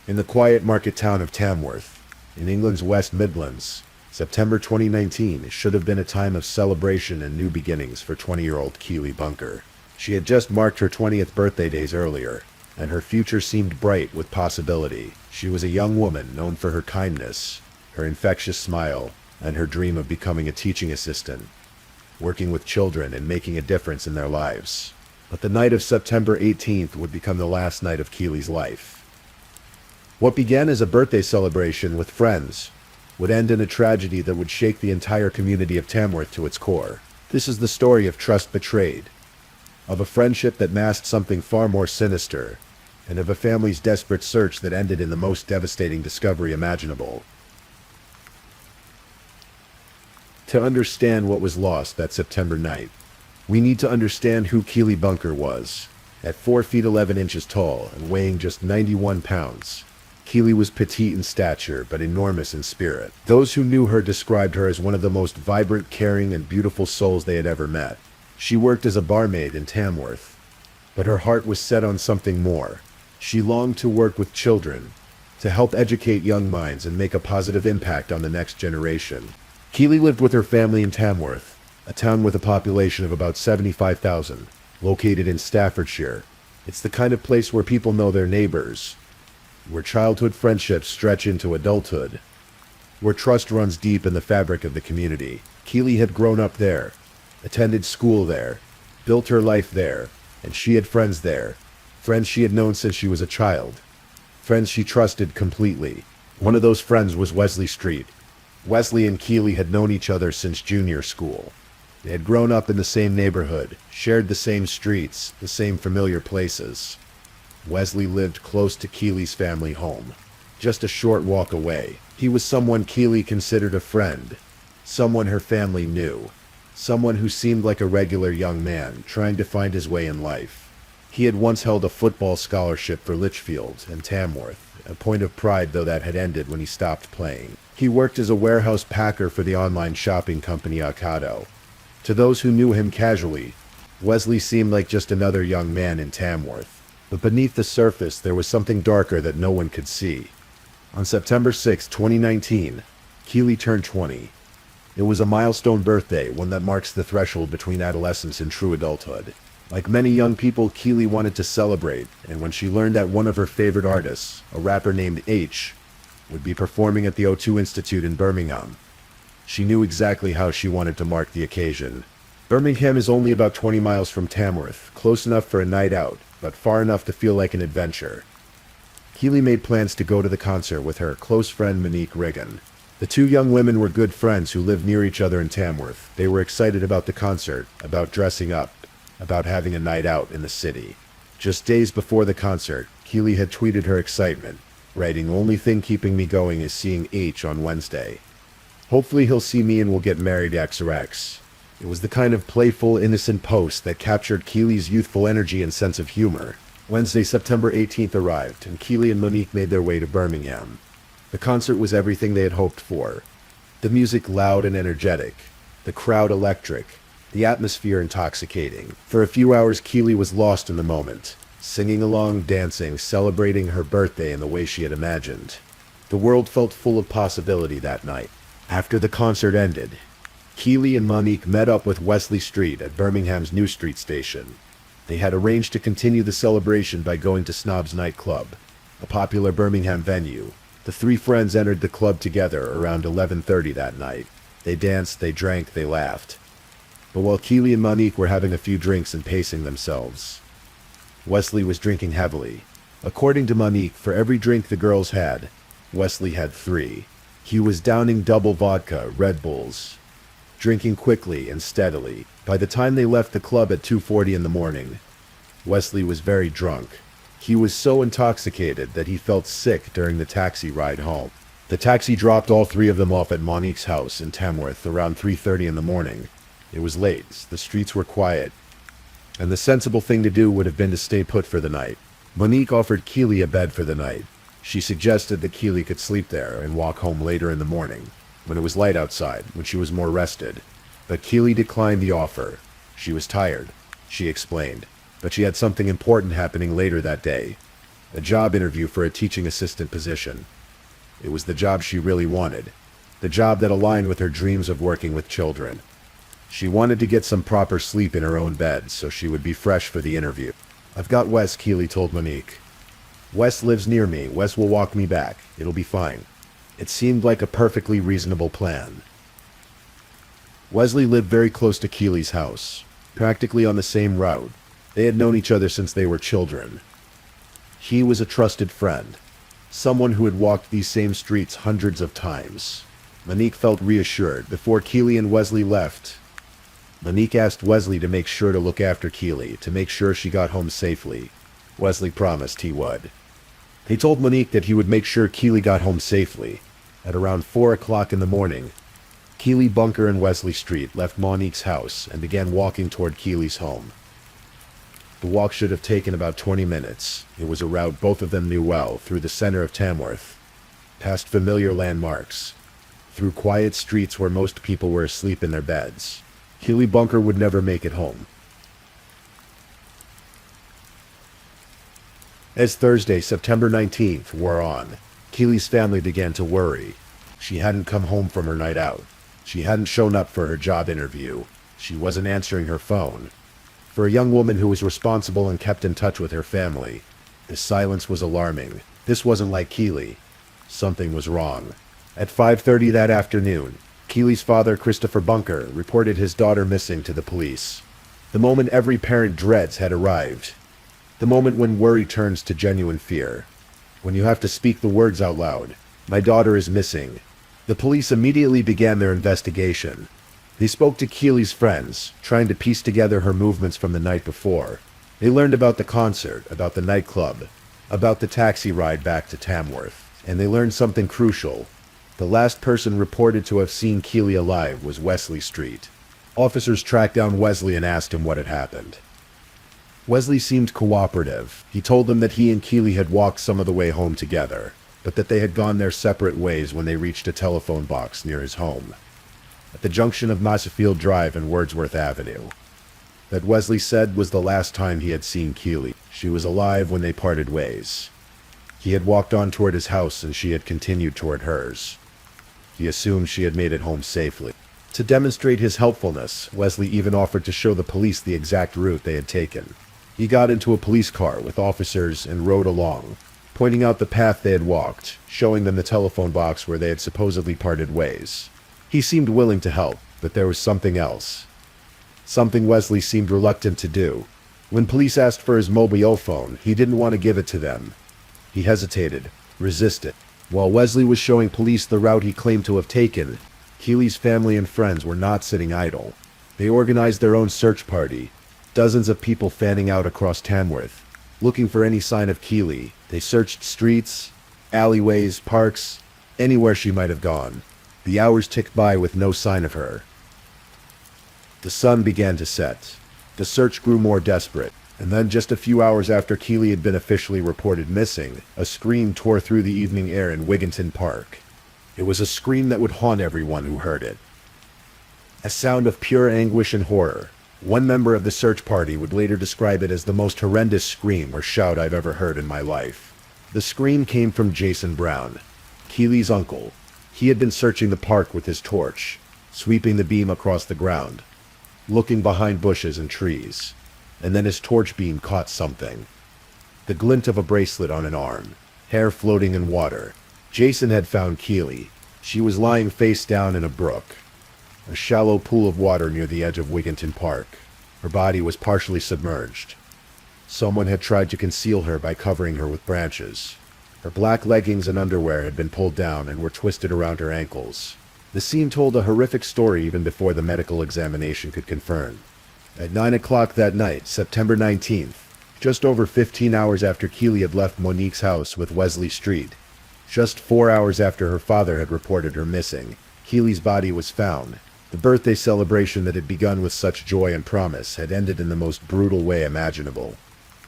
A: In the quiet market town of Tamworth, in England's West Midlands, September 2019 should have been a time of celebration and new beginnings for 20-year-old Keely Bunker. She had just marked her 20th birthday days earlier, and her future seemed bright with possibility. She was a young woman known for her kindness, her infectious smile, and her dream of becoming a teaching assistant, working with children and making a difference in their lives. But the night of September 18th would become the last night of Keely's life. What began as a birthday celebration with friends would end in a tragedy that would shake the entire community of Tamworth to its core. This is the story of trust betrayed, of a friendship that masked something far more sinister, and of a family's desperate search that ended in the most devastating discovery imaginable. To understand what was lost that September night, we need to understand who Keely Bunker was. At 4 feet 11 inches tall and weighing just 91 pounds, Keely was petite in stature but enormous in spirit. Those who knew her described her as one of the most vibrant, caring, and beautiful souls they had ever met. She worked as a barmaid in Tamworth, but her heart was set on something more. She longed to work with children, to help educate young minds and make a positive impact on the next generation. Keely lived with her family in Tamworth, a town with a population of about 75,000, located in Staffordshire. It's the kind of place where people know their neighbors, where childhood friendships stretch into adulthood, where trust runs deep in the fabric of the community. Keely had grown up there, attended school there, built her life there, and she had friends there, friends she had known since she was a child, friends she trusted completely. One of those friends was Wesley Street. Wesley and Keely had known each other since junior school. They had grown up in the same neighborhood, shared the same streets, the same familiar places. Wesley lived close to Keely's family home, just a short walk away. He was someone Keely considered a friend, someone her family knew, someone who seemed like a regular young man trying to find his way in life. He had once held a football scholarship for Litchfield and Tamworth, a point of pride though that had ended when he stopped playing. He worked as a warehouse packer for the online shopping company Ocado. To those who knew him casually, Wesley seemed like just another young man in Tamworth. But beneath the surface there was something darker that no one could see. On September 6, 2019, Keely turned 20. It was a milestone birthday, one that marks the threshold between adolescence and true adulthood. Like many young people, Keely wanted to celebrate, and when she learned that one of her favorite artists, a rapper named H, would be performing at the O2 Institute in Birmingham, she knew exactly how she wanted to mark the occasion. Birmingham is only about 20 miles from Tamworth, close enough for a night out, but far enough to feel like an adventure. Keely made plans to go to the concert with her close friend Monique Riggin. The two young women were good friends who lived near each other in Tamworth. They were excited about the concert, about dressing up, about having a night out in the city. Just days before the concert, Keely had tweeted her excitement, writing, "Only thing keeping me going is seeing H on Wednesday. Hopefully he'll see me and we'll get married XRX." It was the kind of playful, innocent post that captured Keely's youthful energy and sense of humor. Wednesday, September 18th arrived, and Keely and Monique made their way to Birmingham. The concert was everything they had hoped for. The music loud and energetic, the crowd electric, the atmosphere intoxicating. For a few hours Keely was lost in the moment, singing along, dancing, celebrating her birthday in the way she had imagined. The world felt full of possibility that night. After the concert ended, Keely and Monique met up with Wesley Street at Birmingham's New Street station. They had arranged to continue the celebration by going to Snob's nightclub, a popular Birmingham venue. The three friends entered the club together around 11:30 that night. They danced, they drank, they laughed. But while Keely and Monique were having a few drinks and pacing themselves, Wesley was drinking heavily. According to Monique, for every drink the girls had, Wesley had 3. He was downing double vodka, Red Bulls, drinking quickly and steadily. By the time they left the club at 2:40 in the morning, Wesley was very drunk. He was so intoxicated that he felt sick during the taxi ride home. The taxi dropped all 3 of them off at Monique's house in Tamworth around 3:30 in the morning. It was late, the streets were quiet, and the sensible thing to do would have been to stay put for the night. Monique offered Keely a bed for the night. She suggested that Keely could sleep there and walk home later in the morning, when it was light outside, when she was more rested. But Keely declined the offer. She was tired, she explained, but she had something important happening later that day, a job interview for a teaching assistant position. It was the job she really wanted, the job that aligned with her dreams of working with children. She wanted to get some proper sleep in her own bed so she would be fresh for the interview. "I've got Wes," Keely told Monique. "Wes lives near me. Wes will walk me back. It'll be fine." It seemed like a perfectly reasonable plan. Wesley lived very close to Keely's house, practically on the same route. They had known each other since they were children. He was a trusted friend, someone who had walked these same streets hundreds of times. Monique felt reassured. Before Keely and Wesley left, Monique asked Wesley to make sure to look after Keely, to make sure she got home safely. Wesley promised he would. He told Monique that he would make sure Keely got home safely. At around 4 o'clock in the morning, Keely Bunker and Wesley Street left Monique's house and began walking toward Keely's home. The walk should have taken about 20 minutes. It was a route both of them knew well, through the center of Tamworth, past familiar landmarks, through quiet streets where most people were asleep in their beds. Keely Bunker would never make it home. As Thursday, September 19th, wore on, Keely's family began to worry. She hadn't come home from her night out. She hadn't shown up for her job interview. She wasn't answering her phone. For a young woman who was responsible and kept in touch with her family, this silence was alarming. This wasn't like Keely. Something was wrong. At 5:30 that afternoon, Keely's father, Christopher Bunker, reported his daughter missing to the police. The moment every parent dreads had arrived. The moment when worry turns to genuine fear. When you have to speak the words out loud. "My daughter is missing." The police immediately began their investigation. They spoke to Keely's friends, trying to piece together her movements from the night before. They learned about the concert, about the nightclub, about the taxi ride back to Tamworth. And they learned something crucial. The last person reported to have seen Keely alive was Wesley Street. Officers tracked down Wesley and asked him what had happened. Wesley seemed cooperative. He told them that he and Keely had walked some of the way home together, but that they had gone their separate ways when they reached a telephone box near his home, at the junction of Massafield Drive and Wordsworth Avenue. That Wesley said was the last time he had seen Keely. She was alive when they parted ways. He had walked on toward his house and she had continued toward hers. He assumed she had made it home safely. To demonstrate his helpfulness, Wesley even offered to show the police the exact route they had taken. He got into a police car with officers and rode along, pointing out the path they had walked, showing them the telephone box where they had supposedly parted ways. He seemed willing to help, but there was something else. Something Wesley seemed reluctant to do. When police asked for his mobile phone, he didn't want to give it to them. He hesitated, resisted. While Wesley was showing police the route he claimed to have taken, Keely's family and friends were not sitting idle. They organized their own search party, dozens of people fanning out across Tamworth, looking for any sign of Keely. They searched streets, alleyways, parks, anywhere she might have gone. The hours ticked by with no sign of her. The sun began to set. The search grew more desperate, and then just a few hours after Keely had been officially reported missing, a scream tore through the evening air in Wigginton Park. It was a scream that would haunt everyone who heard it. A sound of pure anguish and horror. One member of the search party would later describe it as the most horrendous scream or shout I've ever heard in my life. The scream came from Jason Brown, Keely's uncle. He had been searching the park with his torch, sweeping the beam across the ground, looking behind bushes and trees, and then his torch beam caught something. The glint of a bracelet on an arm, hair floating in water. Jason had found Keely. She was lying face down in a brook, a shallow pool of water near the edge of Wigginton Park. Her body was partially submerged. Someone had tried to conceal her by covering her with branches. Her black leggings and underwear had been pulled down and were twisted around her ankles. The scene told a horrific story even before the medical examination could confirm. At 9 o'clock that night, September 19th, just over 15 hours after Keely had left Monique's house with Wesley Street, just 4 hours after her father had reported her missing, Keely's body was found. The birthday celebration that had begun with such joy and promise had ended in the most brutal way imaginable.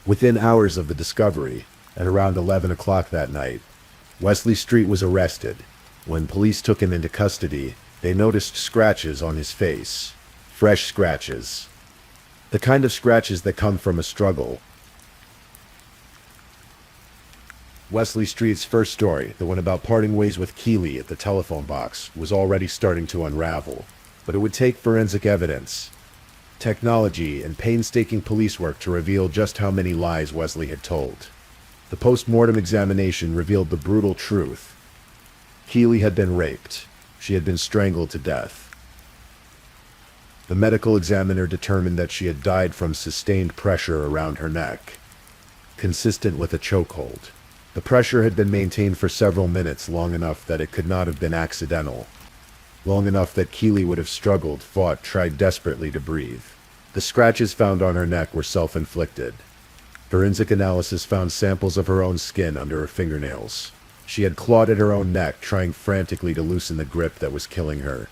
A: Within hours of the discovery, at around 11 o'clock that night, Wesley Street was arrested. When police took him into custody, they noticed scratches on his face. Fresh scratches. The kind of scratches that come from a struggle. Wesley Street's first story, the one about parting ways with Keely at the telephone box, was already starting to unravel. But it would take forensic evidence, technology, and painstaking police work to reveal just how many lies Wesley had told. The post-mortem examination revealed the brutal truth. Keely had been raped. She had been strangled to death. The medical examiner determined that she had died from sustained pressure around her neck, consistent with a chokehold. The pressure had been maintained for several minutes, long enough that it could not have been accidental. Long enough that Keely would have struggled, fought, tried desperately to breathe. The scratches found on her neck were self-inflicted. Forensic analysis found samples of her own skin under her fingernails. She had clawed at her own neck, trying frantically to loosen the grip that was killing her,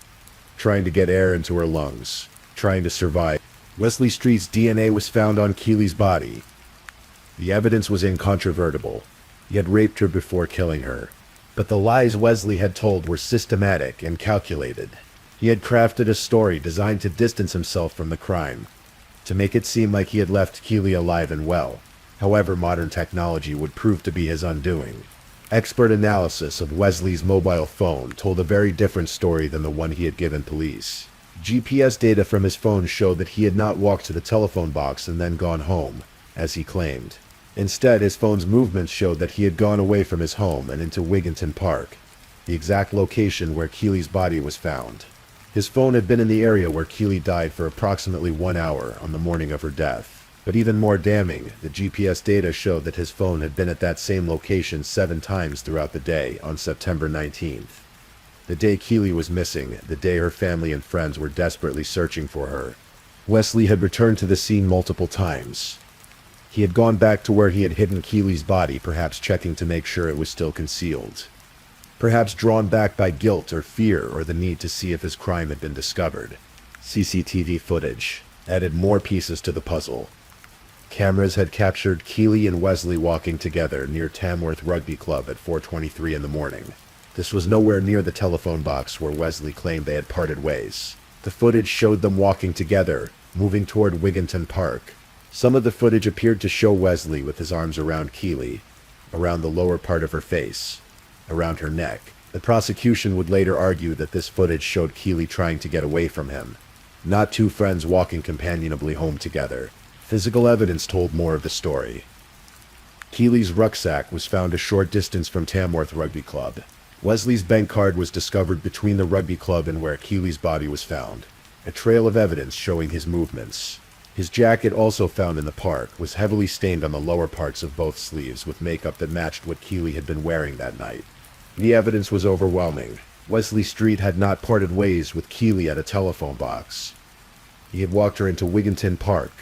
A: trying to get air into her lungs, trying to survive. Wesley Street's DNA was found on Keely's body. The evidence was incontrovertible. He had raped her before killing her. But the lies Wesley had told were systematic and calculated. He had crafted a story designed to distance himself from the crime, to make it seem like he had left Keely alive and well. However, modern technology would prove to be his undoing. Expert analysis of Wesley's mobile phone told a very different story than the one he had given police. GPS data from his phone showed that he had not walked to the telephone box and then gone home, as he claimed. Instead, his phone's movements showed that he had gone away from his home and into Wigginton Park, the exact location where Keely's body was found. His phone had been in the area where Keely died for approximately 1 hour on the morning of her death. But even more damning, the GPS data showed that his phone had been at that same location 7 times throughout the day on September 19th. The day Keely was missing, the day her family and friends were desperately searching for her. Wesley had returned to the scene multiple times. He had gone back to where he had hidden Keely's body, perhaps checking to make sure it was still concealed. Perhaps drawn back by guilt or fear or the need to see if his crime had been discovered. CCTV footage added more pieces to the puzzle. Cameras had captured Keely and Wesley walking together near Tamworth Rugby Club at 4:23 in the morning. This was nowhere near the telephone box where Wesley claimed they had parted ways. The footage showed them walking together, moving toward Wigginton Park. Some of the footage appeared to show Wesley with his arms around Keely, around the lower part of her face, around her neck. The prosecution would later argue that this footage showed Keely trying to get away from him, not two friends walking companionably home together. Physical evidence told more of the story. Keely's rucksack was found a short distance from Tamworth Rugby Club. Wesley's bank card was discovered between the rugby club and where Keely's body was found, a trail of evidence showing his movements. His jacket, also found in the park, was heavily stained on the lower parts of both sleeves with makeup that matched what Keely had been wearing that night. The evidence was overwhelming. Wesley Street had not parted ways with Keely at a telephone box. He had walked her into Wigginton Park,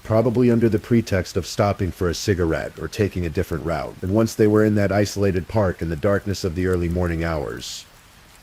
A: probably under the pretext of stopping for a cigarette or taking a different route. And once they were in that isolated park in the darkness of the early morning hours,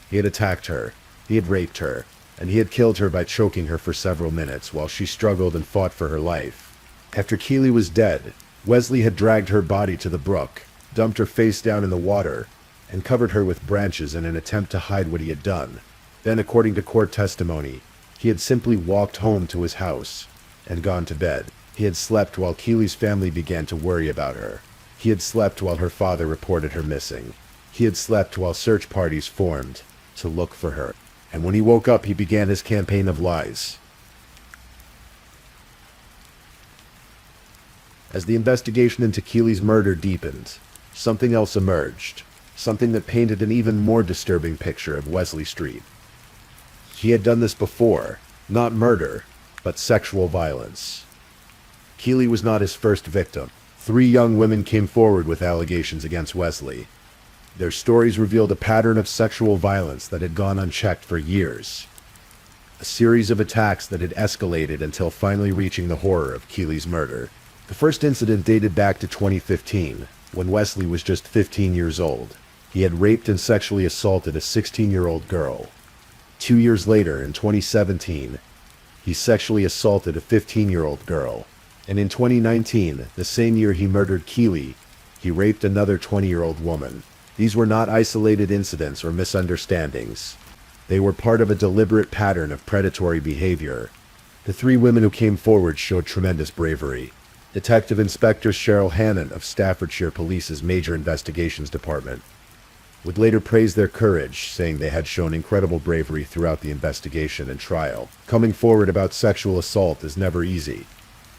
A: he had attacked her, he had raped her, and he had killed her by choking her for several minutes while she struggled and fought for her life. After Keely was dead, Wesley had dragged her body to the brook, dumped her face down in the water, and covered her with branches in an attempt to hide what he had done. Then, according to court testimony, he had simply walked home to his house and gone to bed. He had slept while Keely's family began to worry about her. He had slept while her father reported her missing. He had slept while search parties formed to look for her. And when he woke up, he began his campaign of lies. As the investigation into Keely's murder deepened, something else emerged. Something that painted an even more disturbing picture of Wesley Street. He had done this before, not murder, but sexual violence. Keely was not his first victim. 3 young women came forward with allegations against Wesley. Their stories revealed a pattern of sexual violence that had gone unchecked for years. A series of attacks that had escalated until finally reaching the horror of Keely's murder. The first incident dated back to 2015, when Wesley was just 15 years old. He had raped and sexually assaulted a 16-year-old girl. 2 years later, in 2017, he sexually assaulted a 15-year-old girl. And in 2019, the same year he murdered Keely, he raped another 20-year-old woman. These were not isolated incidents or misunderstandings. They were part of a deliberate pattern of predatory behavior. The 3 women who came forward showed tremendous bravery. Detective Inspector Cheryl Hannon of Staffordshire Police's Major Investigations Department would later praise their courage, saying they had shown incredible bravery throughout the investigation and trial. Coming forward about sexual assault is never easy,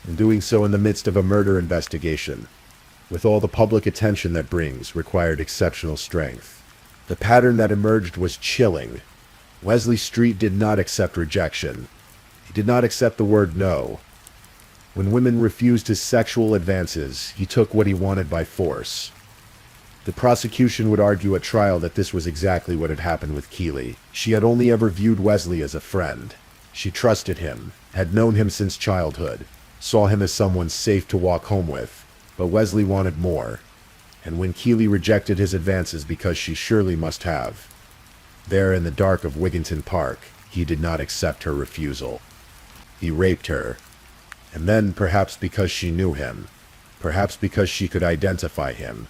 A: and doing so in the midst of a murder investigation, with all the public attention that brings, required exceptional strength. The pattern that emerged was chilling. Wesley Street did not accept rejection. He did not accept the word no. When women refused his sexual advances, he took what he wanted by force. The prosecution would argue at trial that this was exactly what had happened with Keely. She had only ever viewed Wesley as a friend. She trusted him, had known him since childhood, saw him as someone safe to walk home with. But Wesley wanted more. And when Keely rejected his advances because she surely must have, there in the dark of Wigginton Park, he did not accept her refusal. He raped her. And then, perhaps because she knew him, perhaps because she could identify him,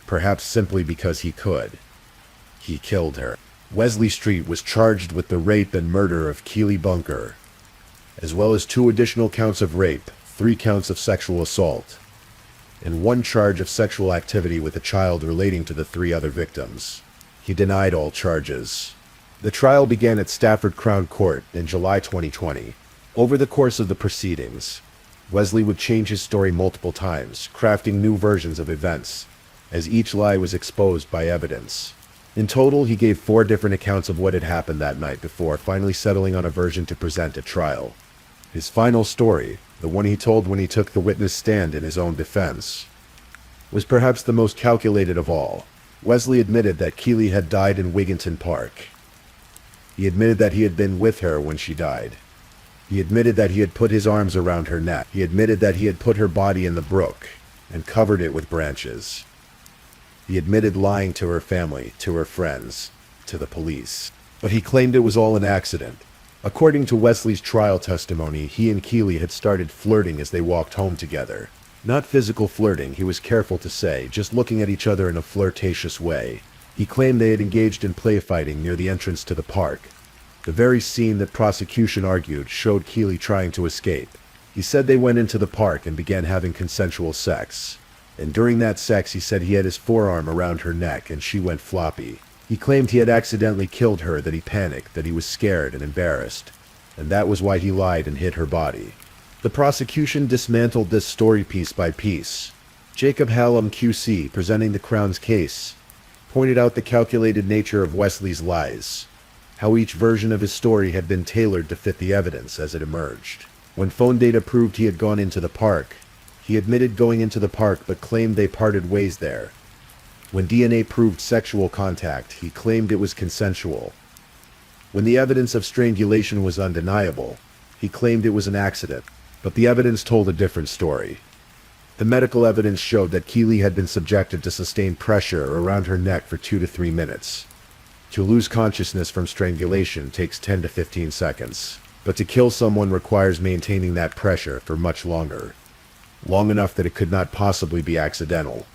A: perhaps simply because he could, he killed her. Wesley Street was charged with the rape and murder of Keely Bunker, as well as 2 additional counts of rape, 3 counts of sexual assault, and 1 charge of sexual activity with a child relating to the 3 other victims. He denied all charges. The trial began at Stafford Crown Court in July 2020. Over the course of the proceedings, Wesley would change his story multiple times, crafting new versions of events, as each lie was exposed by evidence. In total, he gave 4 different accounts of what had happened that night before finally settling on a version to present at trial. His final story, the one he told when he took the witness stand in his own defense, was perhaps the most calculated of all. Wesley admitted that Keely had died in Wigginton Park. He admitted that he had been with her when she died. He admitted that he had put his arms around her neck. He admitted that he had put her body in the brook and covered it with branches. He admitted lying to her family, to her friends, to the police. But he claimed it was all an accident, According to Wesley's trial testimony, he and Keeley had started flirting as they walked home together. Not physical flirting, he was careful to say, just looking at each other in a flirtatious way. He claimed they had engaged in play fighting near the entrance to the park. The very scene that prosecution argued showed Keeley trying to escape. He said they went into the park and began having consensual sex. And during that sex, he said he had his forearm around her neck and she went floppy. He claimed he had accidentally killed her, that he panicked, that he was scared and embarrassed. And that was why he lied and hid her body. The prosecution dismantled this story piece by piece. Jacob Hallam QC, presenting the Crown's case, pointed out the calculated nature of Wesley's lies, how each version of his story had been tailored to fit the evidence as it emerged. When phone data proved he had gone into the park, he admitted going into the park but claimed they parted ways there. When DNA proved sexual contact, he claimed it was consensual. When the evidence of strangulation was undeniable, he claimed it was an accident. But the evidence told a different story. The medical evidence showed that Keeley had been subjected to sustained pressure around her neck for 2 to 3 minutes. To lose consciousness from strangulation takes 10 to 15 seconds. But to kill someone requires maintaining that pressure for much longer. Long enough that it could not possibly be accidental.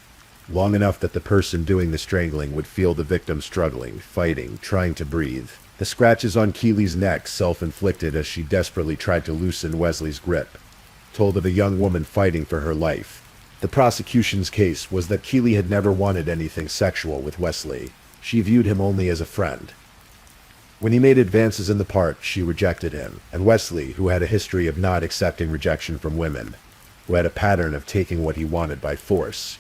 A: Long enough that the person doing the strangling would feel the victim struggling, fighting, trying to breathe. The scratches on Keeley's neck, self-inflicted as she desperately tried to loosen Wesley's grip, told of a young woman fighting for her life. The prosecution's case was that Keeley had never wanted anything sexual with Wesley. She viewed him only as a friend. When he made advances in the park, she rejected him, and Wesley, who had a history of not accepting rejection from women, who had a pattern of taking what he wanted by force,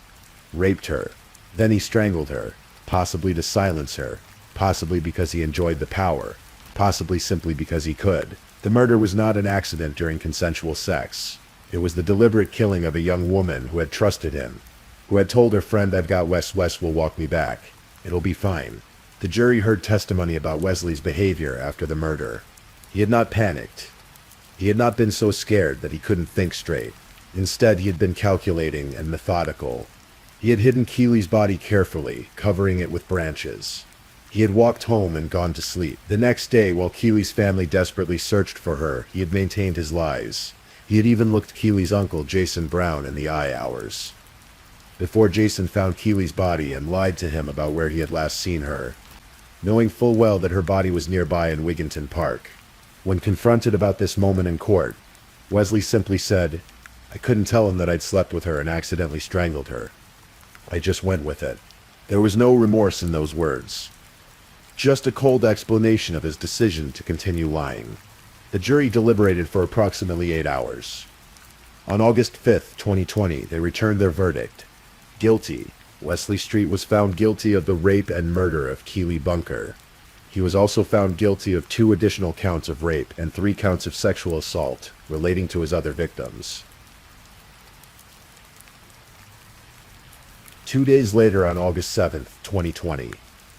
A: raped her. Then he strangled her, possibly to silence her, possibly because he enjoyed the power, possibly simply because he could. The murder was not an accident during consensual sex. It was the deliberate killing of a young woman who had trusted him, who had told her friend, "I've got Wes will walk me back. It'll be fine." The jury heard testimony about Wesley's behavior after the murder. He had not panicked. He had not been so scared that he couldn't think straight. Instead, he had been calculating and methodical. He had hidden Keeley's body carefully, covering it with branches. He had walked home and gone to sleep. The next day, while Keeley's family desperately searched for her, he had maintained his lies. He had even looked Keeley's uncle, Jason Brown, in the eye hours before Jason found Keeley's body and lied to him about where he had last seen her, knowing full well that her body was nearby in Wigginton Park. When confronted about this moment in court, Wesley simply said, "I couldn't tell him that I'd slept with her and accidentally strangled her. I just went with it." There was no remorse in those words. Just a cold explanation of his decision to continue lying. The jury deliberated for approximately 8 hours. On August 5th, 2020, they returned their verdict. Guilty. Wesley Street was found guilty of the rape and murder of Keeley Bunker. He was also found guilty of 2 additional counts of rape and 3 counts of sexual assault relating to his other victims. 2 days later, on August 7th, 2020,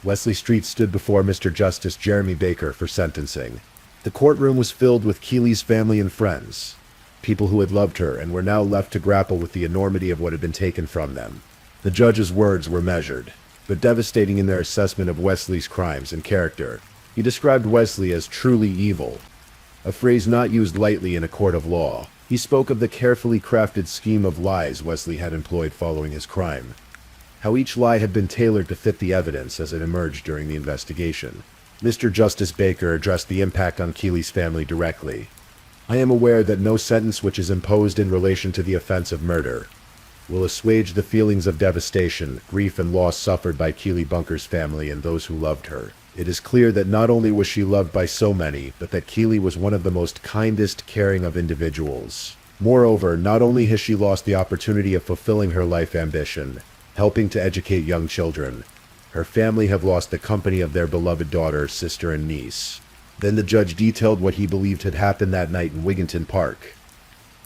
A: Wesley Street stood before Mr. Justice Jeremy Baker for sentencing. The courtroom was filled with Keeley's family and friends, people who had loved her and were now left to grapple with the enormity of what had been taken from them. The judge's words were measured, but devastating in their assessment of Wesley's crimes and character. He described Wesley as truly evil, a phrase not used lightly in a court of law. He spoke of the carefully crafted scheme of lies Wesley had employed following his crime, how each lie had been tailored to fit the evidence as it emerged during the investigation. Mr. Justice Baker addressed the impact on Keeley's family directly. "I am aware that no sentence which is imposed in relation to the offense of murder will assuage the feelings of devastation, grief, and loss suffered by Keeley Bunker's family and those who loved her. It is clear that not only was she loved by so many, but that Keeley was one of the most kindest, caring of individuals. Moreover, not only has she lost the opportunity of fulfilling her life ambition, helping to educate young children, her family have lost the company of their beloved daughter, sister, and niece." Then the judge detailed what he believed had happened that night in Wigginton Park.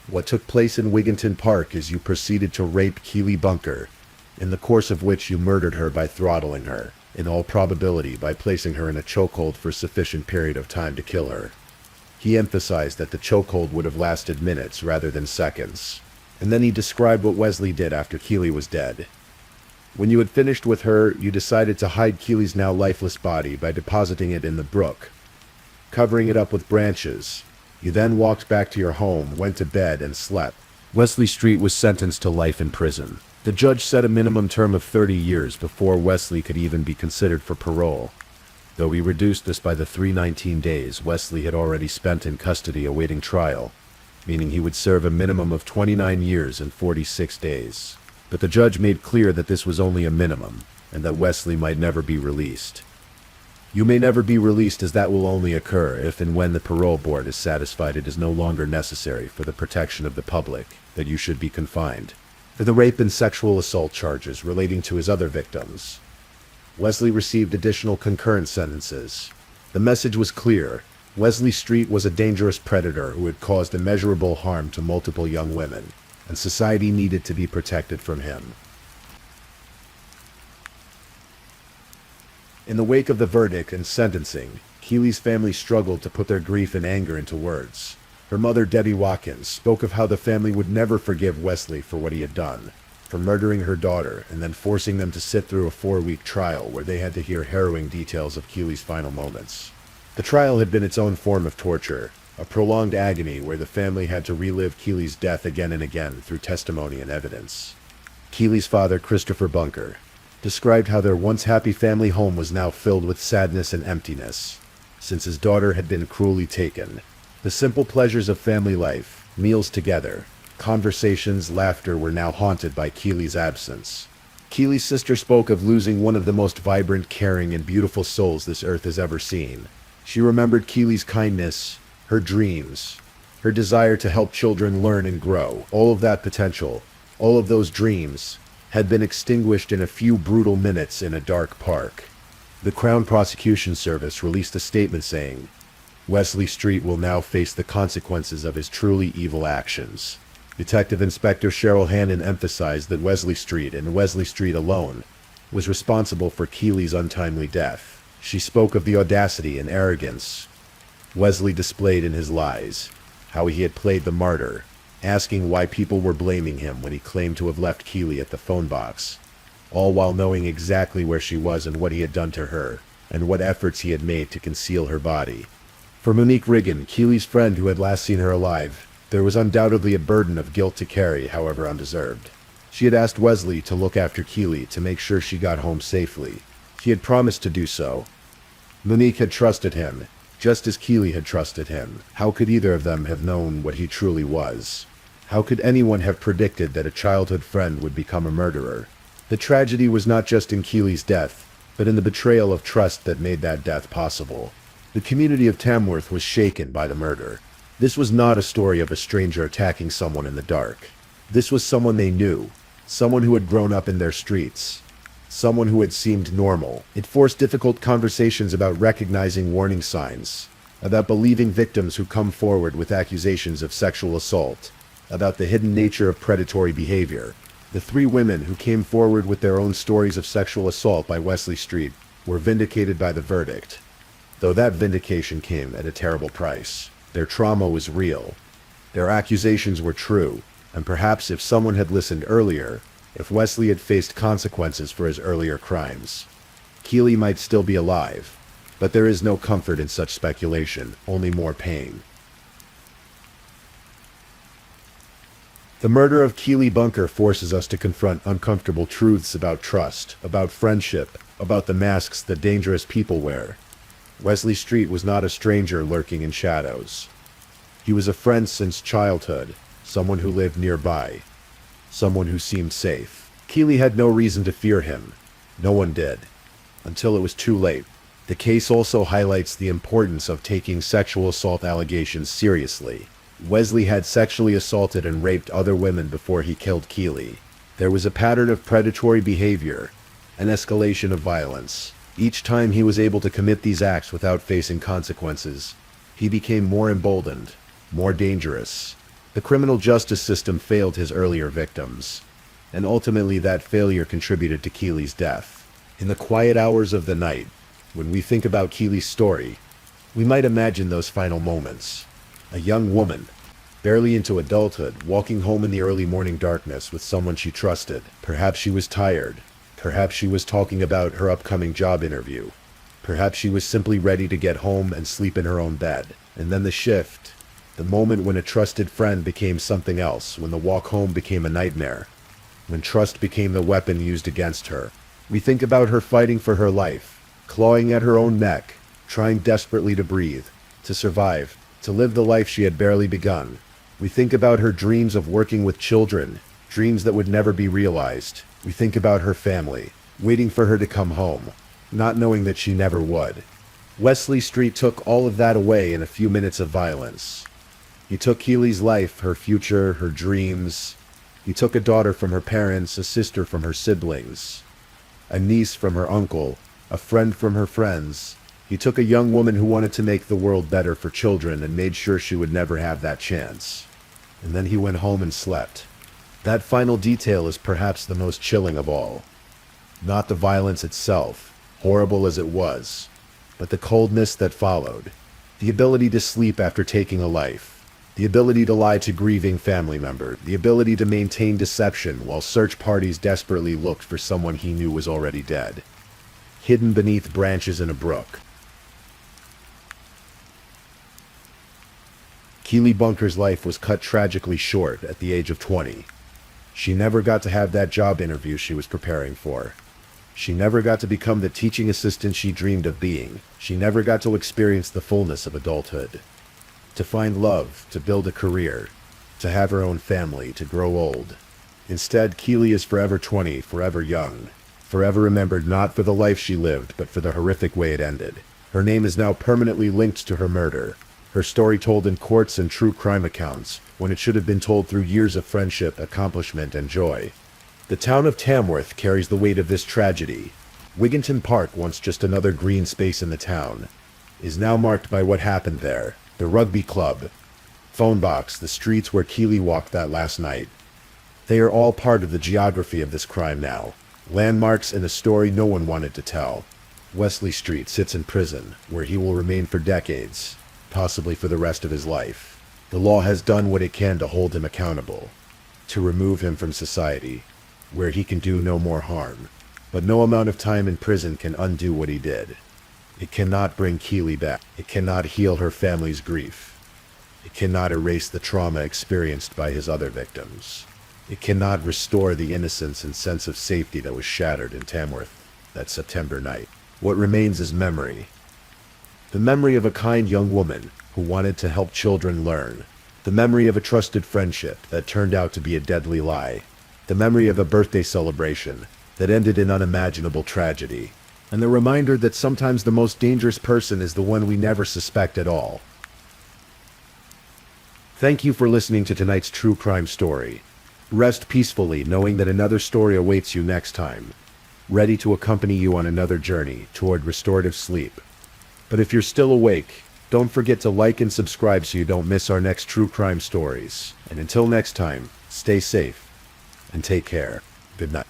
A: "What took place in Wigginton Park is you proceeded to rape Keeley Bunker, in the course of which you murdered her by throttling her, in all probability by placing her in a chokehold for a sufficient period of time to kill her." He emphasized that the chokehold would have lasted minutes rather than seconds. And then he described what Wesley did after Keeley was dead. "When you had finished with her, you decided to hide Keeley's now lifeless body by depositing it in the brook. covering it up with branches. You then walked back to your home, went to bed, and slept. Wesley Street was sentenced to life in prison. The judge set a minimum term of 30 years before Wesley could even be considered for parole. Though he reduced this by the 319 days Wesley had already spent in custody awaiting trial, meaning he would serve a minimum of 29 years and 46 days. But the judge made clear that this was only a minimum, and that Wesley might never be released. You may never be released, as that will only occur if and when the parole board is satisfied it is no longer necessary for the protection of the public that you should be confined. For the rape and sexual assault charges relating to his other victims, Wesley received additional concurrent sentences. The message was clear. Wesley Street was a dangerous predator who had caused immeasurable harm to multiple young women, and society needed to be protected from him. In the wake of the verdict and sentencing, Keeley's family struggled to put their grief and anger into words. Her mother, Debbie Watkins, spoke of how the family would never forgive Wesley for what he had done, for murdering her daughter and then forcing them to sit through a 4-week trial where they had to hear harrowing details of Keeley's final moments. The trial had been its own form of torture, a prolonged agony where the family had to relive Keeley's death again and again through testimony and evidence. Keeley's father, Christopher Bunker, described how their once happy family home was now filled with sadness and emptiness, since his daughter had been cruelly taken. The simple pleasures of family life, meals together, conversations, laughter were now haunted by Keeley's absence. Keeley's sister spoke of losing one of the most vibrant, caring, and beautiful souls this earth has ever seen. She remembered Keeley's kindness, her dreams, her desire to help children learn and grow. All of that potential, all of those dreams, had been extinguished in a few brutal minutes in a dark park. The Crown Prosecution Service released a statement saying, "Wesley Street will now face the consequences of his truly evil actions." Detective Inspector Cheryl Hannon emphasized that Wesley Street, and Wesley Street alone, was responsible for Keeley's untimely death. She spoke of the audacity and arrogance Wesley displayed in his lies, how he had played the martyr, asking why people were blaming him when he claimed to have left Keeley at the phone box, all while knowing exactly where she was and what he had done to her, and what efforts he had made to conceal her body. For Monique Riggin, Keeley's friend who had last seen her alive, there was undoubtedly a burden of guilt to carry, however undeserved. She had asked Wesley to look after Keeley to make sure she got home safely. He had promised to do so. Monique had trusted him, just as Keeley had trusted him. How could either of them have known what he truly was? How could anyone have predicted that a childhood friend would become a murderer? The tragedy was not just in Keeley's death, but in the betrayal of trust that made that death possible. The community of Tamworth was shaken by the murder. This was not a story of a stranger attacking someone in the dark. This was someone they knew, someone who had grown up in their streets, someone who had seemed normal. It forced difficult conversations about recognizing warning signs, about believing victims who come forward with accusations of sexual assault, about the hidden nature of predatory behavior. The 3 women who came forward with their own stories of sexual assault by Wesley Street were vindicated by the verdict, though that vindication came at a terrible price. Their trauma was real. Their accusations were true, and perhaps if someone had listened earlier, if Wesley had faced consequences for his earlier crimes, Keeley might still be alive. But there is no comfort in such speculation, only more pain. The murder of Keeley Bunker forces us to confront uncomfortable truths about trust, about friendship, about the masks that dangerous people wear. Wesley Street was not a stranger lurking in shadows. He was a friend since childhood, someone who lived nearby, someone who seemed safe. Keeley had no reason to fear him. No one did. Until it was too late. The case also highlights the importance of taking sexual assault allegations seriously. Wesley had sexually assaulted and raped other women before he killed Keeley. There was a pattern of predatory behavior, an escalation of violence. Each time he was able to commit these acts without facing consequences, he became more emboldened, more dangerous. The criminal justice system failed his earlier victims, and ultimately that failure contributed to Keeley's death. In the quiet hours of the night, when we think about Keeley's story, we might imagine those final moments. A young woman, barely into adulthood, walking home in the early morning darkness with someone she trusted. Perhaps she was tired. Perhaps she was talking about her upcoming job interview. Perhaps she was simply ready to get home and sleep in her own bed. And then the shift, the moment when a trusted friend became something else, when the walk home became a nightmare, when trust became the weapon used against her. We think about her fighting for her life, clawing at her own neck, trying desperately to breathe, to survive, to live the life she had barely begun. We think about her dreams of working with children, dreams that would never be realized. We think about her family, waiting for her to come home, not knowing that she never would. Wesley Street took all of that away in a few minutes of violence. He took Keely's life, her future, her dreams. He took a daughter from her parents, a sister from her siblings, a niece from her uncle, a friend from her friends. He took a young woman who wanted to make the world better for children and made sure she would never have that chance. And then he went home and slept. That final detail is perhaps the most chilling of all. Not the violence itself, horrible as it was, but the coldness that followed. The ability to sleep after taking a life. The ability to lie to grieving family members. The ability to maintain deception while search parties desperately looked for someone he knew was already dead. Hidden beneath branches in a brook. Keely Bunker's life was cut tragically short at the age of 20. She never got to have that job interview she was preparing for. She never got to become the teaching assistant she dreamed of being. She never got to experience the fullness of adulthood. To find love, to build a career, to have her own family, to grow old. Instead, Keely is forever 20, forever young. Forever remembered not for the life she lived, but for the horrific way it ended. Her name is now permanently linked to her murder. Her story told in courts and true crime accounts, when it should have been told through years of friendship, accomplishment, and joy. The town of Tamworth carries the weight of this tragedy. Wigginton Park, once just another green space in the town, is now marked by what happened there. The rugby club, phone box, the streets where Keely walked that last night. They are all part of the geography of this crime now. Landmarks in a story no one wanted to tell. Wesley Street sits in prison, where he will remain for decades, possibly for the rest of his life. The law has done what it can to hold him accountable, to remove him from society, where he can do no more harm. But no amount of time in prison can undo what he did. It cannot bring Keely back. It cannot heal her family's grief. It cannot erase the trauma experienced by his other victims. It cannot restore the innocence and sense of safety that was shattered in Tamworth that September night. What remains is memory. The memory of a kind young woman who wanted to help children learn. The memory of a trusted friendship that turned out to be a deadly lie. The memory of a birthday celebration that ended in unimaginable tragedy. And the reminder that sometimes the most dangerous person is the one we never suspect at all. Thank you for listening to tonight's true crime story. Rest peacefully knowing that another story awaits you next time, ready to accompany you on another journey toward restorative sleep. But if you're still awake, don't forget to like and subscribe so you don't miss our next true crime stories. And until next time, stay safe and take care. Good night.